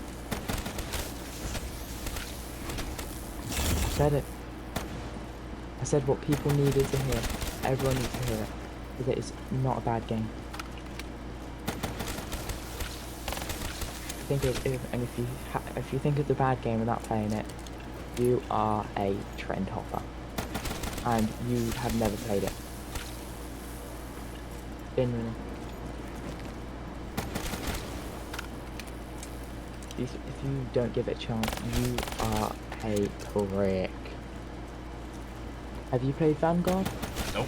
I said it. I said what people needed to hear. Everyone needs to hear it. That it's not a bad game. Think of if you think it's a bad game without playing it, you are a trend hopper, and you have never played it. Genuinely. If you don't give it a chance, you are a prick. Have you played Vanguard? Nope.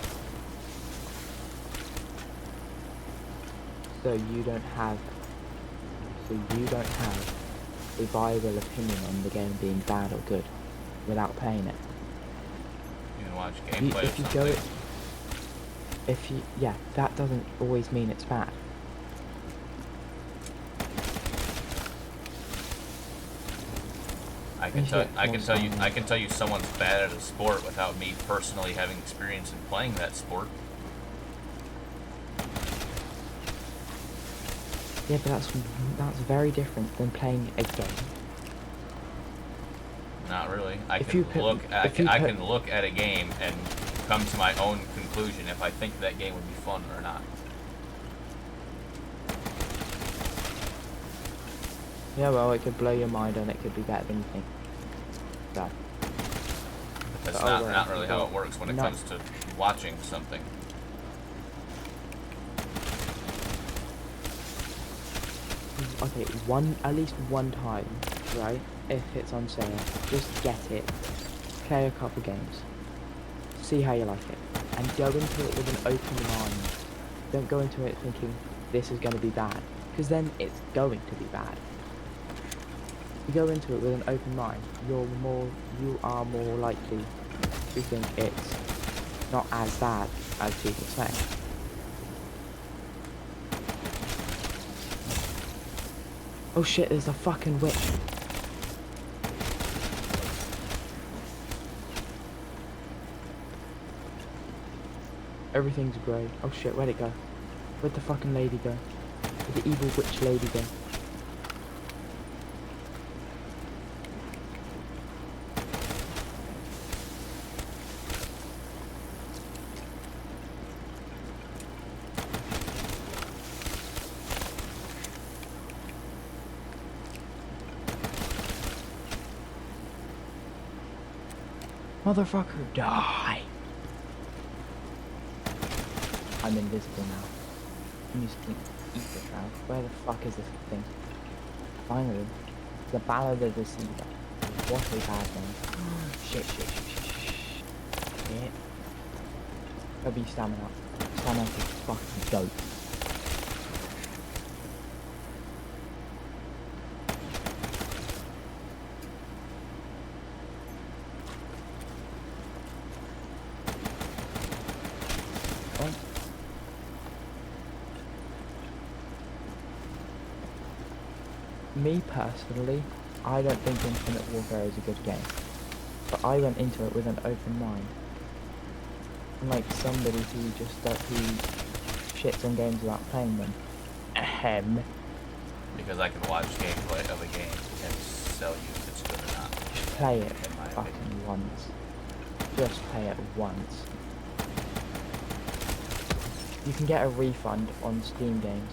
So you don't have a viable opinion on the game being bad or good without playing it. You can watch gameplay If you of go, something. yeah, that doesn't always mean it's bad. I can tell you someone's bad at a sport without me personally having experience in playing that sport. Yeah, but that's very different than playing a game. Not really. I If can you put- look at if you I put- can look at a game and come to my own conclusion if I think that game would be fun or not. Yeah, well, it could blow your mind and it could be better than you think. So. That's Oh, not right. really how it works when it No. comes to watching something. Okay, at least one time, right? If it's on sale, just get it, play a couple games, see how you like it, and go into it with an open mind. Don't go into it thinking this is going to be bad, because then it's going to be bad. You go into it with an open mind, you are more likely to think it's not as bad as people say. Oh shit, there's a fucking witch. Everything's grey. Oh shit, where'd it go? Where'd the fucking lady go? Where'd the evil witch lady go? Motherfucker, die! I'm invisible now. I'm used to eat the crowd. Where the fuck is this thing? Finally. The Ballad of the Sea. What a bad name. Shit. I'll be stamina up. Stamina is fucking dope. Me personally, I don't think Infinite Warfare is a good game, but I went into it with an open mind. Unlike somebody who who shits on games without playing them. Ahem. Because I can watch gameplay of a game and tell you if it's good or not. Just play it In my fucking opinion. once. Just play it once. You can get a refund on Steam games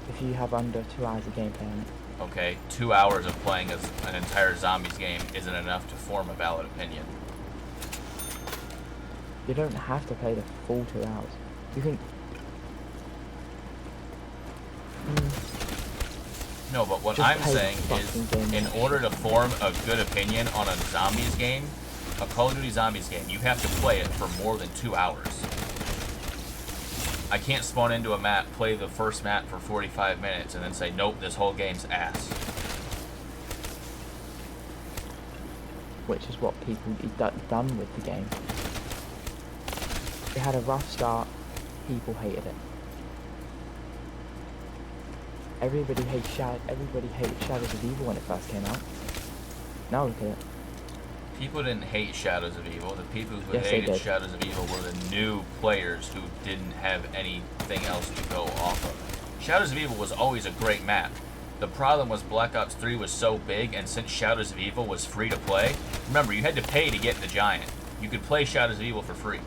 if you have under 2 hours of gameplay on it. Okay, 2 hours of playing an entire zombies game isn't enough to form a valid opinion. You don't have to play the full 2 hours. You can... No, but what Just I'm play the saying fucking is, game, in man. order to form a good opinion on a zombies game, a Call of Duty zombies game, you have to play it for more than 2 hours. I can't spawn into a map, play the first map for 45 minutes, and then say, nope, this whole game's ass. Which is what people done with the game. It had a rough start, people hated it. Everybody hated Shadows of Evil when it first came out. Now look at it. People didn't hate Shadows of Evil. The people who Yes, they hated did. Shadows of Evil were the new players who didn't have anything else to go off of. Shadows of Evil was always a great map. The problem was Black Ops 3 was so big, and since Shadows of Evil was free to play, remember, you had to pay to get the Giant. You could play Shadows of Evil for free.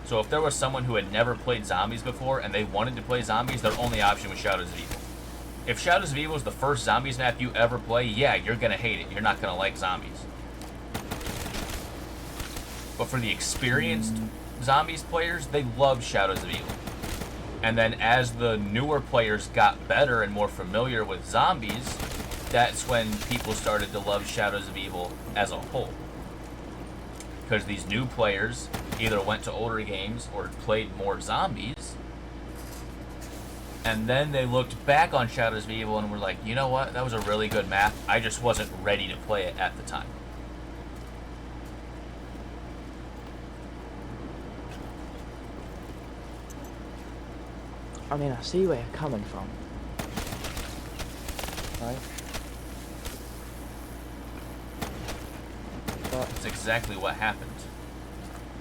So if there was someone who had never played zombies before and they wanted to play zombies, their only option was Shadows of Evil. If Shadows of Evil is the first zombies map you ever play, yeah, you're gonna hate it. You're not gonna like zombies. But for the experienced zombies players, they loved Shadows of Evil. And then as the newer players got better and more familiar with zombies, that's when people started to love Shadows of Evil as a whole. Because these new players either went to older games or played more zombies, and then they looked back on Shadows of Evil and were like, you know what, that was a really good map, I just wasn't ready to play it at the time. I mean, I see where you're coming from. Right? But That's exactly what happened.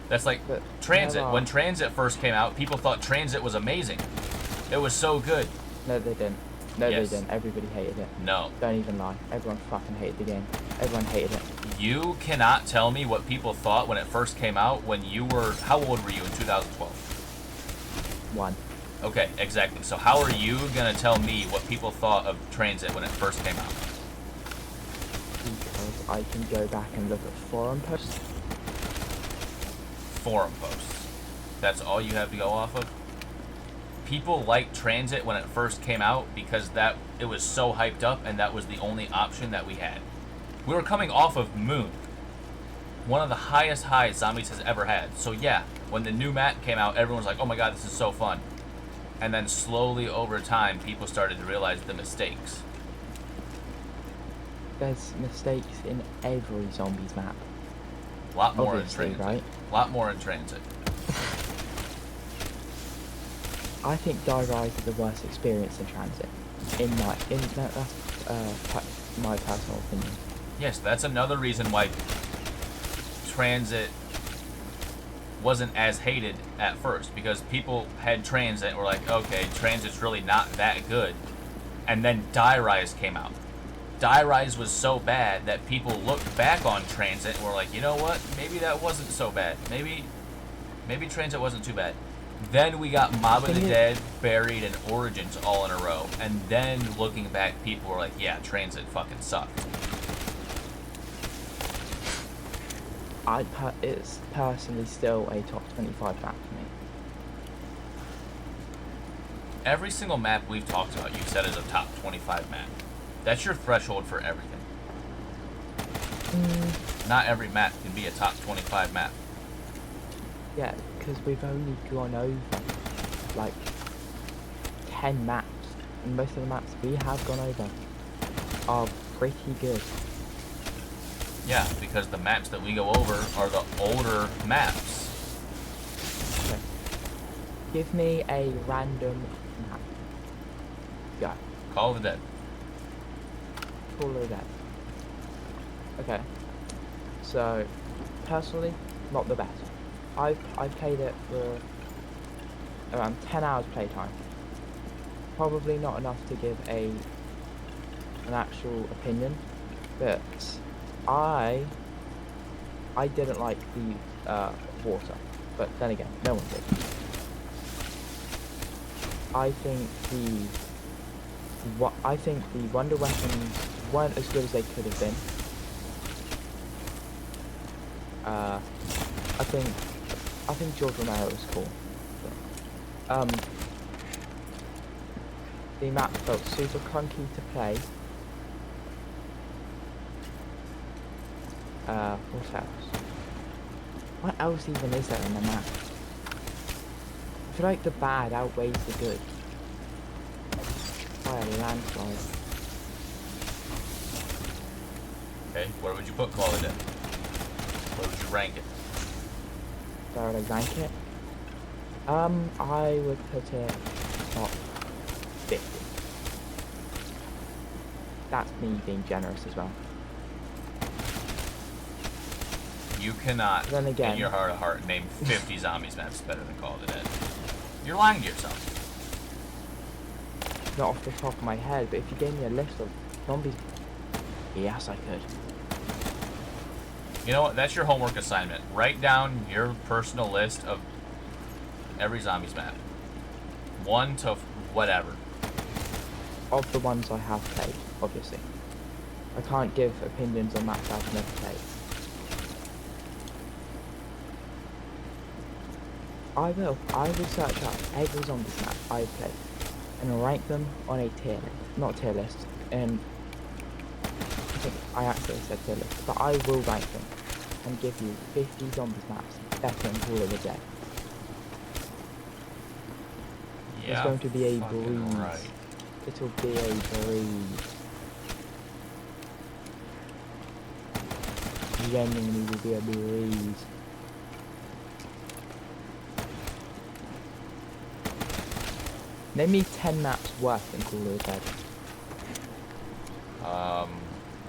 That's like But Transit. never- When Transit first came out, people thought Transit was amazing. It was so good. no, they didn't. No, Yes. they didn't. Everybody hated it. No. Don't even lie. Everyone fucking hated the game. Everyone hated it. You cannot tell me what people thought when it first came out when you were... How old were you in 2012? 1. Okay, exactly. So how are you going to tell me what people thought of Transit when it first came out? Because I can go back and look at forum posts. Forum posts. That's all you have to go off of? People liked Transit when it first came out because it was so hyped up and that was the only option that we had. We were coming off of Moon. One of the highest highs Zombies has ever had. So yeah, when the new map came out, everyone was like, oh my god, this is so fun. And then slowly over time, people started to realize the mistakes. There's mistakes in every zombies map. A lot more Obviously, in Transit. right? A lot more in Transit. I think Die Rise is the worst experience in Transit. That's my personal opinion. Yes, that's another reason why Transit wasn't as hated at first, because people had Transit and were like, okay, Transit's really not that good. And then Die Rise came out. Die Rise was so bad that people looked back on Transit and were like, you know what, maybe that wasn't so bad. Maybe Transit wasn't too bad. Then we got Mob of the Dead, Buried, and Origins all in a row. And then looking back, people were like, yeah, Transit fucking sucked. It's personally still a top 25 map for me. Every single map we've talked about, you've said is a top 25 map. That's your threshold for everything. Not every map can be a top 25 map. Yeah, because we've only gone over like 10 maps, and most of the maps we have gone over are pretty good. Yeah, because the maps that we go over are the older maps. Okay. Give me a random map. Go. Call of the Dead. Call of the Dead. Okay. So, personally, not the best. I've played it for around 10 hours playtime. Probably not enough to give an actual opinion, but I didn't like the water, but then again, no one did. I think the wonder weapons weren't as good as they could have been. I think George Romero was cool. The map felt super clunky to play. What else? What else even is there in the map? I feel like the bad outweighs the good. By a landslide. Okay, where would you put Call of Duty? Where would you rank it? Where would I rank it? I would put it top 50. That's me being generous as well. You cannot, Then again, in your heart of heart, name 50 zombies maps better than Call of Duty. You're lying to yourself. not off the top of my head, but if you gave me a list of zombies, yes, I could. You know what? That's your homework assignment. Write down your personal list of every zombies map. 1 to whatever. Of the ones I have played, obviously. I can't give opinions on maps I've never played. I will search out every zombies map I've played and rank them on a tier list. Not tier list, I think I actually said tier list, but I will rank them and give you 50 zombies maps better than Call of the Dead. Yeah, It's going to be a fucking breeze. right. It'll be a breeze. Genuinely will be a breeze. Name me 10 maps worse than Call of the Dead.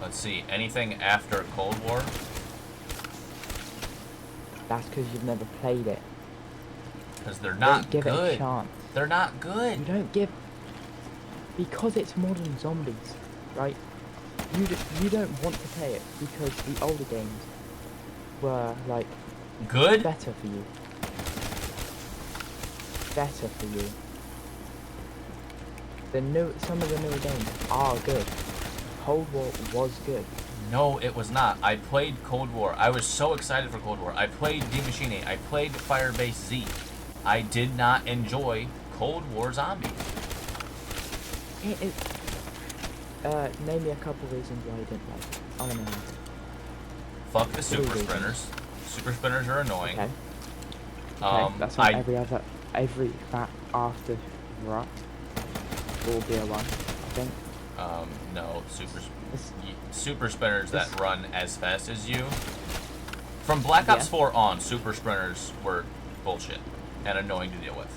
Let's see. Anything after Cold War? That's because you've never played it. Because they're You not don't give good. it a chance. They're not You good. don't give... Because it's modern zombies, right? You don't want to play it because the older games were, like, Good? better for you. Better for you. Some of the newer games are good. Cold War was good. No, it was not. I played Cold War. I was so excited for Cold War. I played Die Maschine. I played Firebase Z. I did not enjoy Cold War zombies. Name me a couple reasons why you didn't like it. I wanna know. Fuck the super Really? sprinters. Super sprinters are annoying. Okay. Okay, that's on I every map after Rut will be a one, I think. no It's, super sprinters that run as fast as you. From Black Ops 4 on, super sprinters were bullshit and annoying to deal with.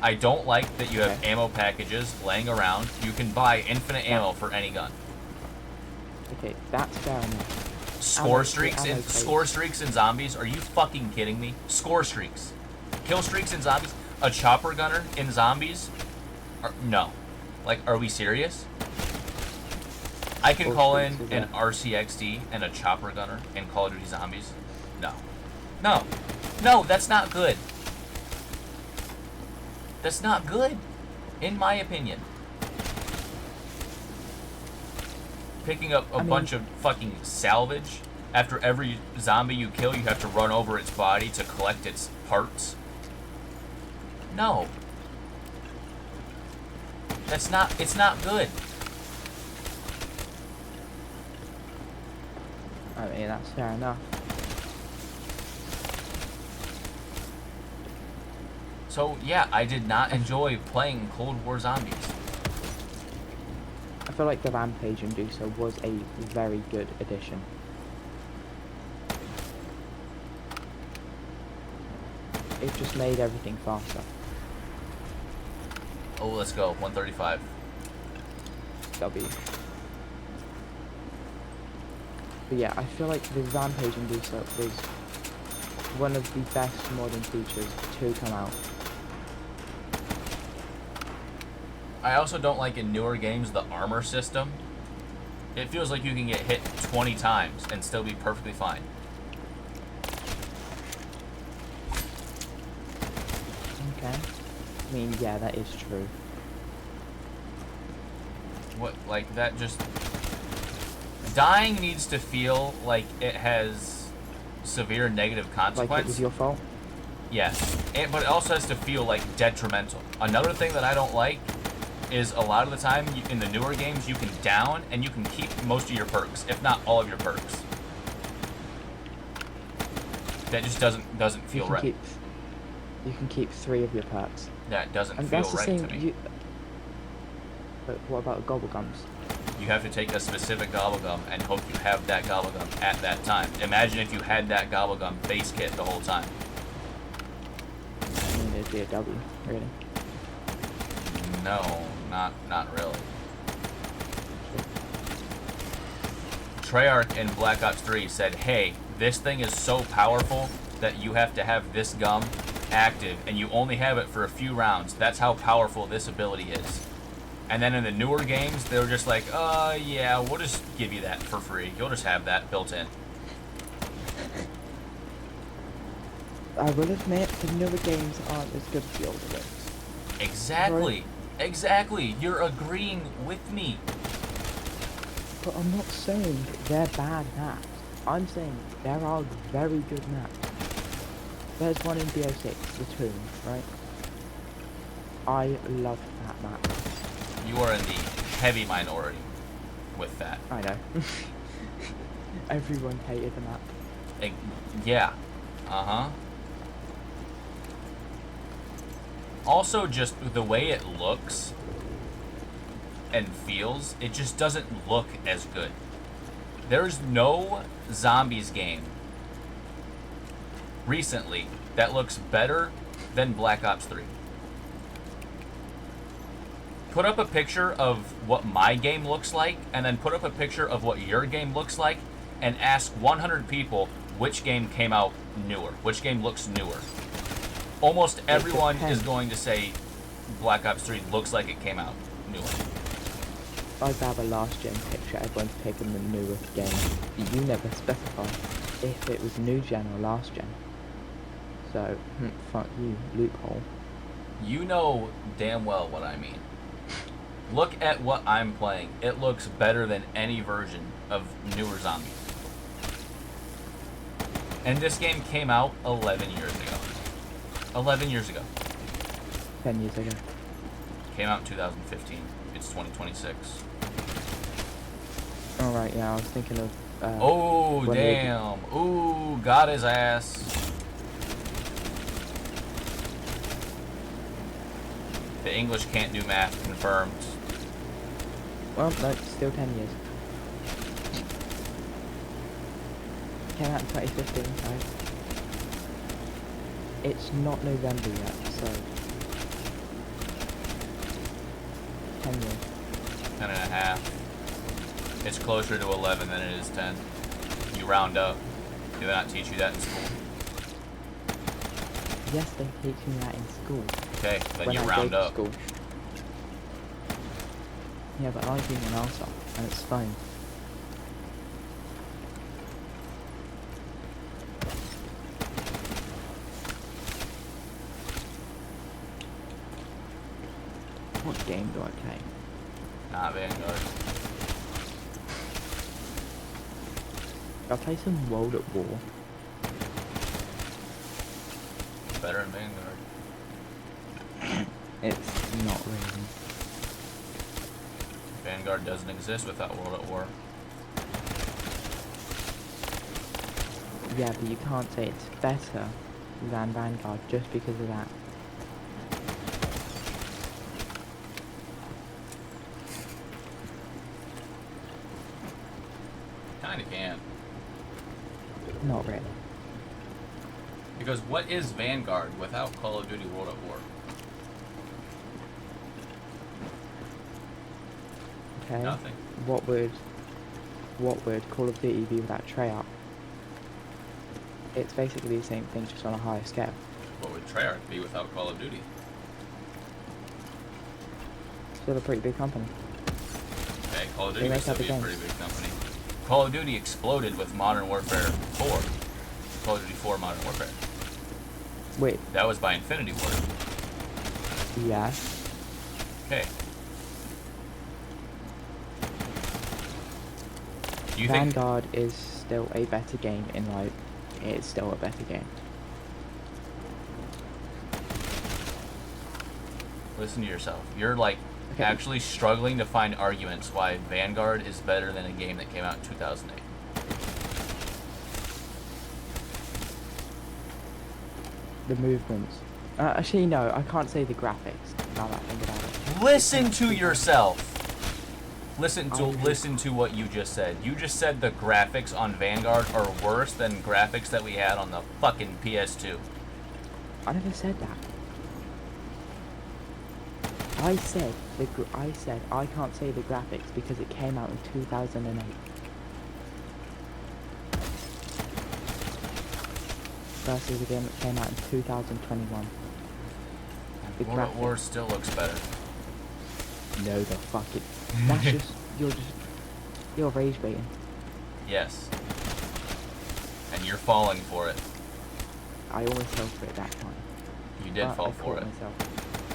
I don't like that you have ammo packages laying around. You can buy infinite ammo for any gun. okay, that's fair enough. Score Ammo streaks in zombies? Are you fucking kidding me? Score streaks. Kill streaks in zombies? A chopper gunner in zombies? No. Like, are we serious? I can call in an RCXD and a chopper gunner in Call of Duty Zombies? No. No. No, that's not good. That's not good, in my opinion. Picking up a bunch of fucking salvage. After every zombie you kill, you have to run over its body to collect its parts. No. It's not good. I mean, that's fair enough. So, yeah, I did not enjoy playing Cold War Zombies. I feel like the Rampage Inducer was a very good addition. It just made everything faster. Oh, let's go. 135. W. But yeah, I feel like the Rampage Inducer was one of the best modern features to come out. I also don't like in newer games the armor system. It feels like you can get hit 20 times and still be perfectly fine. Okay. I mean, yeah, that is true. What, like, that just... Dying needs to feel like it has severe negative consequence. Like it was your fault? Yes, but it also has to feel like detrimental. Another thing that I don't like is a lot of the time in the newer games you can down and you can keep most of your perks, if not all of your perks. That just doesn't feel right. You can keep 3 of your perks. That doesn't And feel that's the right same, to me. But what about gobblegums? You have to take a specific gobblegum and hope you have that gobblegum at that time. Imagine if you had that gobblegum base kit the whole time. I mean, it'd be a W, really. No, not really. Treyarch in Black Ops 3 said, hey, this thing is so powerful that you have to have this gum active and you only have it for a few rounds. That's how powerful this ability is. And then in the newer games, they were just like, yeah, we'll just give you that for free. You'll just have that built in. I will admit, the newer games aren't as good as the older ones. Exactly. Right. Exactly. You're agreeing with me. But I'm not saying they're bad maps. I'm saying there are very good maps. There's one in BO6, the Tomb, right? I love that map. You are in the heavy minority with that. I know. Everyone hated the map. Yeah. Uh-huh. Also, just the way it looks and feels, it just doesn't look as good. There's no zombies game recently that looks better than Black Ops 3. Put up a picture of what my game looks like, and then put up a picture of what your game looks like, and ask 100 people which game came out newer, which game looks newer. Almost everyone is going to say Black Ops 3 looks like it came out newer. I'd have a last gen picture, everyone's picking the newest game. You never specify if it was new gen or last gen. So, fuck you, loophole. You know damn well what I mean. Look at what I'm playing. It looks better than any version of newer zombies. And this game came out 11 years ago. 11 years ago. 10 years ago. Came out in 2015. It's 2026. Alright, yeah, I was thinking of... oh, damn. Ooh, got his ass. The English can't do math, confirmed. Well, no, still 10 years. Came out in 2015, right? It's not November yet, so... 10 years. 10 and a half. It's closer to 11 than it is 10. You round up. Do they not teach you that in school? Yes, they teach me that in school. Okay, then when you I round go to up. school. Yeah, but I'm being an arsehole, and it's fine. What game do I play? Not Vanguard. I play some World at War. Better than Vanguard. It's not really. Vanguard doesn't exist without World at War. Yeah, but you can't say it's better than Vanguard just because of that. Kinda can. Not really. Because what is Vanguard without Call of Duty World at War? Okay. Nothing. What would Call of Duty be without Treyarch? It's basically the same thing, just on a higher scale. What would Treyarch be without Call of Duty? Still a pretty big company. Okay, Call of They Duty make used to other be a games. pretty big company. Call of Duty exploded with Modern Warfare 4. Call of Duty 4 Modern Warfare. Wait, That was by Infinity Ward. yeah. Okay. Do you think? Vanguard is still a better game in like, it's still a better game. Listen to yourself. You're like Okay. actually struggling to find arguments why Vanguard is better than a game that came out in 2008. The movements. Actually, no, I can't say the graphics. Now that I think about it. Listen to yourself. Listen I'm- to what you just said. You just said the graphics on Vanguard are worse than graphics that we had on the fucking PS2. I never said that. I said I can't say the graphics because it came out in 2008. Versus a game that came out in 2021. The World at War graphics. still looks better. No, the fuck it. That's you're rage baiting. Yes. And you're falling for it. I almost fell for it that time. You did But fall I for caught it. myself.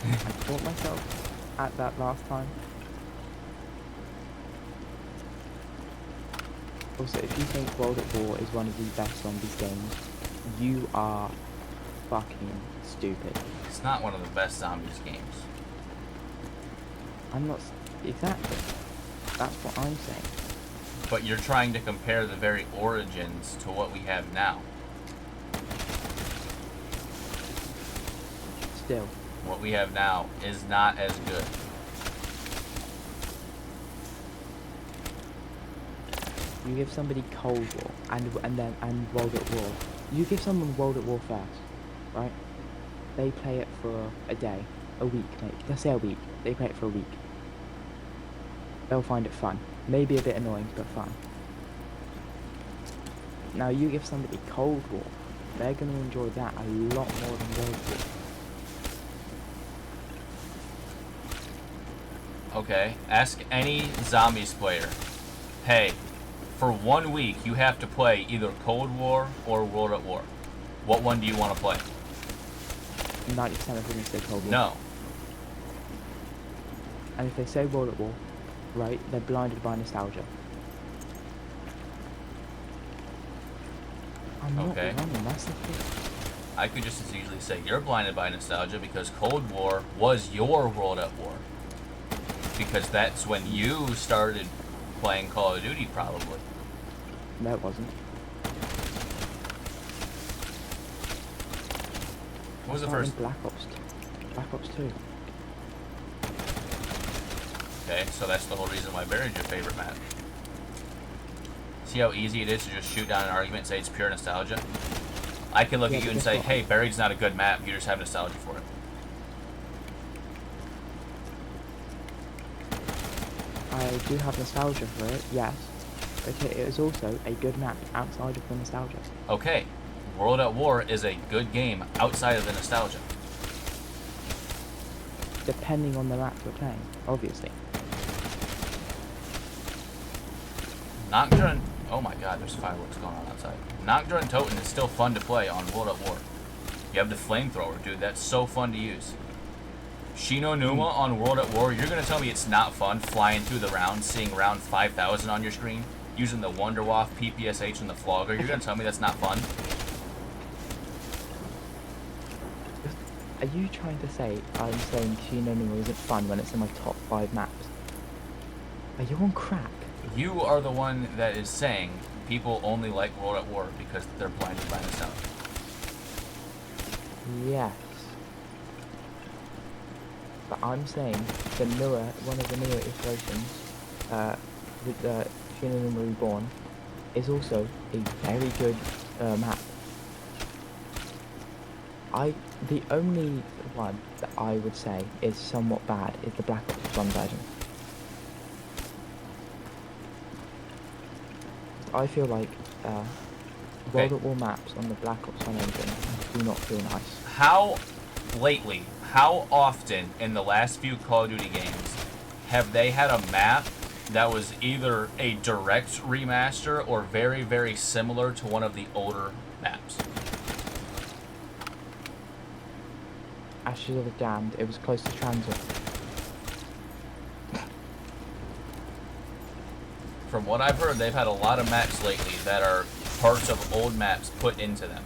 I caught myself at that last time. Also, if you think World at War is one of the best zombies games, you are fucking stupid. It's not one of the best zombies games. I'm not exactly. That's what I'm saying. But you're trying to compare the very origins to what we have now. Still, What we have now is not as good. you give somebody Cold War and World at War. You give someone World at War first, right? They play it for a day, a week, maybe. Let's say a week. They play it for a week. They'll find it fun. Maybe a bit annoying, but fun. Now you give somebody Cold War, they're going to enjoy that a lot more than World War. Okay, ask any zombies player. Hey, for 1 week you have to play either Cold War or World at War. What one do you want to play? 90% of them say Cold War. No. And if they say World at War, right, they're blinded by nostalgia. I'm not Okay. wrong, that's the thing. I could just as easily say you're blinded by nostalgia because Cold War was your World at War. Because that's when you started playing Call of Duty, probably. No, it wasn't. What was the Started first? in Black Ops. Black Ops 2. Okay, so that's the whole reason why Buried's your favorite map. See how easy it is to just shoot down an argument and say it's pure nostalgia? I can look Yeah, at you but and guess say, what? hey, Buried's not a good map, you just have nostalgia for it. I do have nostalgia for it, yes. But it is also a good map outside of the nostalgia. Okay, World at War is a good game outside of the nostalgia. Depending on the map you're playing, obviously. Nacht, oh my god, there's fireworks going on outside. Nacht and Toten is still fun to play on World at War. You have the flamethrower, dude, that's so fun to use. Shino Numa on World at War, you're gonna tell me it's not fun flying through the round, seeing round 5,000 on your screen, using the Wonderwaff, PPSH, and the Flogger. You're gonna tell me that's not fun? Are you trying to say I'm saying Shino Numa isn't fun when it's in my top 5 maps? Are you on crack? You are the one that is saying people only like World at War because they're blinded by nostalgia. Yes. But I'm saying the newer, one of the newer iterations, with Shino Numa Reborn, is also a very good map. The only one that I would say is somewhat bad is the Black Ops 1 version. I feel like World at War maps on the Black Ops 1 engine do not feel nice. How often in the last few Call of Duty games have they had a map that was either a direct remaster or very, very similar to one of the older maps? Ashes of the Damned, it was close to Transit. From what I've heard, they've had a lot of maps lately that are parts of old maps put into them.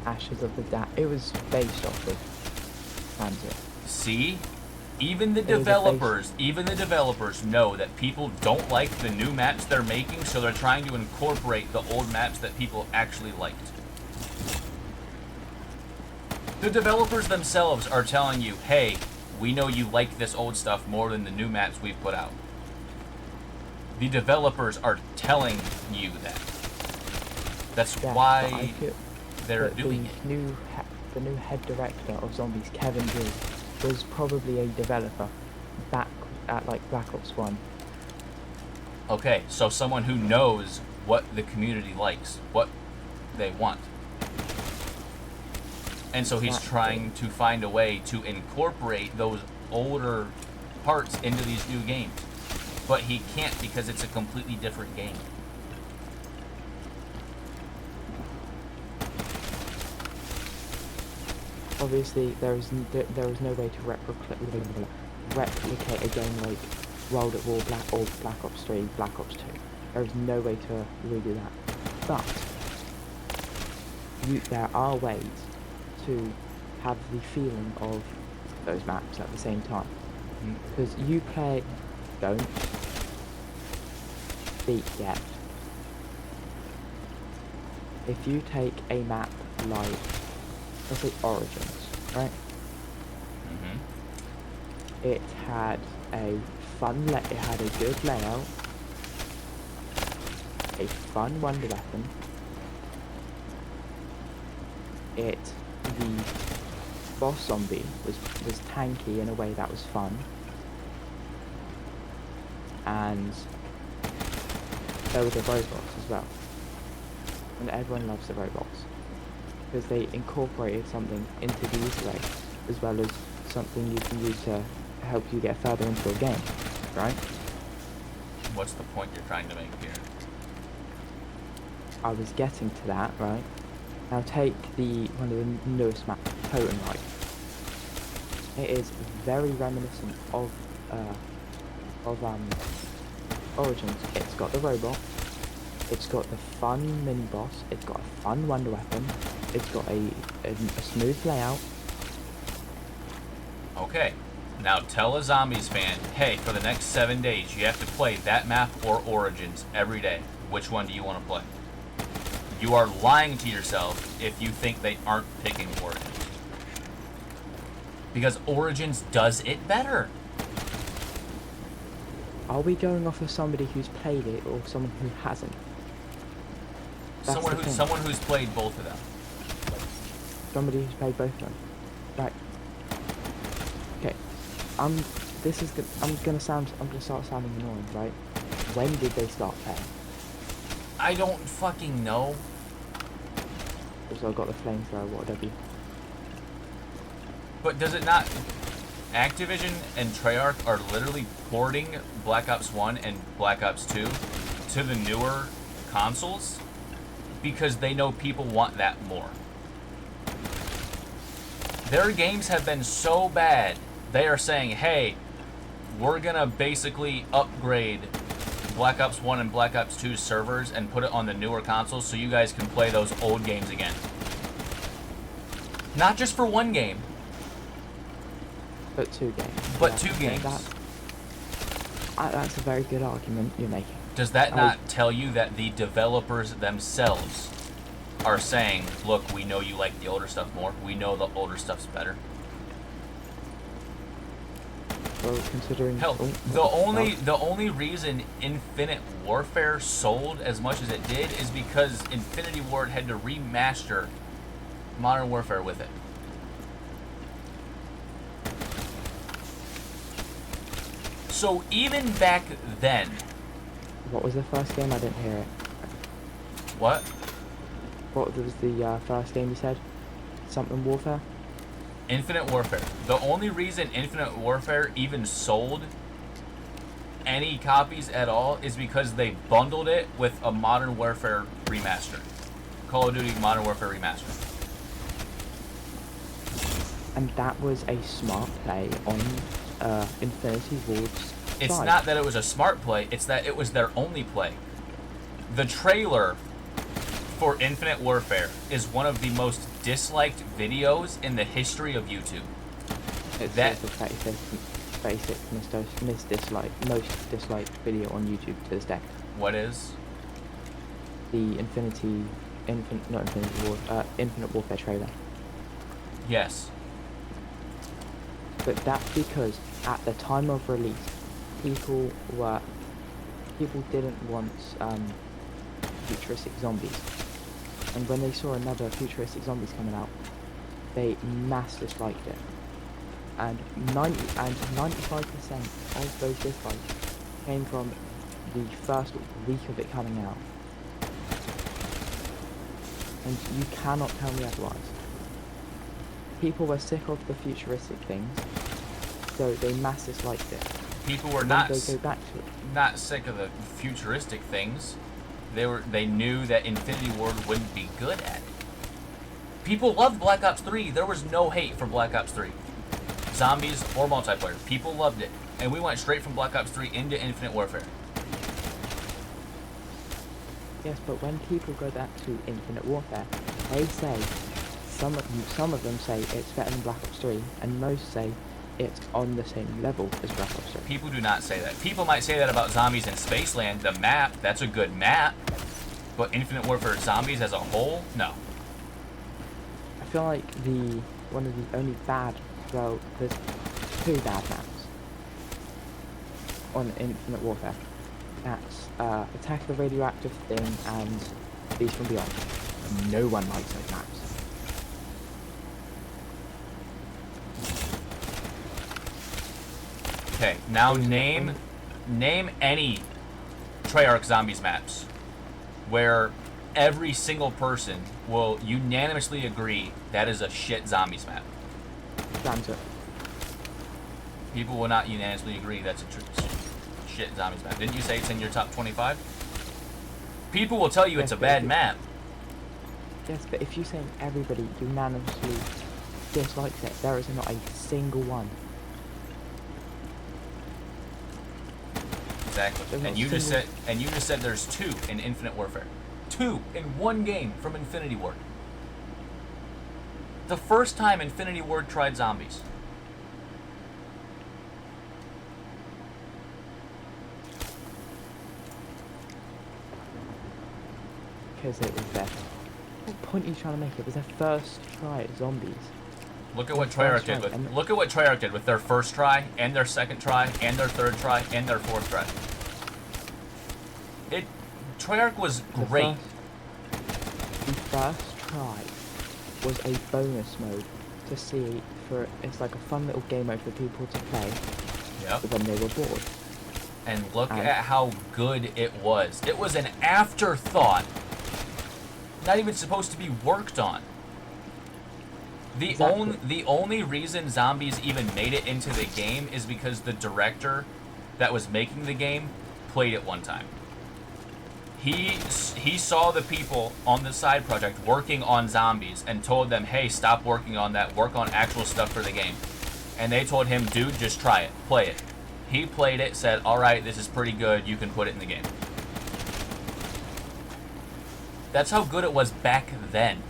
Ashes of the it was based off of Transit. See? Even the It was developers know that people don't like the new maps they're making, so they're trying to incorporate the old maps that people actually liked. The developers themselves are telling you, hey, we know you like this old stuff more than the new maps we've put out. The developers are telling you that. That's why they're doing it. The new head director of Zombies, Kevin G, was probably a developer back at like Black Ops 1. Okay, so someone who knows what the community likes, what they want. And so he's trying to find a way to incorporate those older parts into these new games. But he can't because it's a completely different game. Obviously, there is no way to replicate a game like World at War or Black Ops 3, Black Ops 2. There is no way to redo that. But there are ways to have the feeling of those maps at the same time. Because you don't speak yet. If you take a map like, let's say Origins, right? It had a it had a good layout, a fun wonder weapon. The boss zombie was tanky in a way that was fun, and there were the robots as well, and everyone loves the robots because they incorporated something into the Easter egg as well as something you can use to help you get further into a game, right? What's the point you're trying to make here? I was getting to that, right? Now take one of the newest maps, Totem. It is very reminiscent of Origins. It's got the robot, it's got the fun mini boss, it's got a fun wonder weapon, it's got a smooth layout. Okay, now tell a Zombies fan, hey, for the next 7 days you have to play that map or Origins every day. Which one do you want to play? You are lying to yourself if you think they aren't picking Origins. Because Origins does it better. Are we going off of somebody who's played it or someone who hasn't? Someone who's played both of them. Somebody who's played both of them. Right. Okay. I'm gonna start sounding annoying, right? When did they start playing? I don't fucking know. So I got the flamethrower, whatever. But does it not? Activision and Treyarch are literally porting Black Ops 1 and Black Ops 2 to the newer consoles because they know people want that more. Their games have been so bad, they are saying, hey, we're gonna basically upgrade Black Ops 1 and Black Ops 2 servers and put it on the newer consoles so you guys can play those old games again. Not just for one game. But 2 games. But 2 games. That's a very good argument you're making. Does that not tell you that the developers themselves are saying, look, we know you like the older stuff more. We know the older stuff's better. Well, considering... Hell, the only reason Infinite Warfare sold as much as it did is because Infinity Ward had to remaster Modern Warfare with it. So even back then... What was the first game? I didn't hear it. What? What was the first game you said? Something Warfare? Infinite Warfare. The only reason Infinite Warfare even sold any copies at all is because they bundled it with a Modern Warfare remaster. Call of Duty Modern Warfare remaster. And that was a smart play on Infinity Ward's It's Fine. not that it was a smart play, it's that it was their only play. The trailer for Infinite Warfare is one of the most disliked videos in the history of YouTube. It's That- the 36th most disliked video on YouTube to this day. What is? The Infinite Warfare trailer. Yes. But that's because at the time of release, people didn't want futuristic zombies, and when they saw another futuristic zombies coming out, they mass disliked it, and 95% of those dislikes came from the first week of it coming out, and you cannot tell me otherwise. People were sick of the futuristic things, so they mass disliked it. People were When not they go back to it. not sick of the futuristic things. They knew that Infinity Ward wouldn't be good at it. People loved Black Ops 3. There was no hate for Black Ops 3. Zombies or multiplayer. People loved it. And we went straight from Black Ops 3 into Infinite Warfare. Yes, but when people go back to Infinite Warfare, they say, some of them say it's better than Black Ops 3, and most say it's on the same level as Black Ops 3. People do not say that. People might say that about Zombies in Spaceland, the map. That's a good map. But Infinite Warfare Zombies as a whole, no. I feel like one of the only there's two bad maps on Infinite Warfare. That's Attack the Radioactive Thing and Beast from Beyond. No one likes those maps. Okay, now Those are name any Treyarch Zombies maps where every single person will unanimously agree that is a shit Zombies map. Transit. People will not unanimously agree that's a shit Zombies map. Didn't you say it's in your top 25? People will tell you it's a bad map. Yes, but if you're saying everybody unanimously dislikes it, there is not a single one. Exactly. There's And not you just said single- there's 2 in Infinite Warfare. 2 in one game from Infinity Ward. The first time Infinity Ward tried zombies. Because it was their... What point are you trying to make? It was their first try at zombies. Look at what Their Treyarch first did try, with and- look at what Treyarch did with their first try and their second try and their third try and their fourth try. Treyarch was The great. The first try was a bonus mode to see it's like a fun little game mode for people to play Yep. when they were bored. And look And- at how good it was. It was an afterthought. Not even supposed to be worked on. Exactly. The only reason zombies even made it into the game is because the director that was making the game played it one time. He saw the people on the side project working on zombies and told them, hey, stop working on that, work on actual stuff for the game. And they told him, dude, just try it, play it. He played it, said, alright, this is pretty good, you can put it in the game. That's how good it was back then.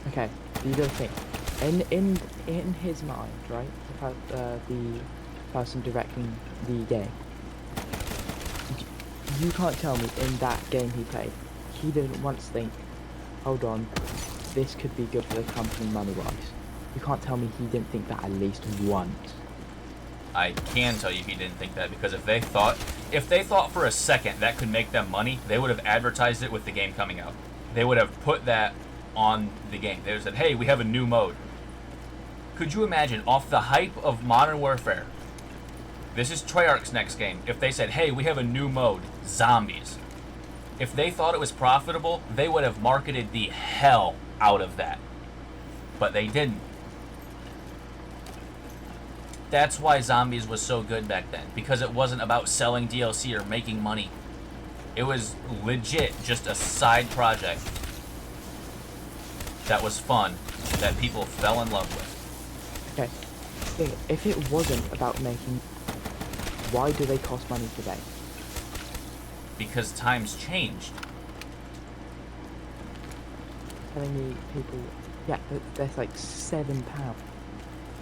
Okay, you gotta think. In his mind, right? The person directing the game. You can't tell me in that game he played, he didn't once think, hold on, this could be good for the company money-wise. You can't tell me he didn't think that at least once. I can tell you he didn't think that, because if they thought for a second that could make them money, they would have advertised it with the game coming out. They would have put that on the game. They would have said, hey, we have a new mode. Could you imagine, off the hype of Modern Warfare, this is Treyarch's next game, if they said, hey, we have a new mode, zombies. If they thought it was profitable, they would have marketed the hell out of that. But they didn't. That's why Zombies was so good back then, because it wasn't about selling DLC or making money. It was legit just a side project that was fun, that people fell in love with. Okay, think, if it wasn't about making, Why do they cost money today? Because times changed. Telling me people, yeah, that's like £7.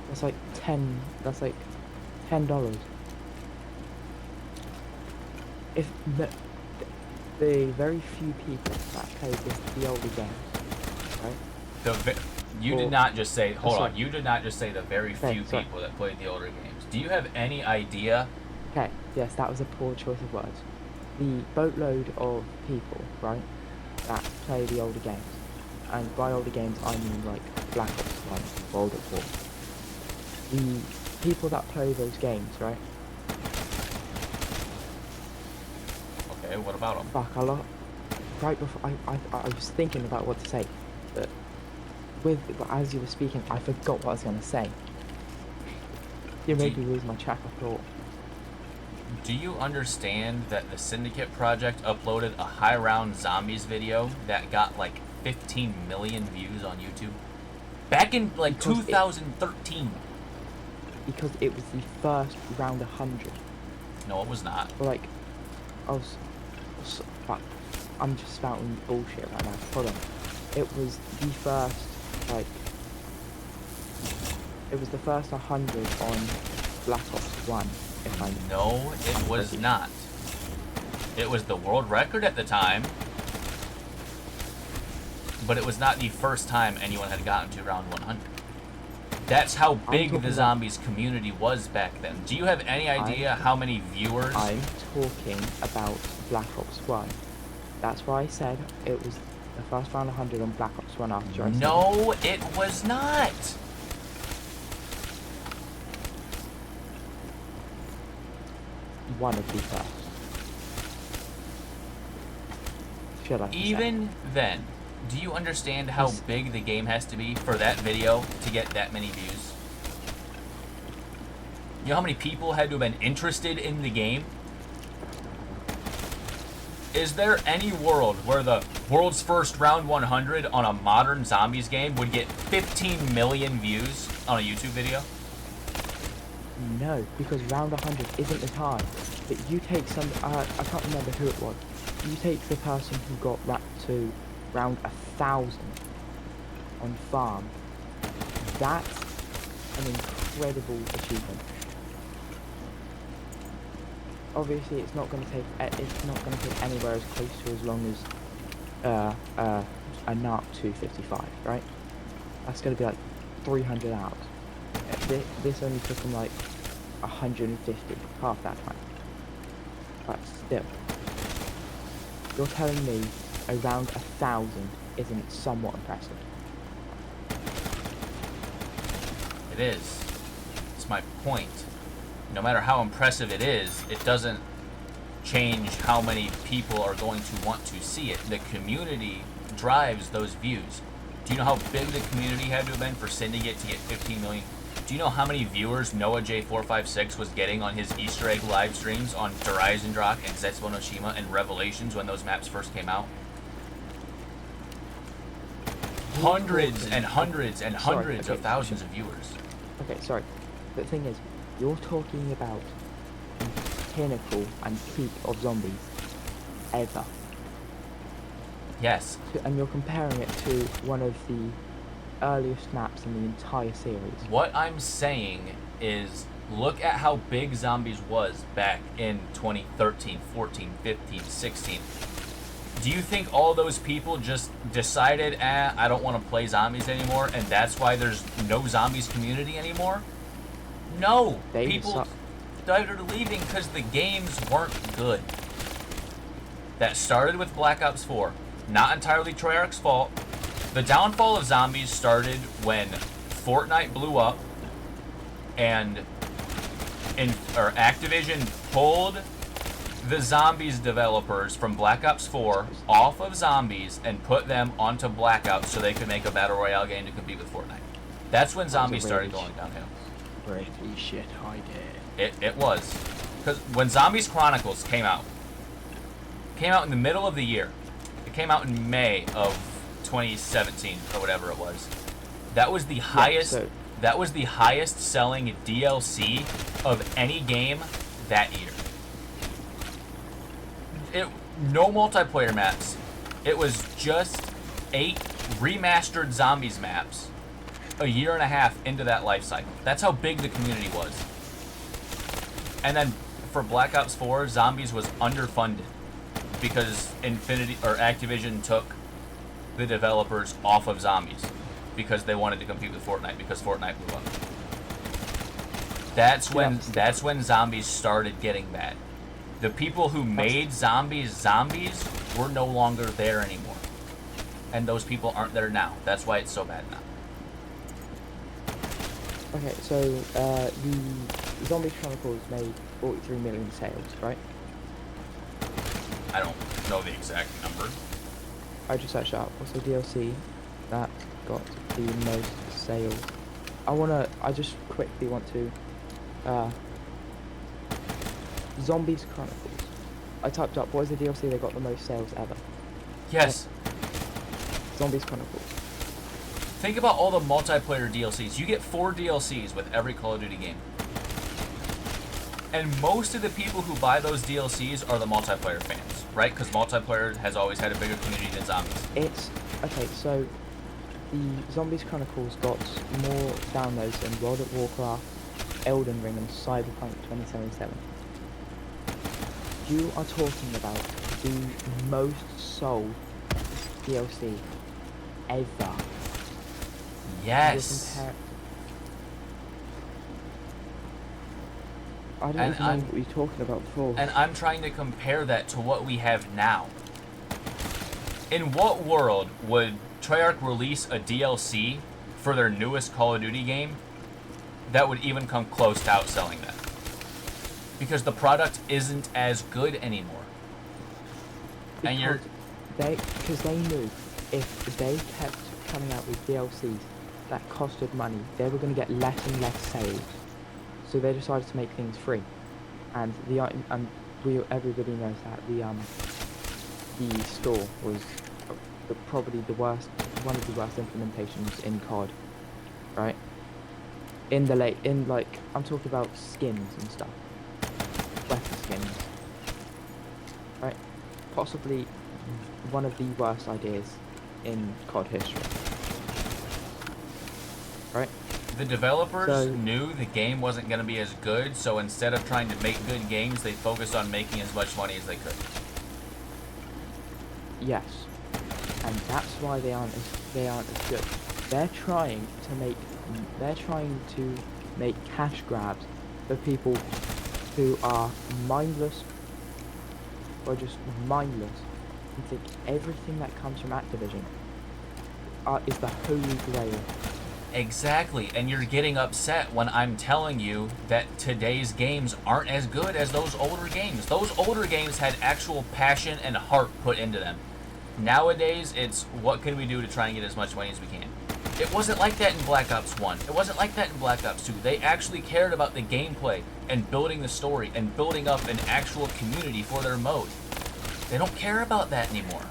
That's like That's like $10. If the very few people that play the older games, right? You did not just say. Hold sorry. on. You did not just say the very few sorry. people that played the older games. Do you have any idea? Okay, yes, that was a poor choice of words. The boatload of people, right, that play the older games, and by older games I mean like Black Ops 1, World at War. The people that play those games, right? Okay, what about them? Fuck, right before I was thinking about what to say, but as you were speaking, I forgot what I was gonna say. You made me lose my track of thought. Do you understand that the Syndicate Project uploaded a high round zombies video that got like 15 million views on YouTube? Back in like Because 2013. Because it was the first round 100. No, it was not. Like, fuck, I'm just spouting bullshit right now. Hold on. It was the first, like, it was the first 100 on Black Ops 1, if I'm... No, it was not. It was the world record at the time, but it was not the first time anyone had gotten to round 100. That's how big the zombies community was back then. Do you have any idea how many viewers? I'm talking about Black Ops 1. That's why I said it was the first round 100 on Black Ops 1 after I said No, it was not. one of the first. Should I Even then, do you understand how big the game has to be for that video to get that many views? You know how many people had to have been interested in the game? Is there any world where the world's first round 100 on a modern zombies game would get 15 million views on a YouTube video? No, because round 100 isn't as high. But you take some, I can't remember who it was. You take the person who got to round 1,000 on farm. That's an incredible achievement. Obviously, it's not going to take anywhere as close to as long as a Nacht 255, right? That's going to be like 300 hours. This only took them like 150, half that time. But still, you're telling me around 1,000 isn't somewhat impressive? It is. It's my point. No matter how impressive it is, it doesn't change how many people are going to want to see it. The community drives those views. Do you know how big the community had to have been for Syndicate to get 15 million? Do you know how many viewers Noah J456 was getting on his Easter egg live streams on Horizon Rock and Zetsubo no Shima and Revelations when those maps first came out? Hundreds and hundreds and hundreds of thousands of viewers. Okay, sorry. The thing is, you're talking about the pinnacle and peak of zombies ever. Yes. And you're comparing it to one of the earliest maps in the entire series. What I'm saying is, look at how big zombies was back in 2013, 14, 15, 16. Do you think all those people just decided, I don't want to play zombies anymore, and that's why there's no zombies community anymore? No! People started leaving because the games weren't good. That started with Black Ops 4. Not entirely Treyarch's fault. The downfall of zombies started when Fortnite blew up and Activision pulled the zombies developers from Black Ops 4 off of zombies and put them onto Black Ops so they could make a battle royale game to compete with Fortnite. That's when zombies started going downhill. Pretty shit idea. It was. Because when Zombies Chronicles came out in the middle of the year. It came out in May of 2017 or whatever it was. That was the highest. That was the highest selling DLC of any game that year. No multiplayer maps. It was just 8 remastered zombies maps a year and a half into that life cycle. That's how big the community was. And then for Black Ops 4, zombies was underfunded because Activision took the developers off of zombies because they wanted to compete with Fortnite because Fortnite blew up. That's when zombies started getting bad. The people who made zombies were no longer there anymore. And those people aren't there now. That's why it's so bad now. Okay, so the Zombies Chronicles made 43 million sales, right? I don't know the exact number. I just searched up. What's the DLC that got the most sales? I just quickly want to, Zombies Chronicles. I typed up, what is the DLC that got the most sales ever? Yes. Zombies Chronicles. Think about all the multiplayer DLCs. You get 4 DLCs with every Call of Duty game. And most of the people who buy those DLCs are the multiplayer fans, right? Because multiplayer has always had a bigger community than zombies. Okay, so the Zombies Chronicles got more downloads than World of Warcraft, Elden Ring, and Cyberpunk 2077. You are talking about the most sold DLC ever. Yes. I don't even know what you're talking about before. And I'm trying to compare that to what we have now. In what world would Treyarch release a DLC for their newest Call of Duty game that would even come close to outselling that? Because the product isn't as good anymore. Because they knew if they kept coming out with DLCs that costed money, they were going to get less and less sales. So they decided to make things free, and everybody knows that the store was probably one of the worst implementations in COD, right? I'm talking about skins and stuff, weapon skins, right? Possibly one of the worst ideas in COD history, right? The developers knew the game wasn't going to be as good, so instead of trying to make good games, they focused on making as much money as they could. Yes, and that's why they aren't as good. They're trying to make cash grabs for people who are mindless or just mindless and think everything that comes from Activision is the holy grail. Exactly, and you're getting upset when I'm telling you that today's games aren't as good as those older games. Those older games had actual passion and heart put into them. Nowadays, it's what can we do to try and get as much money as we can. It wasn't like that in Black Ops 1. It wasn't like that in Black Ops 2. They actually cared about the gameplay and building the story and building up an actual community for their mode. They don't care about that anymore.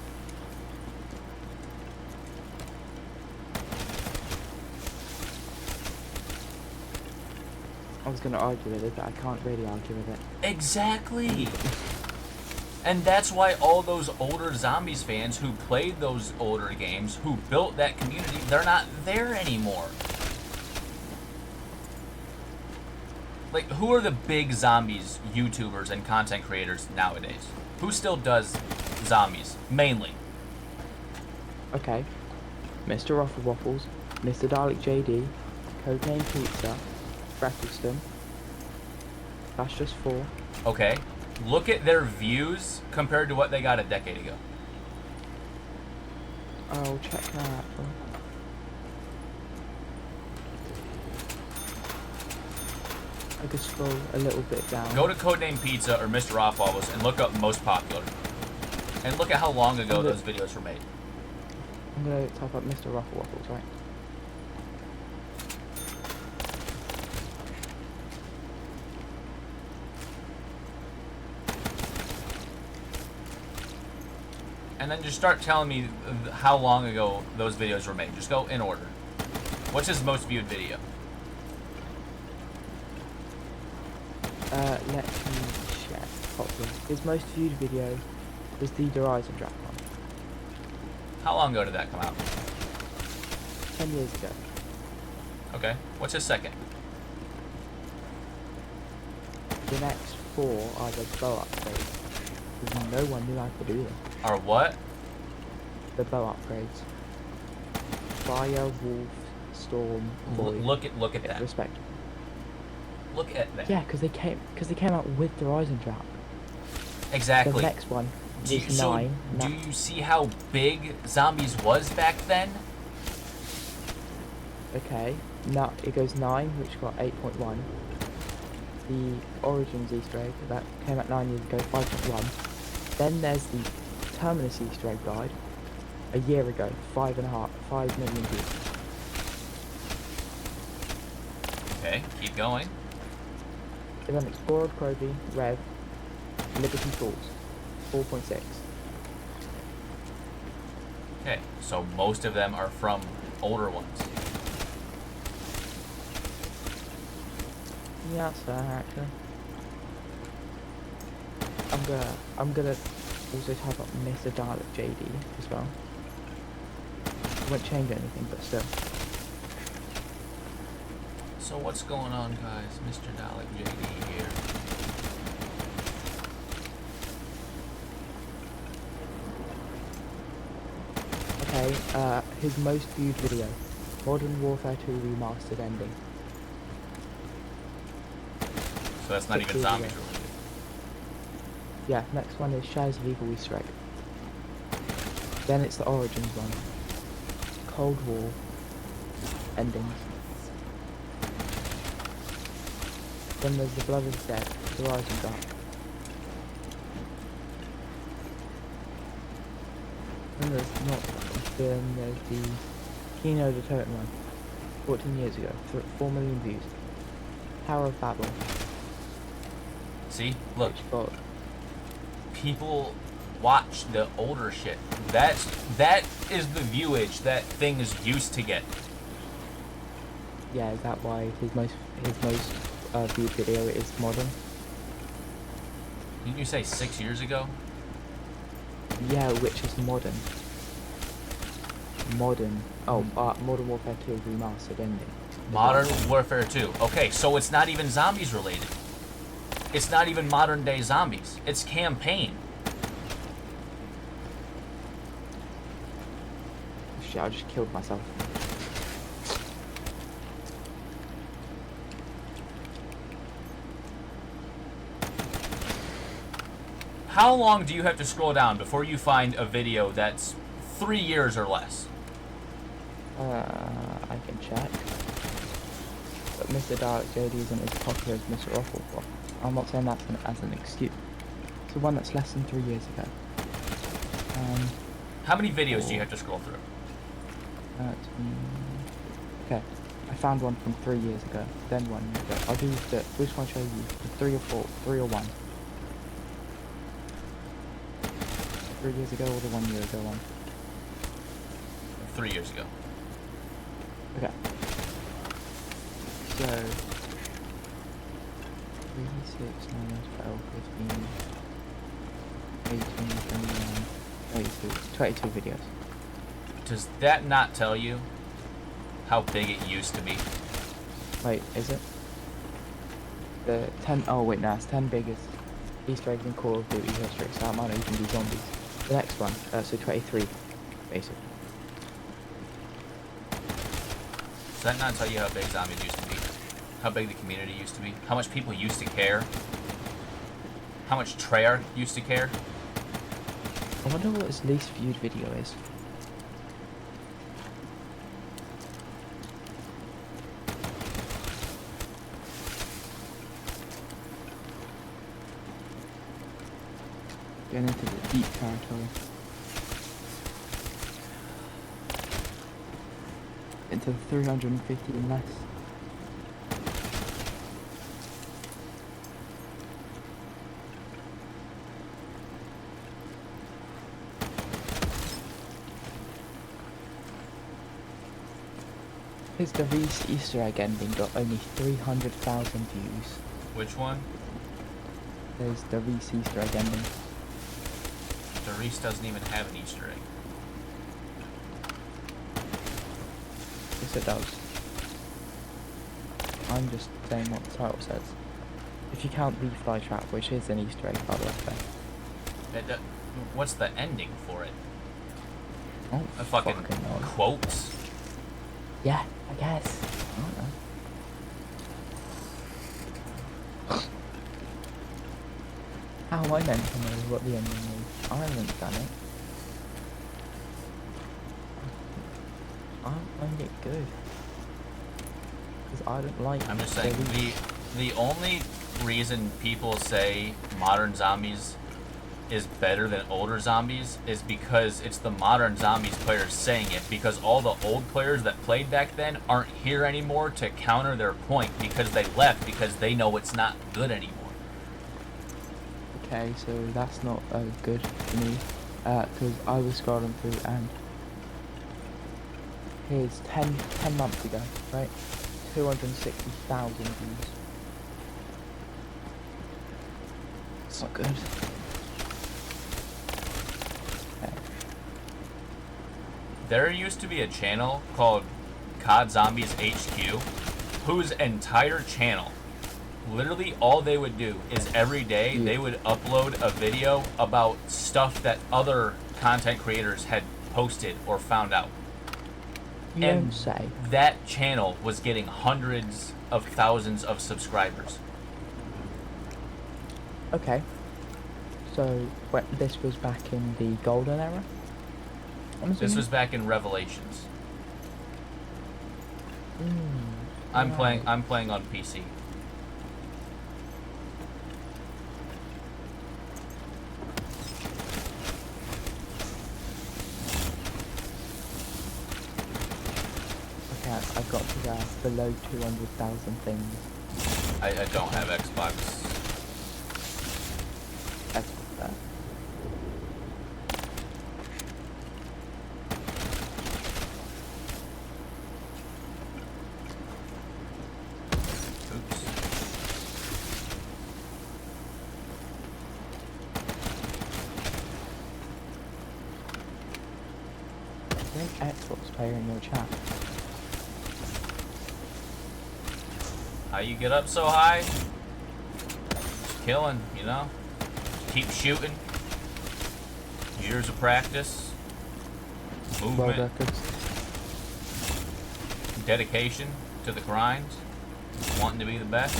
I was going to argue with it, but I can't really argue with it. Exactly! And that's why all those older Zombies fans who played those older games, who built that community, they're not there anymore. Like, who are the big Zombies YouTubers and content creators nowadays? Who still does Zombies, mainly? Okay. Mr. Ruffle Waffles, Mr. Dalek JD, Codename Pizza, Freckleston. That's just 4. Okay. Look at their views compared to what they got a decade ago. I'll check that. I could scroll a little bit down. Go to Codename Pizza or Mr. Waffles and look up most popular. And look at how long ago those videos were made. I'm going to type up Mr. Ruffle Waffles, right? And then just start telling me how long ago those videos were made. Just go in order. What's his most viewed video? Let me check. Hopefully. His most viewed video was the Horizon Drop one. How long ago did that come out? 10 years ago. Okay. What's his second? The next 4 are the bow upgrades. Because no one knew how to do them. Or what? The bow upgrades. Fire, Wolf, Storm, Void. Look at Yeah, that. respect. Look at that. Yeah, because they came out with the Horizon Drop. Exactly. The next one Do you, was 9. do you see how big zombies was back then? Okay, now it goes 9, which got 8.1. The Origins Easter egg that came out 9 years ago, 5.1. Then there's the Terminus Easter egg guide, a year ago, 5 million views. Okay, keep going. And then Explorer, Proby, Rev, Liberty Falls, 4.6. Okay, so most of them are from older ones. Yeah, that's fair actually. I'm gonna also type up Mr. Dalek JD as well. It won't change anything, but still. So what's going on, guys? Mr. Dalek JD here. Okay, his most viewed video, Modern Warfare 2 Remastered Ending. So that's not 6 even years zombies ago. related. Yeah, next one is Shaz of Evil Easter egg. Then it's the Origins one. Cold War Endings. Then there's the Blood is Dead, the Horizon Drop. Then there's not then there's the Kino the Totem one. 14 years ago, 4 million views. Tower of Babel. See? Look, Which got people watch the older shit. That is the viewage that things used to get. yeah, is that why his most viewed video is modern? Didn't you say 6 years ago? Yeah, which is modern. Modern. Oh, Modern Warfare 2 Remastered Ending. Modern Warfare 2. Okay, so it's not even zombies related. It's not even modern day zombies. It's campaign. Shit, I just killed myself. How long do you have to scroll down before you find a video that's 3 years or less? I can check. But Mr. Dark JD isn't as popular as Mr. Ruffle. I'm not saying that as an excuse. It's the one that's less than 3 years ago. How many videos do you have to scroll through? Okay, I found one from 3 years ago. Then one. I'll do the. Which one show you? The 3 or 4? 3 or 1? 3 years ago or the 1 year ago one? 3 years ago. Okay. So 3, 6, 9, 12, 15, 18, 21, 22 videos. Does that not tell you how big it used to be? Wait, is it? The 10, oh wait, no, it's 10 biggest Easter eggs in Call of Duty history, so that might not even be zombies. The next one, so 23, basically. Does that not tell you how big zombies used to be? How big the community used to be? How much people used to care? How much Treyarch used to care? I wonder what his least viewed video is. Getting into the deep territory. Into 350 and less. His Davies Easter egg ending got only 300,000 views. Which one? There's the Reese Easter egg ending. The Reese doesn't even have an Easter egg. Yes, it does. I'm just saying what the title says. If you count the fly trap, which is an Easter egg, by the way. What's the ending for it? Oh, A fucking no. quotes? Yeah, I guess. I don't know. How am I meant to know what the ending is? I haven't done it. I don't find it good. Because I don't like I'm just saying, the only reason people say modern zombies is better than older zombies is because it's the modern zombies players saying it, because all the old players that played back then aren't here anymore to counter their point because they left because they know it's not good anymore. Okay, so that's not good for me, because I was scrolling through and here's 10 months ago, right? 260,000 views. It's not good. Okay. There used to be a channel called COD Zombies HQ, whose entire channel, literally all they would do is every day they would upload a video about stuff that other content creators had posted or found out. You don't say. That channel was getting hundreds of thousands of subscribers. Okay. So, this was back in the golden era? This was back in Revelations. I'm playing on PC. Okay, I've got to go below 200,000 things. I don't have Xbox. That's not bad. Oops. There's Xbox player in your chat. How you get up so high? Killing, you know? Keep shooting. Years of practice. World Movement. records. Dedication to the grind. Wanting to be the best.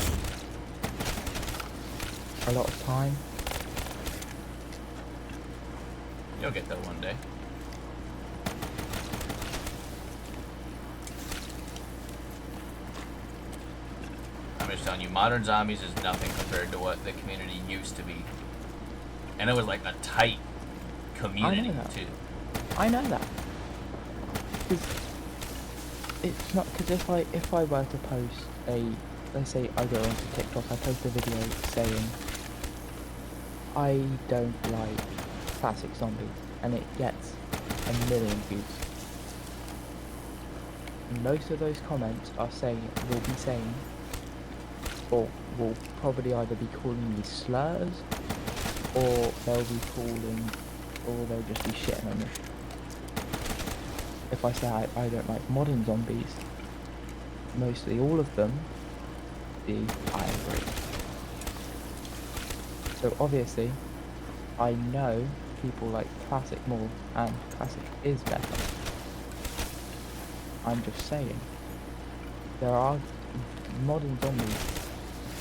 A lot of time. You'll get there one day. I'm just telling you, modern zombies is nothing compared to what the community used to be. And it was like a tight community, too. I know that. Because it's not, because if I were to post let's say I go onto TikTok, I post a video saying I don't like classic zombies, and it gets 1,000,000 views. Most of those comments will be saying, or will probably either be calling me slurs, or they'll just be shitting on me. If I say I don't like modern zombies, mostly all of them be I agree. So obviously, I know people like classic more, and classic is better. I'm just saying, there are modern zombies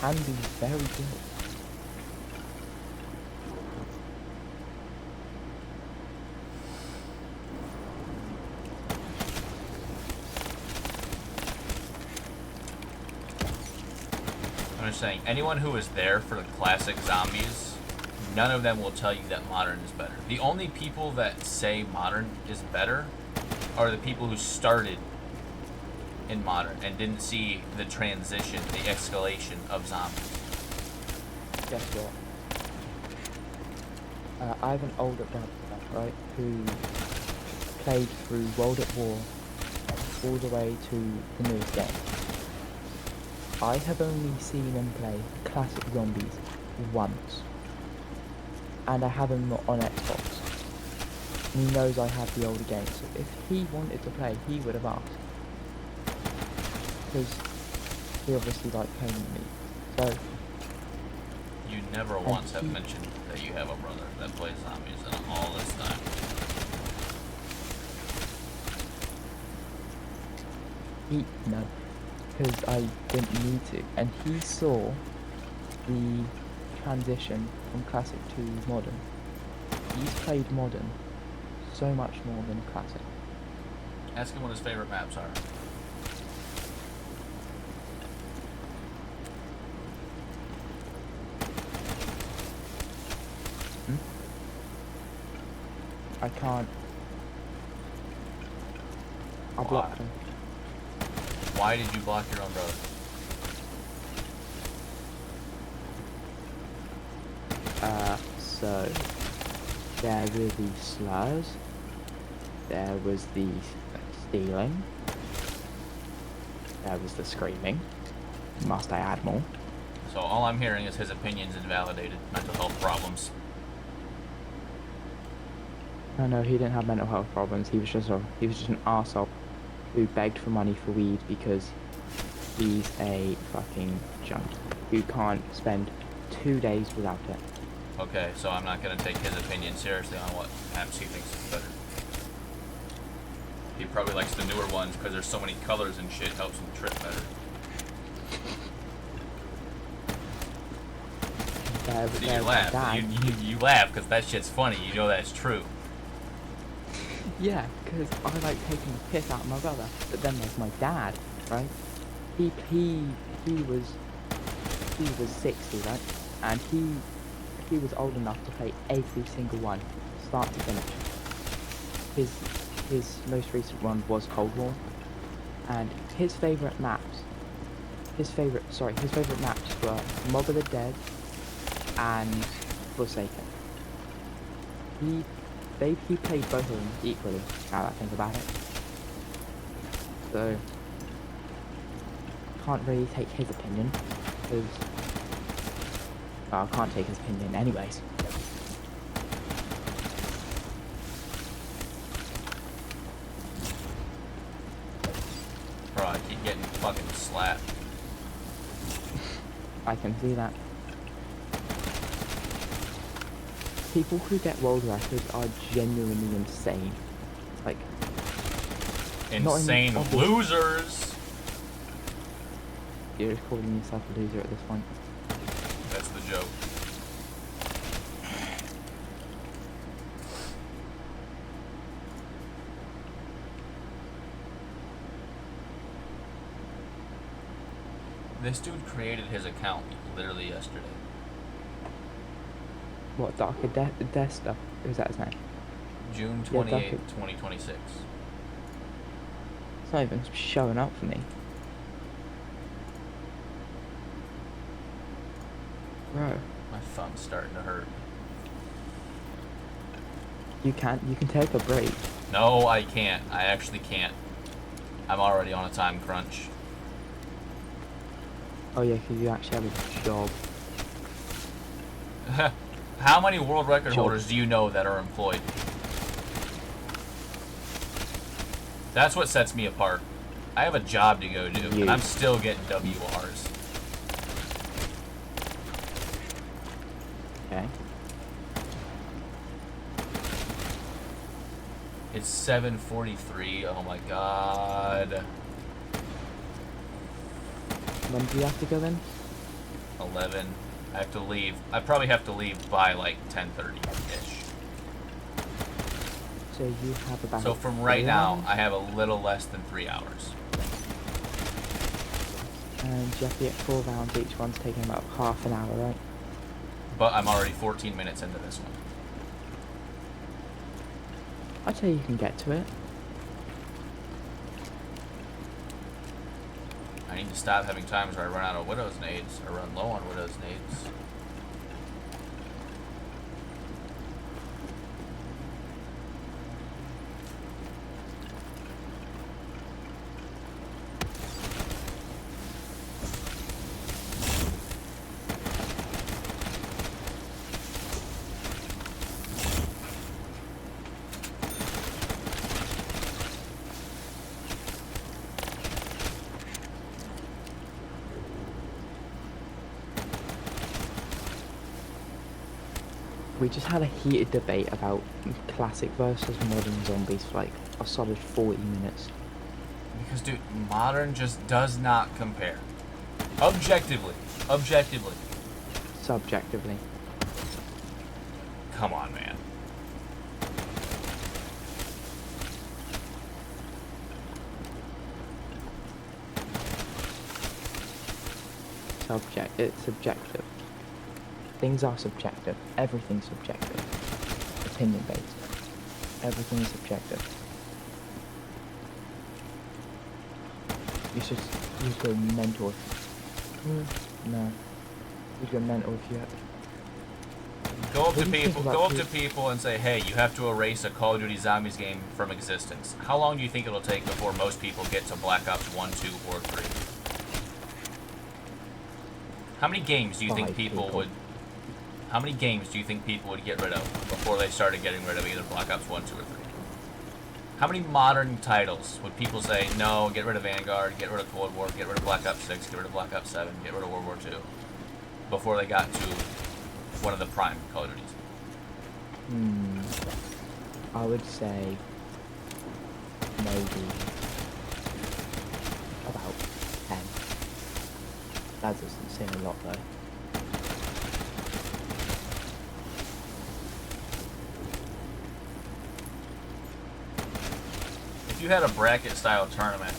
can be very good. I'm just saying, anyone who is there for the classic zombies, none of them will tell you that modern is better. The only people that say modern is better are the people who started in modern and didn't see the transition, the escalation of zombies. Guess what? I have an older brother, right, who played through World at War all the way to the newest game. I have only seen him play classic zombies once. and I have him on Xbox. And he knows I have the older games. So if he wanted to play, he would have asked. Because he obviously liked playing with me. So You never once have mentioned that you have a brother that plays zombies in all this time. No, because I didn't need to. And he saw the transition from classic to modern. He's played modern so much more than classic. Ask him what his favorite maps are. I can't. I blocked him. Why did you block your own brother? So there were the slurs, there was the stealing, there was the screaming. Must I add more? So all I'm hearing is his opinions invalidated mental health problems. No, he didn't have mental health problems. He was just an arsehole who begged for money for weed because he's a fucking junkie who can't spend 2 days without it. Okay, so I'm not going to take his opinion seriously on what apps he thinks is better. He probably likes the newer ones because there's so many colors and shit, helps him trip better. See, you laugh. You laugh because that shit's funny. You know that's true. Yeah, because I like taking the piss out of my brother. But then there's my dad, right? He was 60, right? And he was old enough to play every single one, start to finish. His most recent one was Cold War, and his favorite maps were Mob of the Dead and Forsaken. He played both of them equally, now that I think about it. So can't really take his opinion, because well, I can't take his opinion anyways. Bro, I keep getting fucking slapped. I can see that. People who get world records are genuinely insane. Like, Insane losers! You're just calling yourself a loser at this point. That's the joke. This dude created his account literally yesterday. What, Darker Death stuff? Was that his name? June 28th, 2026. It's not even showing up for me. Bro. My thumb's starting to hurt. You can take a break. No, I can't. I actually can't. I'm already on a time crunch. Oh yeah, because you actually have a job. How many world record holders do you know that are employed? That's what sets me apart. I have a job to go do, and I'm still getting WRs. Okay. It's 7:43. Oh my god. When do you have to go then? 11. I have to leave. I probably have to leave by like 10:30-ish. So you have about. So from right now, I have a little less than 3 hours. And you have to get 4 rounds. Each one's taking about half an hour, right? But I'm already 14 minutes into this one. I'd say you can get to it. I need to stop having times where I run out of Widow's nades, or run low on Widow's nades. We just had a heated debate about classic versus modern zombies for like a solid 40 minutes. Because, dude, modern just does not compare. Objectively. Objectively. Subjectively. Come on, man. It's subjective. Things are subjective. Everything's subjective. Opinion based. Everything is subjective. You should go mental. No. You go mental if you have. Go up What to do you think people. about Go up to people- people and say, "Hey, you have to erase a Call of Duty Zombies game from existence." How long do you think it'll take before most people get to Black Ops 1, 2, or 3? How many games do you think 5 people people. would? How many games do you think people would get rid of before they started getting rid of either Black Ops 1, 2, or 3? How many modern titles would people say, no, get rid of Vanguard, get rid of Cold War, get rid of Black Ops 6, get rid of Black Ops 7, get rid of World War 2, before they got to one of the prime Call of Duties? I would say maybe about 10. That doesn't seem a lot though. If you had a bracket style tournament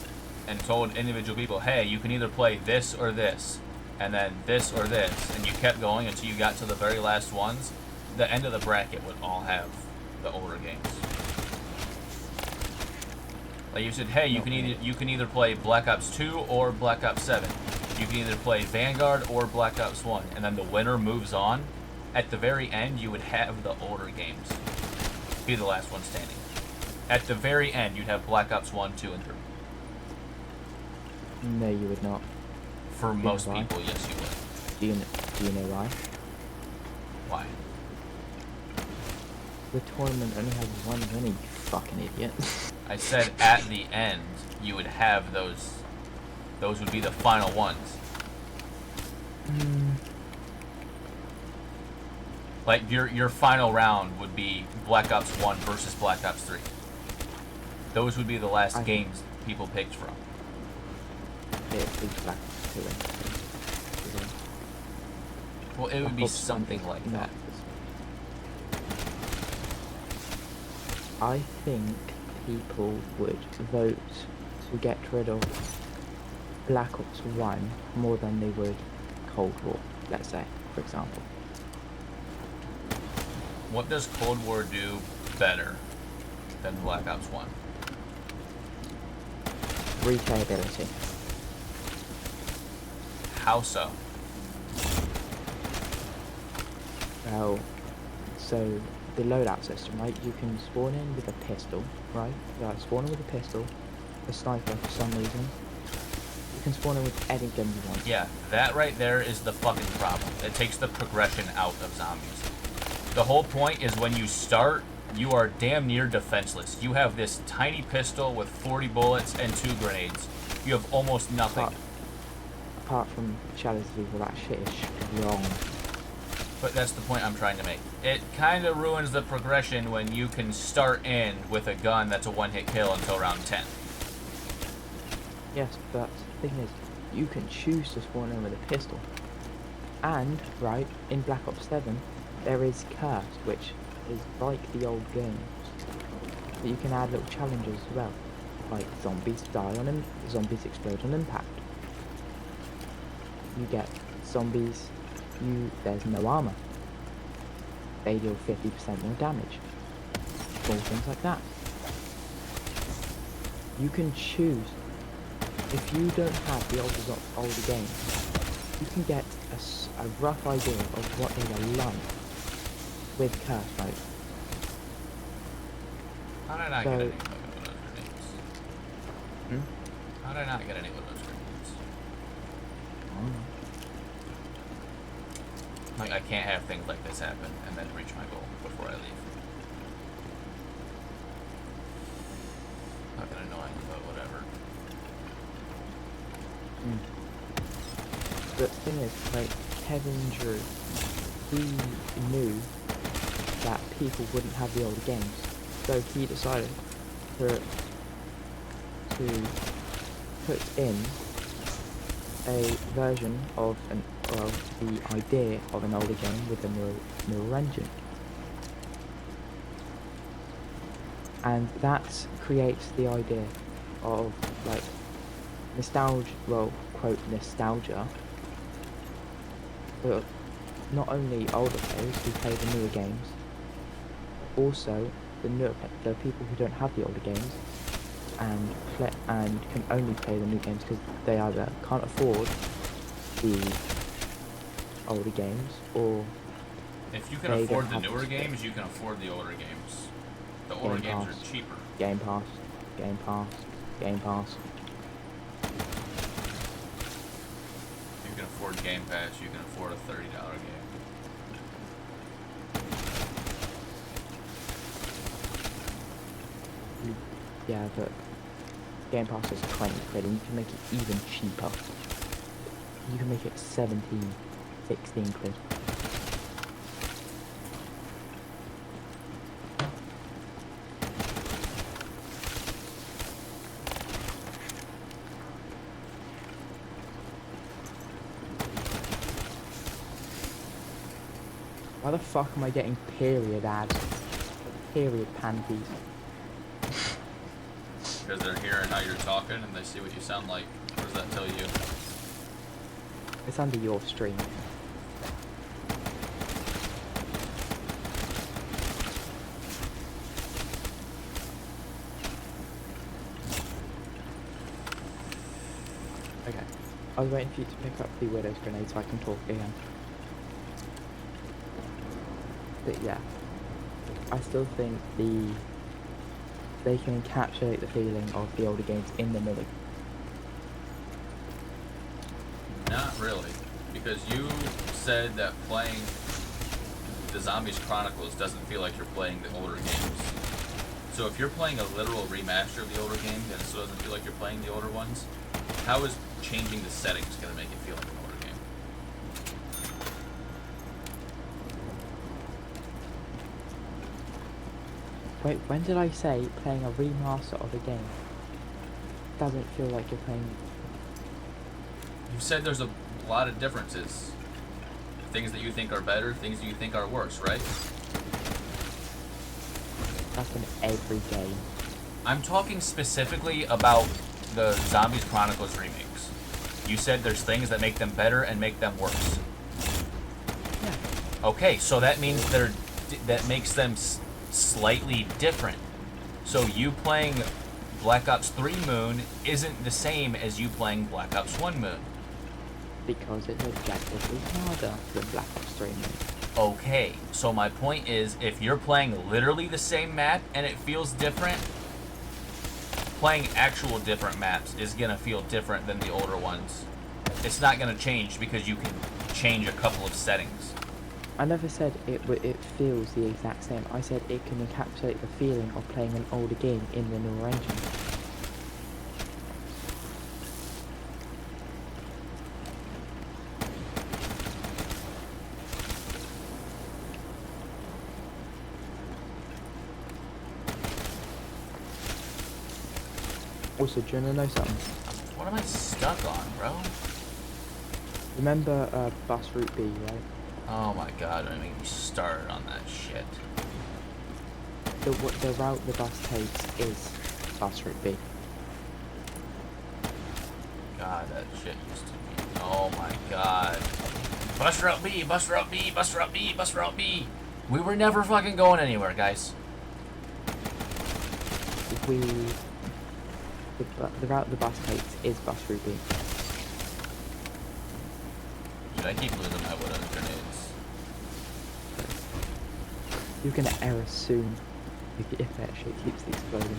and told individual people, hey, you can either play this or this, and then this or this, and you kept going until you got to the very last ones, the end of the bracket would all have the older games. Like you said, hey, you can either play Black Ops 2 or Black Ops 7. You can either play Vanguard or Black Ops 1, and then the winner moves on. At the very end, you would have the older games be the last one standing. At the very end, you'd have Black Ops 1, 2, and 3. No, you would not. For most why? people, yes, you would. Do you know why? Why? The tournament only has one winner, you fucking idiot. I said at the end, you would have those. Those would be the final ones. Like your final round would be Black Ops 1 versus Black Ops 3. Those would be the last games people picked from. It'd be Black Ops 2 and 3. Well, it would be Black Ops 1 something is like not that. I think people would vote to get rid of Black Ops 1 more than they would Cold War, let's say, for example. What does Cold War do better than Black Ops 1? Replayability. How so? Well, so the loadout system, right? You can spawn in with a pistol, right? Yeah, spawn in with a pistol, a sniper for some reason. You can spawn in with any gun you want. Yeah, that right there is the fucking problem. It takes the progression out of zombies. The whole point is when you start, you are damn near defenseless. You have this tiny pistol with 40 bullets and 2 grenades. You have almost nothing. Apart from Shadows of Evil, that shit is wrong. But that's the point I'm trying to make. It kind of ruins the progression when you can start in with a gun that's a one-hit kill until round 10. Yes, but the thing is, you can choose to spawn in with a pistol. And, right, in Black Ops 7, there is Curse, which is like the old games. But you can add little challenges as well. Like zombies die on zombies explode on impact. You get zombies, there's no armor. They deal 50% more damage. Small things like that. You can choose. If you don't have the older games, you can get a rough idea of what they were like with Curse, right? How did I not So- get any of those grenades? How did I not get any of those grenades? Like, I can't have things like this happen and then reach my goal before I leave. Fucking annoying, but whatever. But the thing is, like, Kevin Drew, he knew that people wouldn't have the older games. So he decided to put in a version of the idea of an older game with a newer engine. And that creates the idea of like nostalgia, well, quote nostalgia, but not only older players who play the newer games, but also the people who don't have the older games and can only play the new games because they either can't afford the older games or If you can they afford don't the have newer the games, you can afford the older games. The older Game games Pass. are cheaper. Game Pass, Game Pass, Game Pass. You can afford Game Pass, you can afford a $30 game. Yeah, but Game Pass is 20 quid and you can make it even cheaper. You can make it 17, 16 quid. Why the fuck am I getting period ads? Period panties. Because they're hearing how you're talking and they see what you sound like. What does that tell you? It's under your stream. Okay. I was waiting for you to pick up the Widow's grenade so I can talk again. But yeah. I still think they can encapsulate the feeling of the older games in the newer. Not really. Because you said that playing the Zombies Chronicles doesn't feel like you're playing the older games. So if you're playing a literal remaster of the older games and it still doesn't feel like you're playing the older ones, how is changing the settings going to make it feel like an older game? Wait, when did I say playing a remaster of a game doesn't feel like you're playing? You said there's a lot of differences. Things that you think are better, things that you think are worse, right? That's in every game. I'm talking specifically about the Zombies Chronicles remakes. You said there's things that make them better and make them worse. Yeah. Okay, so that means that makes them slightly different. So you playing Black Ops 3 Moon isn't the same as you playing Black Ops 1 Moon. Because it's objectively harder than Black Ops 3 Moon. Okay, so my point is, if you're playing literally the same map and it feels different, playing actual different maps is gonna feel different than the older ones. It's not gonna change because you can change a couple of settings. I never said it feels the exact same. I said it can encapsulate the feeling of playing an older game in the newer engine. Also, do you wanna know something? What am I stuck on, bro? Remember bus route B, right? Oh my god, don't make me started on that shit. The route the bus takes is bus route B. God, that shit used to be. Oh my god. Bus route B, bus route B, bus route B, bus route B. We were never fucking going anywhere, guys. The route the bus takes is bus route B. Should I keep losing my Widow's grenades? You're gonna error soon if that shit keeps exploding.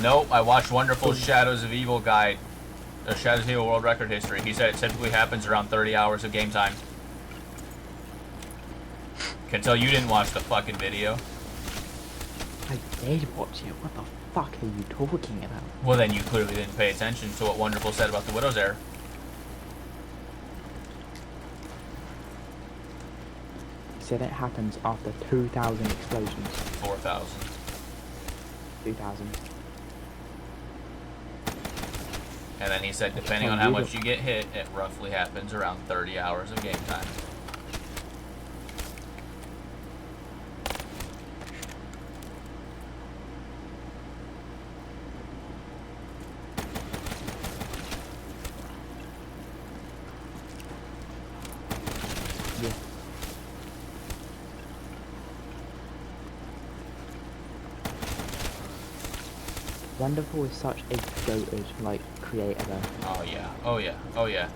Nope, I watched Wonderful Shadows of Evil guide. Shadows of Evil World Record History. He said it typically happens around 30 hours of game time. Can tell you didn't watch the fucking video. I did watch it. What the fuck are you talking about? Well, then you clearly didn't pay attention to what Wonderful said about the Widow's Heir. said it happens after 2,000 explosions. 4,000. 2,000. And then he said, depending on how much you get hit, it roughly happens around 30 hours of game time. Yeah. Wonderful is such a goated, like, creator though. Oh yeah, oh yeah, oh yeah.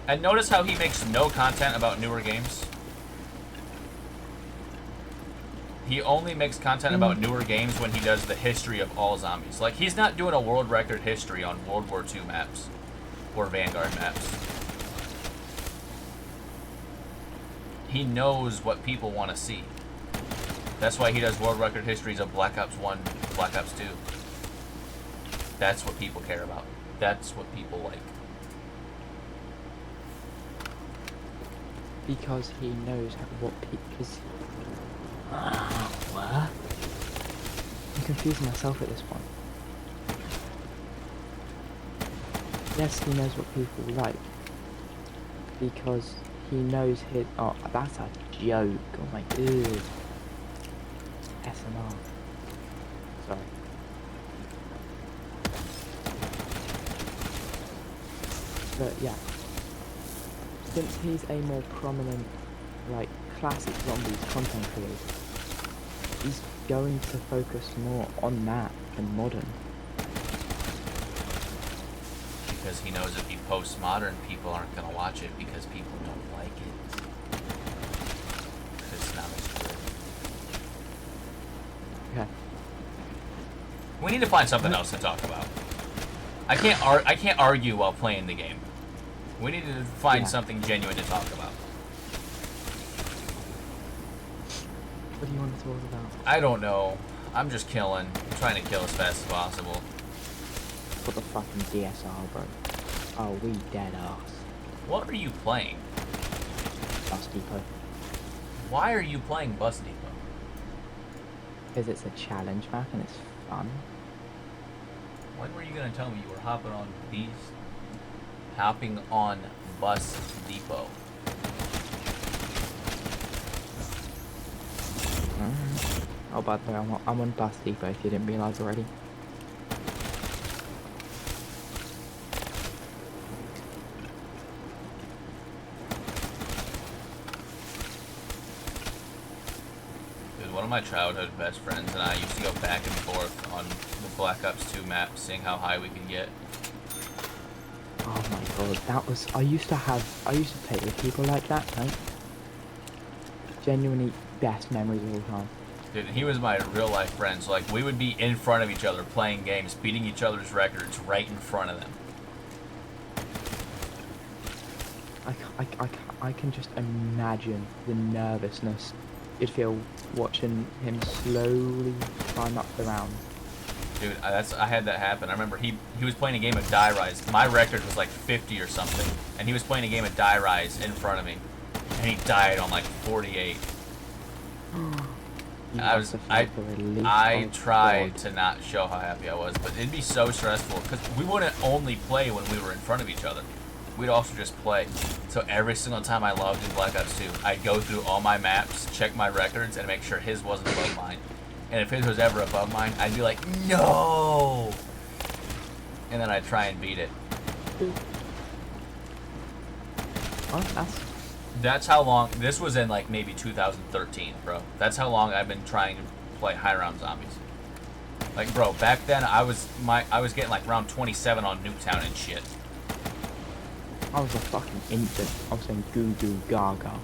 And notice how he makes no content about newer games? He only makes content about newer games when he does the history of all zombies. Like, he's not doing a world record history on World War II maps. Or Vanguard maps. He knows what people want to see. That's why he does world record histories of Black Ops 1, Black Ops 2. That's what people care about. That's what people like. Because he knows what because what? I'm confusing myself at this point. Yes, he knows what people like. Because he knows his oh that's a joke. Oh my god. SMR. Sorry. But yeah, since he's a more prominent, like, classic zombies content creator, he's going to focus more on that than modern. Because he knows if he posts modern, people aren't going to watch it because people don't like it. It's not as good. Okay. We need to find something else to talk about. I can't argue while playing the game. We need to find something genuine to talk about. What do you want to talk about? I don't know. I'm just killing. I'm trying to kill as fast as possible. Put the fucking DSR, bro. Oh, we dead ass. What are you playing? Bus Depot. Why are you playing Bus Depot? Because it's a challenge map and it's fun. When were you gonna tell me you were hopping on Bus Depot? Oh, by the way, I'm on Bus Depot if you didn't realise already. Dude, one of my childhood best friends and I used to go back and forth on the Black Ops 2 map, seeing how high we could get. Oh my god, that was... I used to play with people like that, right? Genuinely best memories of all time. Dude, he was my real life friend, so like we would be in front of each other playing games, beating each other's records right in front of them. I can just imagine the nervousness you'd feel watching him slowly climb up the round. Dude, I had that happen. I remember he was playing a game of Die Rise. My record was like 50 or something, and he was playing a game of Die Rise in front of me, and he died on like 48. I tried to not show how happy I was, but it'd be so stressful because we wouldn't only play when we were in front of each other. We'd also just play. So every single time I logged in Black Ops 2, I'd go through all my maps, check my records, and make sure his wasn't above mine. And if his was ever above mine, I'd be like, no! And then I'd try and beat it. Oh, That's how long, this was in like maybe 2013, bro. That's how long I've been trying to play high round zombies. Like, bro, back then I was getting like round 27 on Nuketown and shit. I was a fucking infant. I was saying goo goo gaga.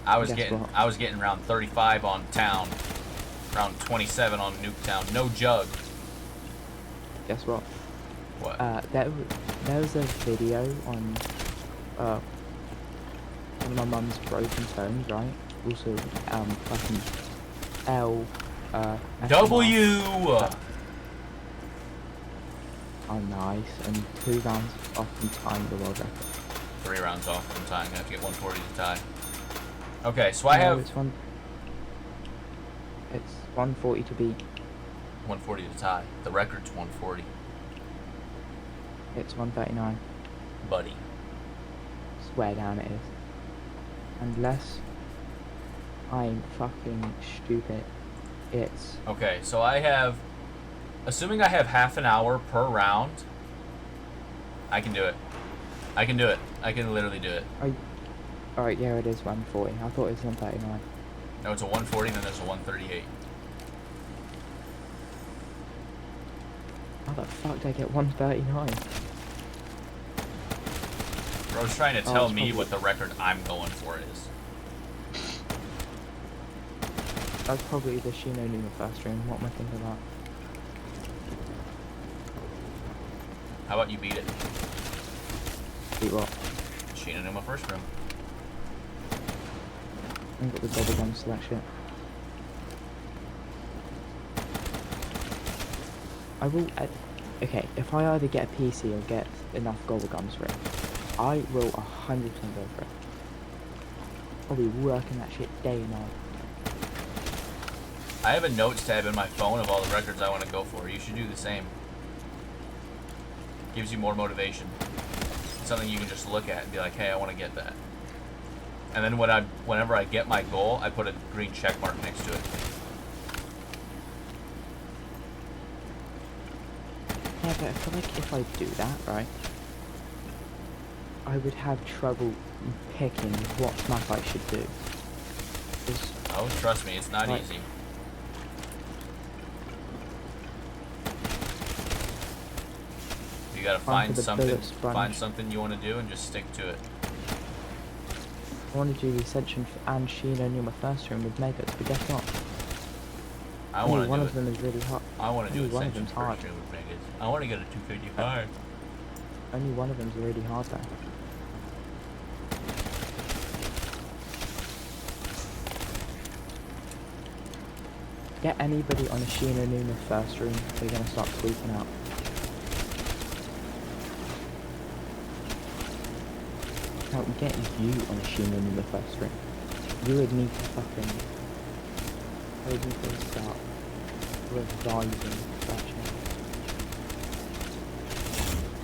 I was getting round 35 on town, round 27 on Nuketown. No jug. Guess what? What? There was a video on one of my mum's broken phones, right? Also, fucking L, W! Oh, nice. And 2 rounds off from tying the world record. 3 rounds off from tying. I have to get 140 to tie. Okay, so I No, have It's 140 to beat. 140 to tie. The record's 140, It's 139. buddy. Swear down it is. Unless I'm fucking stupid, it's... Okay, so I have, assuming I have half an hour per round, I can do it. I can do it. I can literally do it. Alright, yeah, it is 140. I thought it was 139. No, it's a 140, and then there's a 138. How the fuck did I get 139? Bro's trying to Oh, tell it's me probably- what the record I'm going for is. That's probably the Shino Numa first room. What am I thinking about? How about you beat it? Beat what? Sheena Numa first room. I got the double guns to that shit. I will... okay, if I either get a PC or get enough gobble guns for it, I will 100% go for it. I'll be working that shit day and night. I have a notes tab in my phone of all the records I want to go for. You should do the same. Gives you more motivation. It's something you can just look at and be like, hey, I want to get that. And then whenever I get my goal, I put a green check mark next to it. Yeah, but I feel like if I do that, right, I would have trouble picking what map I should do. 'Cause, Oh, trust me, it's not Right. easy. You gotta Time for find the something, bullet sponge. find something you want to do, and just stick to it. I want to do the Ascension and Shino Numa first room with Megas, but guess what? I Only want to one do of it. them is really hard. I want to do only one of Ascension them's hard. first room with Megas. I want to get a 255. Only one of them's really hard though. Get anybody on a Shino Numa first room, they're gonna start tweaking out. Now, getting you on a Shino Numa first room, you would need to fucking... I would need to start revising that shit.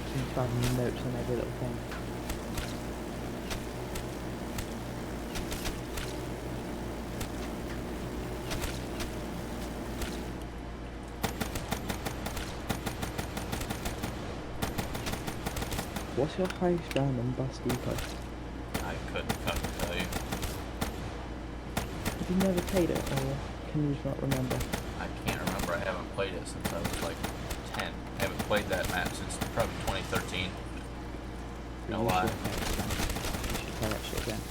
You need to have notes on every little thing. What's your highest round on Bus Depot? I couldn't fucking tell you. Have you never played it, or can you just not remember? I can't remember. I haven't played it since I was like 10. I haven't played that map since probably 2013. No You lie. should play it again. You should play that shit again.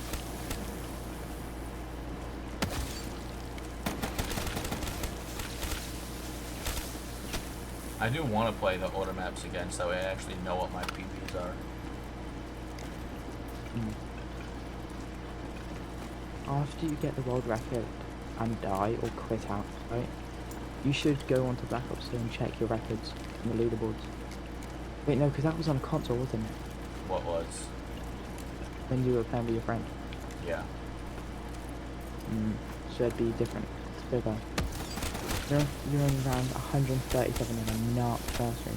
I do want to play the older maps again, so I actually know what my PBs are. After you get the world record and die or quit out, right? You should go onto Black Ops 2 and check your records on the leaderboards. Wait, no, because that was on console, wasn't it? What was? When you were playing with your friend. Yeah. So it'd be different. It's bigger. You're only around 137 in a Nacht first room.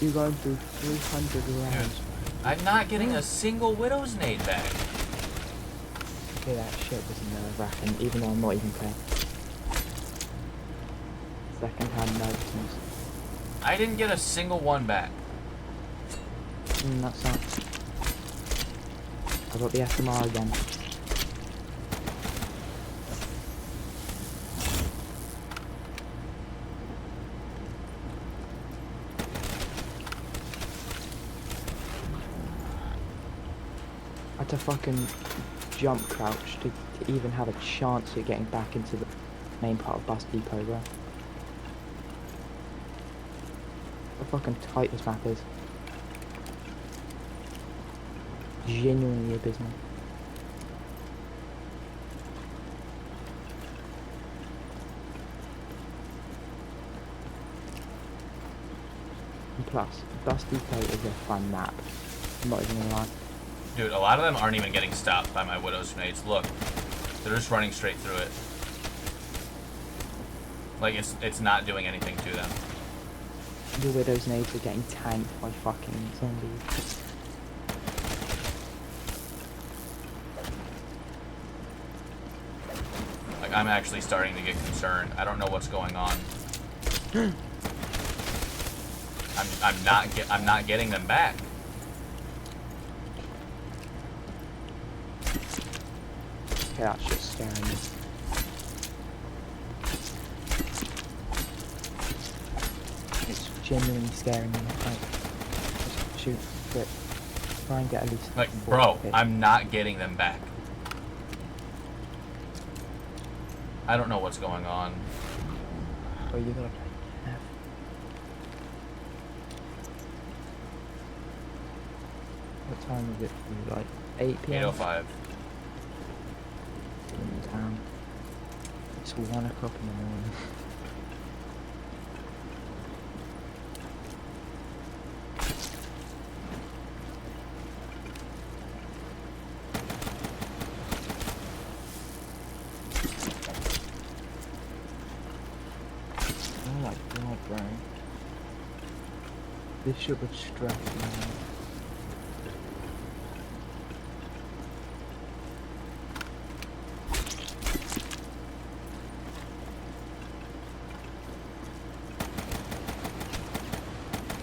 You're going through 300 rounds. I'm not getting a single Widow's nade back. Okay, that shit was nerve-wracking, even though I'm not even playing. Second-hand nervousness. I didn't get a single one back. That sucks. I got the SMR again. I had to fucking jump crouch to even have a chance at getting back into the main part of Bus Depot, bro. How fucking tight this map is. Genuinely abysmal. And plus, Bus Depot is a fun map. I'm not even gonna lie. Dude, a lot of them aren't even getting stopped by my Widow's grenades. Look, they're just running straight through it. Like, it's not doing anything to them. Your Widow's nades are getting tanked by fucking zombies. Like, I'm actually starting to get concerned. I don't know what's going on. I'm not getting them back. Okay, that's just scaring me. It's genuinely scaring me. Like, just shoot, but try and get at least. Like, 4 bro, hits. I'm not getting them back. I don't know what's going on. Oh, you gotta play careful. What time is it for you? Like 8 p.m. 8:05. Damn. It's 1 o'clock in the morning. Oh my god, bro. This shit would stress me out.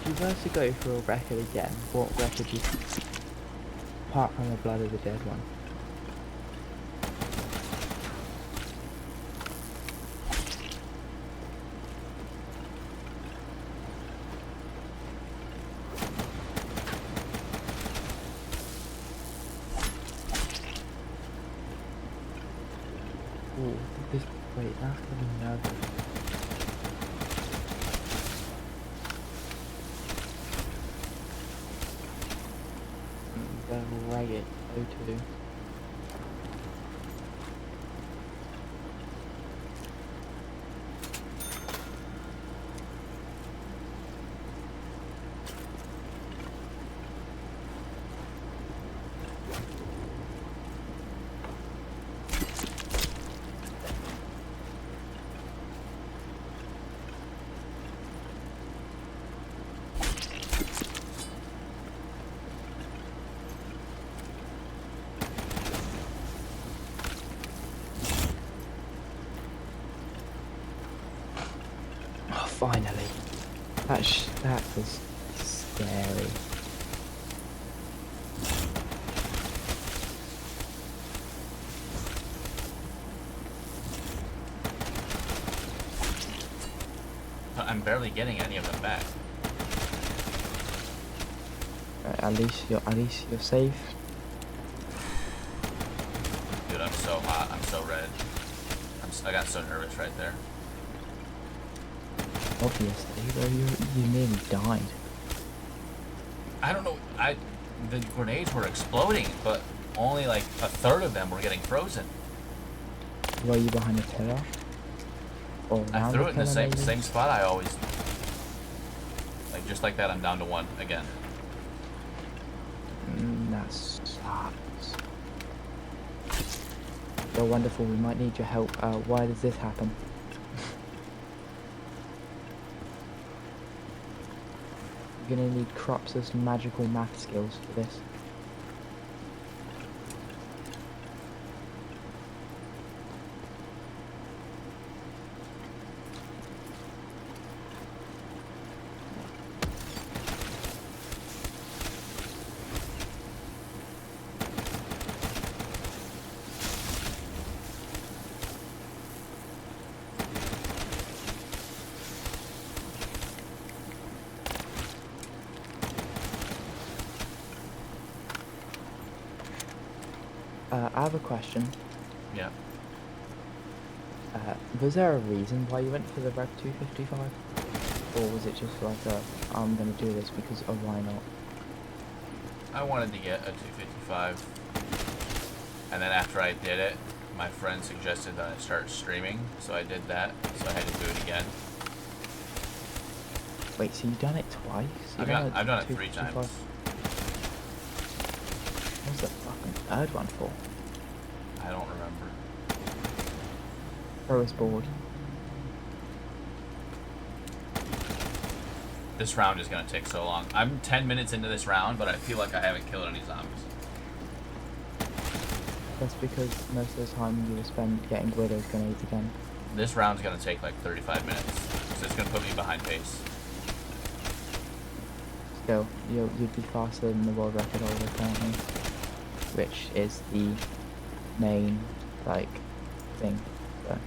If you were to go for a record again, what record do you, apart from the Blood of the Dead one? Ooh, this, wait, that's gonna be nervous. The Ragged O2. Oh, finally. That was scary. But I'm barely getting any of them back. At least you're safe. Dude, I'm so hot. I'm so red. I got so nervous right there. Obviously, though, you nearly died. I don't know. The grenades were exploding, but only like a third of them were getting frozen. Were you behind the pillar? Or I around threw it in the pillar, maybe? same spot I always. Like just like that, I'm down to 1 again. That sucks. You're wonderful. We might need your help. Why does this happen? You're gonna need Crops's magical math skills for this. I have a question. Yeah. Was there a reason why you went for the Rev 255? Or was it just like I'm gonna do this because of why not? I wanted to get a 255. And then after I did it, my friend suggested that I start streaming, so I did that. So I had to do it again. Wait, so you've done it twice? I've done it 3 times. What's the third one for? I don't remember. Thrower's board. This round is gonna take so long. I'm 10 minutes into this round, but I feel like I haven't killed any zombies. That's because most of the time you will spend getting Widow's grenades again. This round's gonna take like 35 minutes, so it's gonna put me behind pace. Still, you'd be faster than the world record holder currently, which is the main, like, thing. So.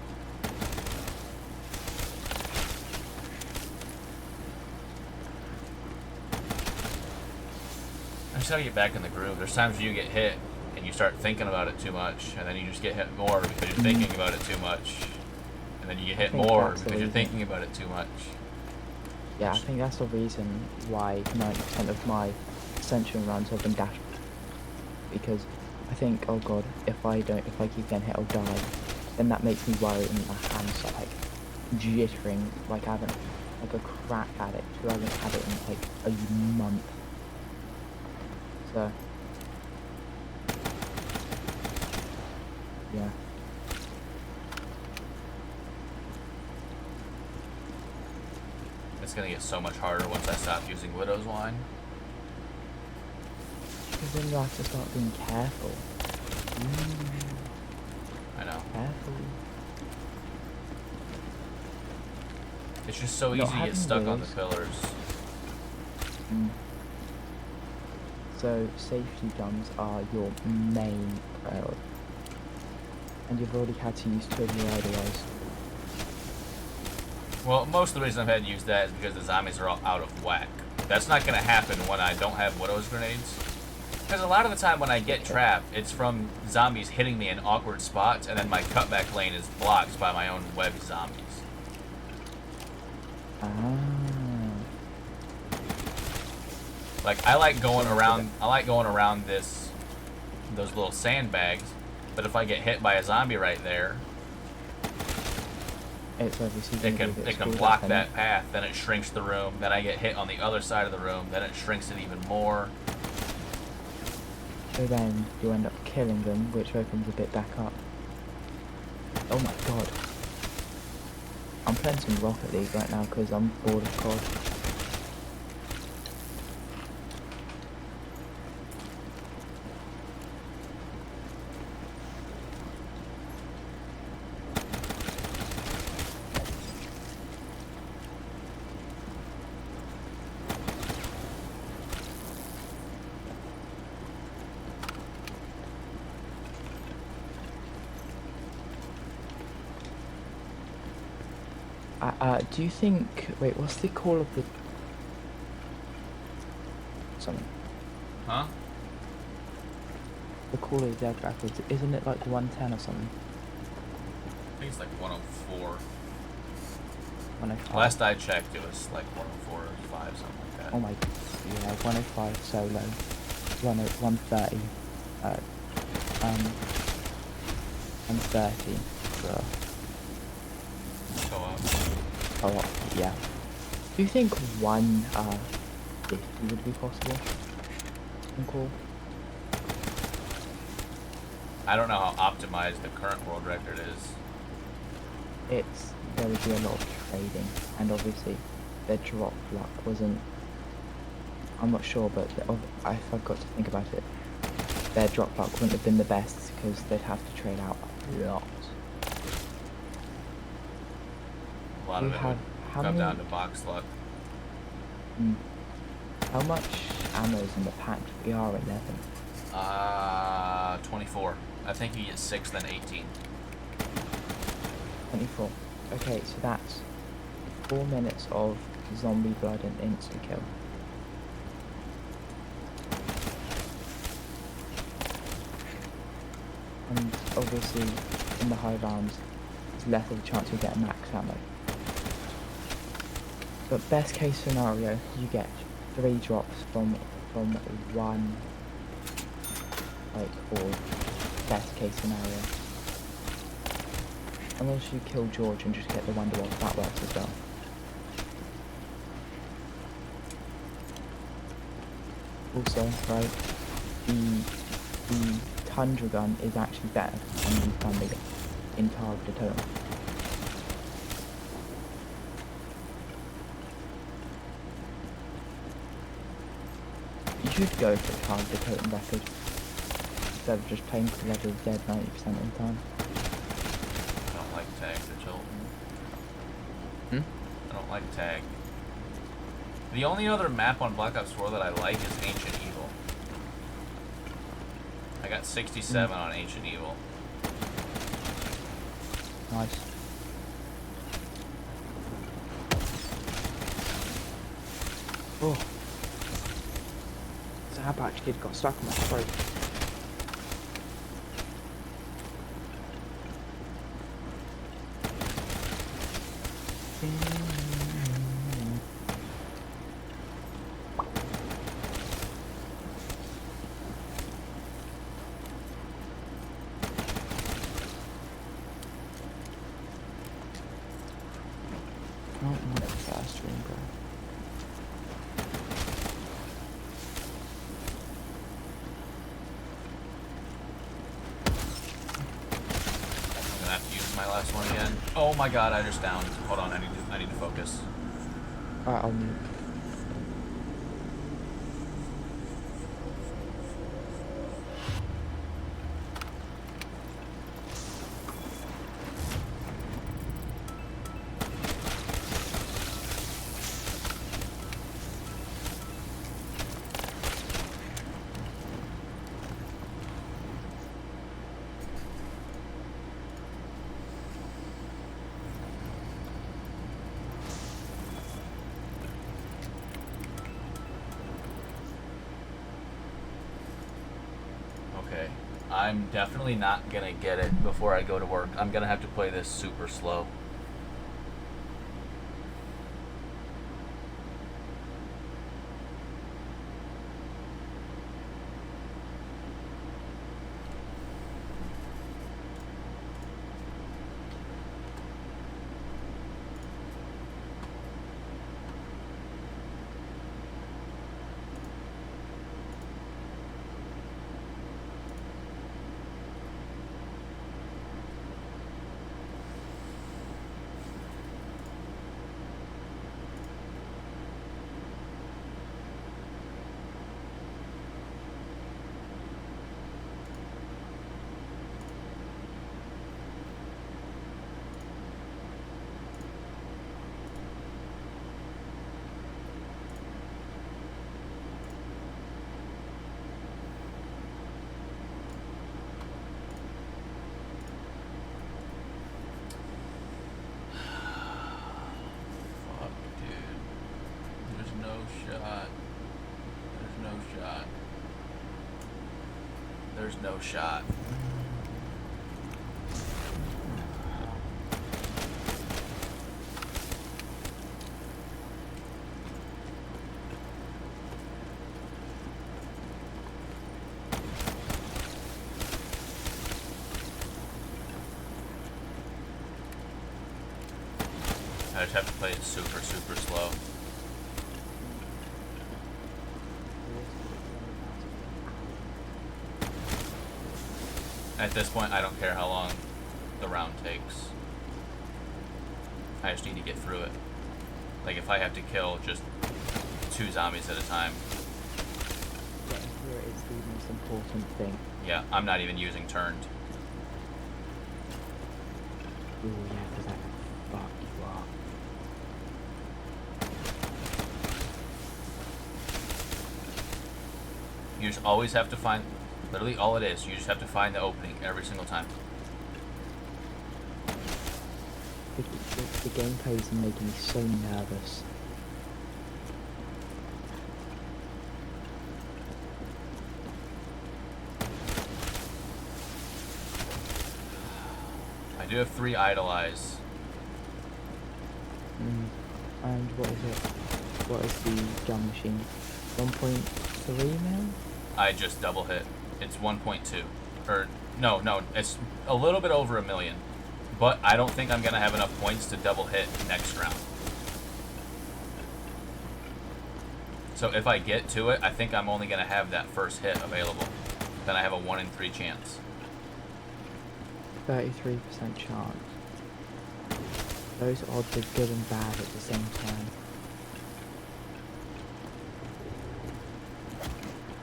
I just gotta get back in the groove. There's times you get hit and you start thinking about it too much, and then you just get hit more because you're thinking about it too much, and then you get hit more because you're thinking about it too much. Yeah, I think that's the reason why 90% of my Ascension runs have been dash. Because I think, oh god, if I keep getting hit, I'll die. Then that makes me worry, and my hands are like jittering, like I haven't, like a crack addict who hasn't had it in like a month. So, yeah. It's gonna get so much harder once I stop using Widow's Wine. Because then you have to start being careful. I know. Careful. It's just so Not easy to get having stuck on the Widow's. pillars. So safety guns are your main priority. And you've already had to use 2 of your otherwise. Well, most of the reason I've had to use that is because the zombies are all out of whack. That's not going to happen when I don't have Widow's grenades. Because a lot of the time when I get trapped, it's from zombies hitting me in awkward spots, and then my cutback lane is blocked by my own webbed zombies. Like I like going around those little sandbags, but if I get hit by a zombie right there, It's obviously it can block that path, then it shrinks the room, then I get hit on the other side of the room, then it shrinks it even more. So then you end up killing them, which opens a bit back up. Oh my god. I'm playing some Rocket League right now because I'm bored of COD. Do you think... Wait, what's the call of the... Something. Huh? The call of the dead records, isn't it like 110 or something? I think it's like 104. 105. Last I checked, it was like 104 or 5, something like that. Oh my... Yeah, 105 solo. 130. 130 for... Co-op, yeah. Do you think 150 would be possible? Cool. I don't know how optimized the current world record is. There would be a lot of trading, and obviously their drop luck wasn't... I'm not sure, but if I've got to think about it, their drop luck wouldn't have been the best because they'd have to trade out a lot. A lot of it would come down to box luck. How much ammo is in the pack? We are 11. 24. I think you get 6, then 18. 24. Okay, so that's 4 minutes of zombie blood and insta-kill. And obviously, in the high rounds, there's less of a chance you'll get max ammo. But best case scenario, you get 3 drops from one, or best case scenario. Unless you kill George and just get the Wonder Wall, that works as well. Also, right, the Tundra gun is actually better than the Thunder gun in targeted totem. You should go for a targeted totem record instead of just playing for level dead 90% of the time. I don't like tag for Tilton. I don't like tag. The only other map on Black Ops 4 that I like is Ancient Evil. I got 67 on Ancient Evil. Nice. Oh. That batch kid got stuck on my throat. Oh, whatever fast stream, bro. I'm gonna have to use my last one again. Oh my god, I just downed. Hold on, I need to focus. Alright, I'll mute. Okay. I'm definitely not gonna get it before I go to work. I'm gonna have to play this super slow. There's no shot. I just have to play it super, super slow. At this point, I don't care how long the round takes. I just need to get through it. Like, if I have to kill just 2 zombies at a time. Getting through it is the most important thing. Yeah, I'm not even using turned. Ooh, yeah, because that can fuck you up. You just always have to find, literally all it is, you just have to find the opening every single time. The gameplay is making me so nervous. I do have 3 idolize. And what is it? What is the gun machine? 1.3 mil? I just double hit. It's 1.2. Or, no, it's a little bit over 1 million. But I don't think I'm going to have enough points to double hit next round. So if I get to it, I think I'm only going to have that first hit available. then I have a 1 in 3 chance. 33% chance. Those odds are good and bad at the same time.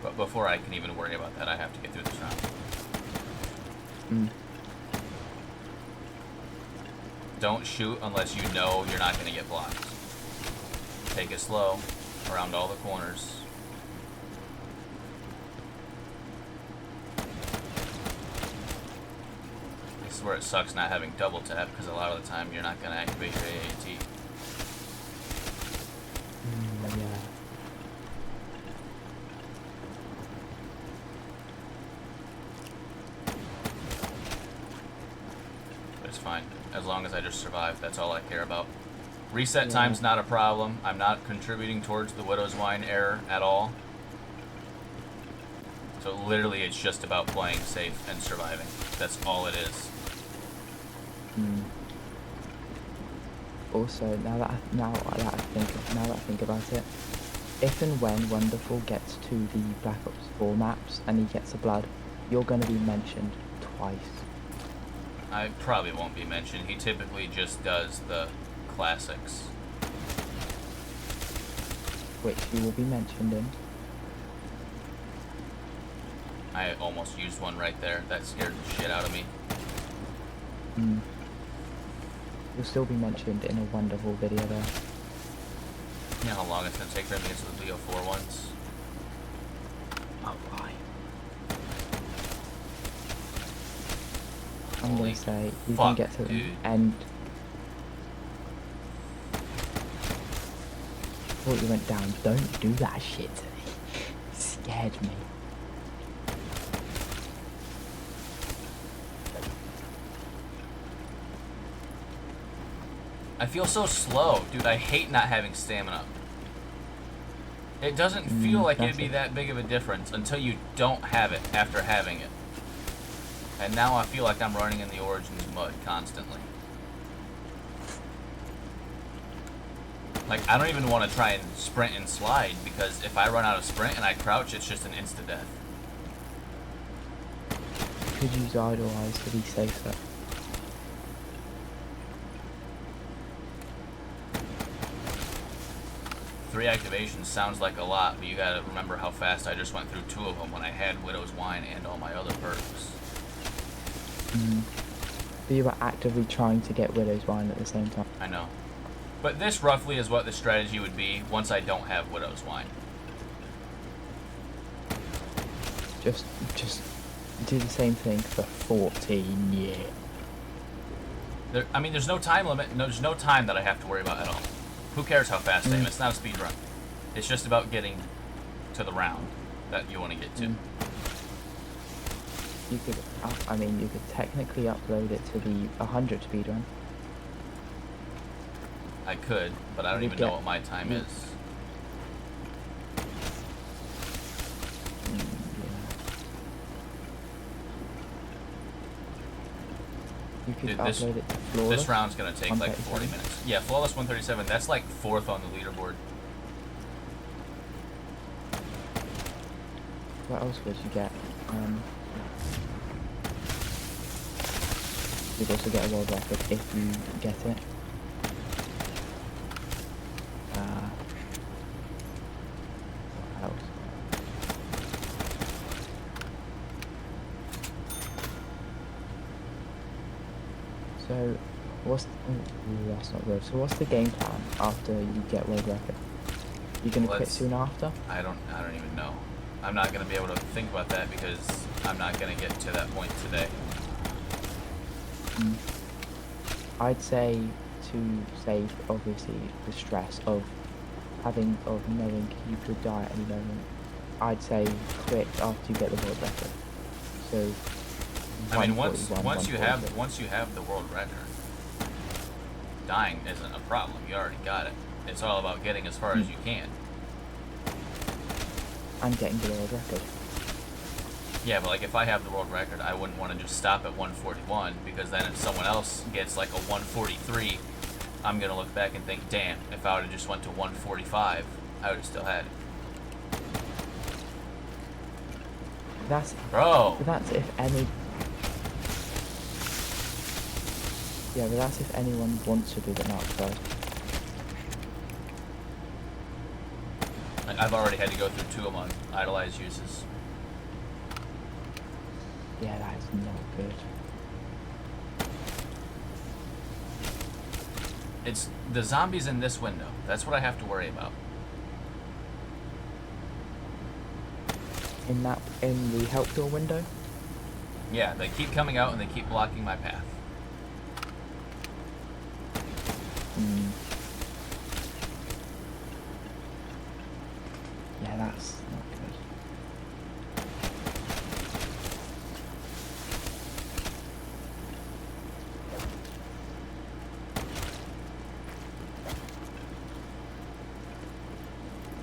But before I can even worry about that, I have to get through this round. Don't shoot unless you know you're not going to get blocked. Take it slow around all the corners. This is where it sucks not having double tap, because a lot of the time you're not going to activate your AAT. Yeah. But it's fine. As long as I just survive, that's all I care about. Reset time's not a problem. I'm not contributing towards the Widow's Wine error at all. So literally it's just about playing safe and surviving. That's all it is. Also, now that I think about it, if and when Wonderful gets to the Black Ops 4 maps and he gets the blood, you're going to be mentioned twice. I probably won't be mentioned. He typically just does the classics. Which you will be mentioned in. I almost used one right there. That scared the shit out of me. You'll still be mentioned in a Wonderful video though. You know how long it's going to take for him to get to the Leo 4 ones? Oh, why? I'm going to say you can get to the end. I thought you went down. Don't do that shit to me. It scared me. I feel so slow. Dude, I hate not having stamina. It doesn't feel like it'd be that big of a difference until you don't have it after having it. And now I feel like I'm running in the Origins mud constantly. Like, I don't even want to try and sprint and slide, because if I run out of sprint and I crouch, it's just an insta-death. Could use Idolize to be safer. Three activations sounds like a lot, but you gotta remember how fast I just went through 2 of them when I had Widow's Wine and all my other perks. But you were actively trying to get Widow's Wine at the same time. I know. But this roughly is what the strategy would be once I don't have Widow's Wine. Just do the same thing for 14 years. I mean, there's no time limit. There's no time that I have to worry about at all. Who cares how fast I am? It's not a speed run. It's just about getting to the round that you want to get to. You could, you could technically upload it to the 100 speedrun. I could, but I don't even know what my time is. You could Dude, upload it to Flawless. This round's gonna take like 40 minutes. Yeah, Flawless 137. That's like 4th on the leaderboard. What else would you get? You'd also get a world record if you get it. What else? So, that's not good. So what's the game plan after you get world record? You gonna quit soon after? I don't even know. I'm not gonna be able to think about that because I'm not gonna get to that point today. I'd say to save obviously the stress of knowing you could die at any moment. I'd say quit after you get the world record. So I mean, once you have the world record, dying isn't a problem. You already got it. It's all about getting as far as you can. And getting the world record. Yeah, but like if I have the world record, I wouldn't want to just stop at 141, because then if someone else gets like a 143, I'm gonna look back and think, damn, if I would have just went to 145, I would have still had it. Bro. But that's if any. Yeah, but that's if anyone wants to do the Nacht first. Like, I've already had to go through 2 of my idolized uses. Yeah, that is not good. It's the zombies in this window. That's what I have to worry about. In the help door window. Yeah, they keep coming out and they keep blocking my path. Hmm. Yeah, that's not good.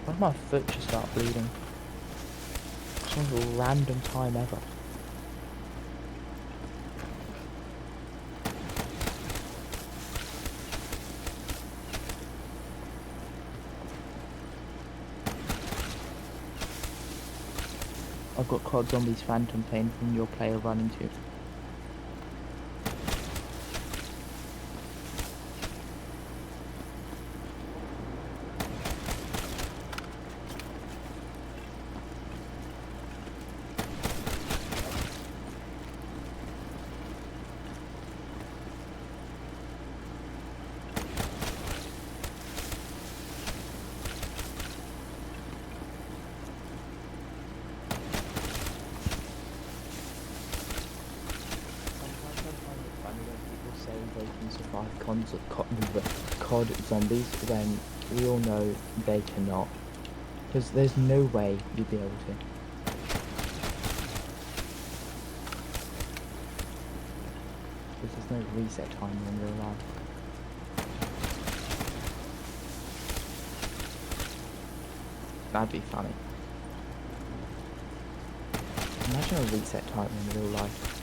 Why did my foot just start bleeding? Some random time ever. I've got COD Zombies Phantom Pain from your player running to. They can survive COD zombies when we all know they cannot. Because there's no way you'd be able to. Because there's no reset timer in real life. That'd be funny. Imagine a reset timer in real life.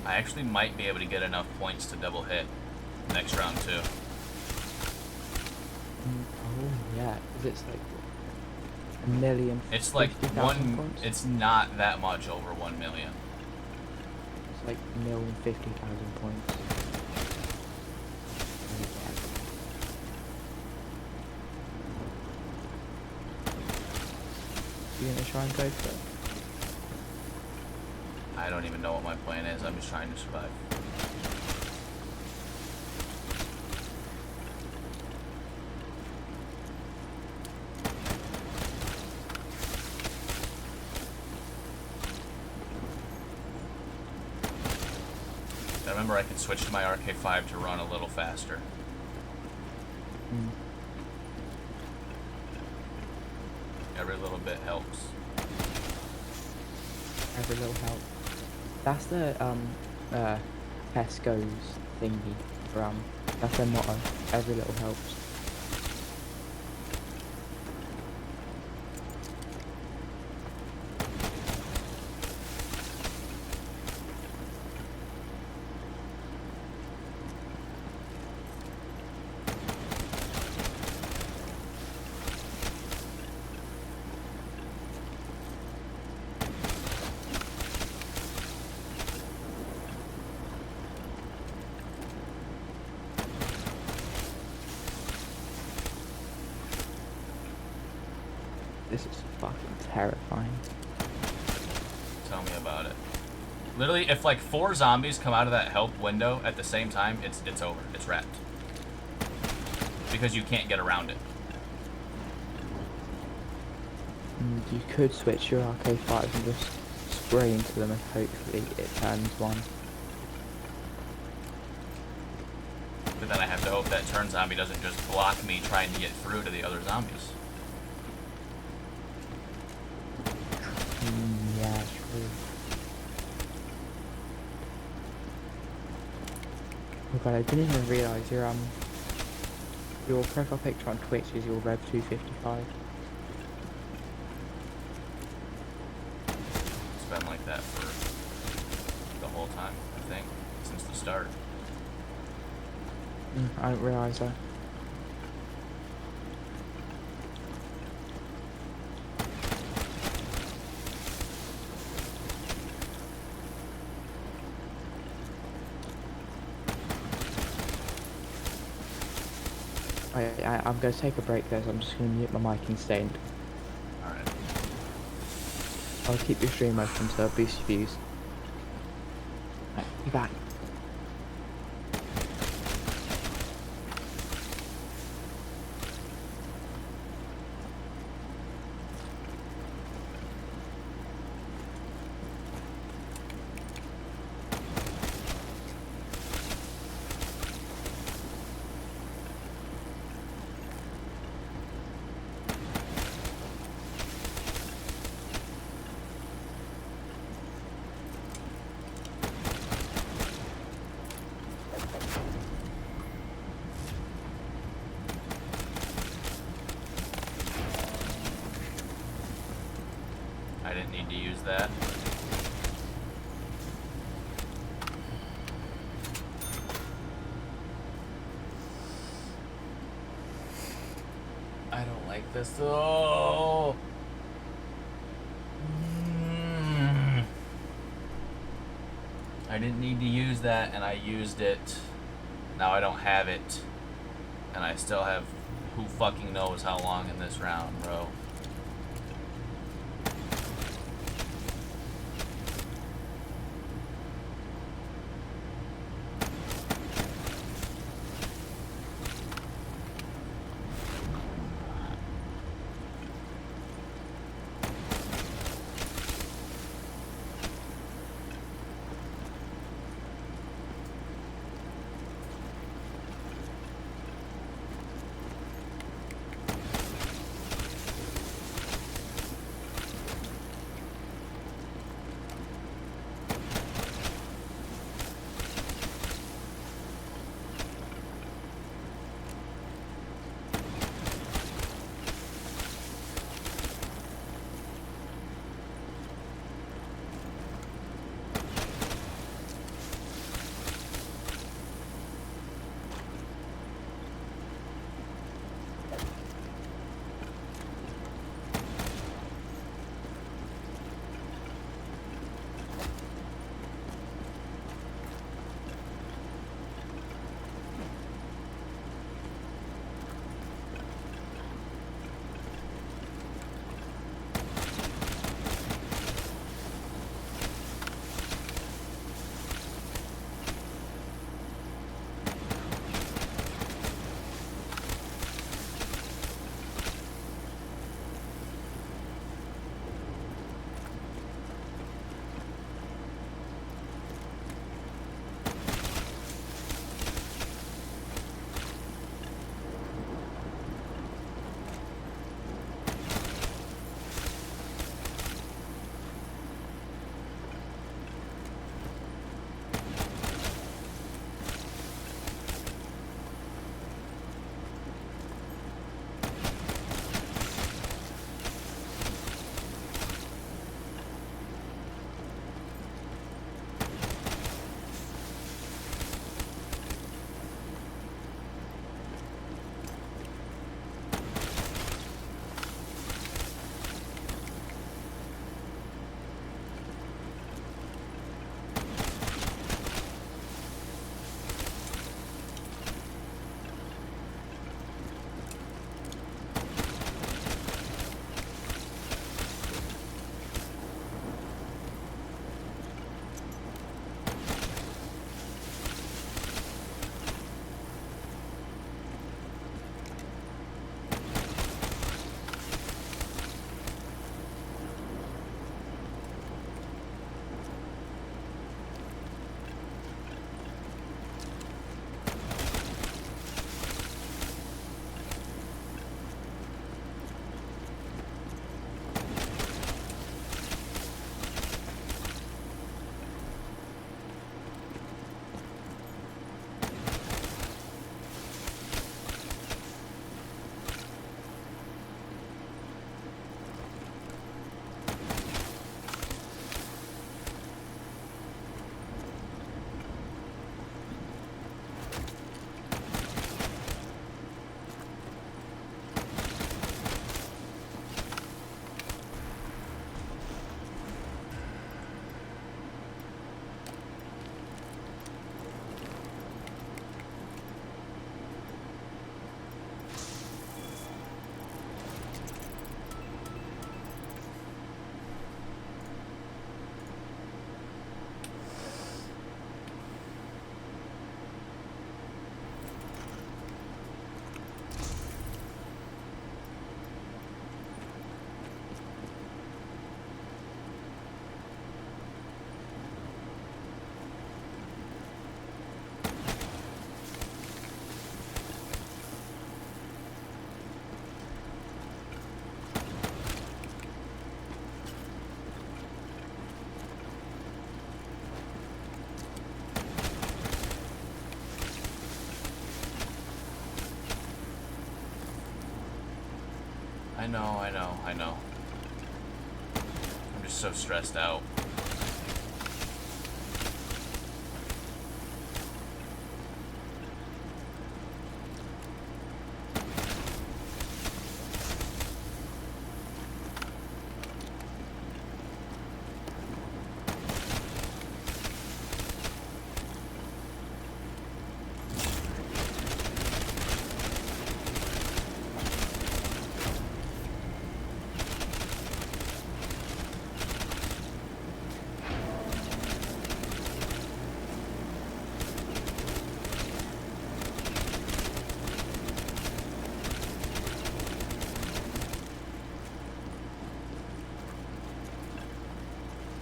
I actually might be able to get enough points to double hit next round too. Oh yeah, because it's like what, 1,050,000 It's like points? it's not that much over 1 million. It's like 1,050,000 points. You gonna try and go for it? I don't even know what my plan is. I'm just trying to survive. I remember I can switch to my RK5 to run a little faster. Mm. Every little bit helps. Every little help. That's the Tesco's thingy from. That's their motto. Every little helps. This is fucking terrifying. Tell me about it. Literally, if like 4 zombies come out of that help window at the same time, it's over. It's wrapped. Because you can't get around it. You could switch your RK5 and just spray into them and hopefully it turns one. But then I have to hope that turn zombie doesn't just block me trying to get through to the other zombies. Yeah, true. Oh god, I didn't even realise your profile picture on Twitch is your Rev 255. It's been like that for the whole time, I think, since the start. I didn't realise that. I'm going to take a break there, so I'm just going to mute my mic instead. Alright. I'll keep your stream open to boost your views. Right, be back. I didn't need to use that. I don't like this though. I didn't need to use that and I used it. Now I don't have it. And I still have who fucking knows how long in this round, bro. I know, I know, I know. I'm just so stressed out.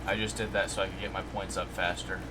I just did that so I could get my points up faster.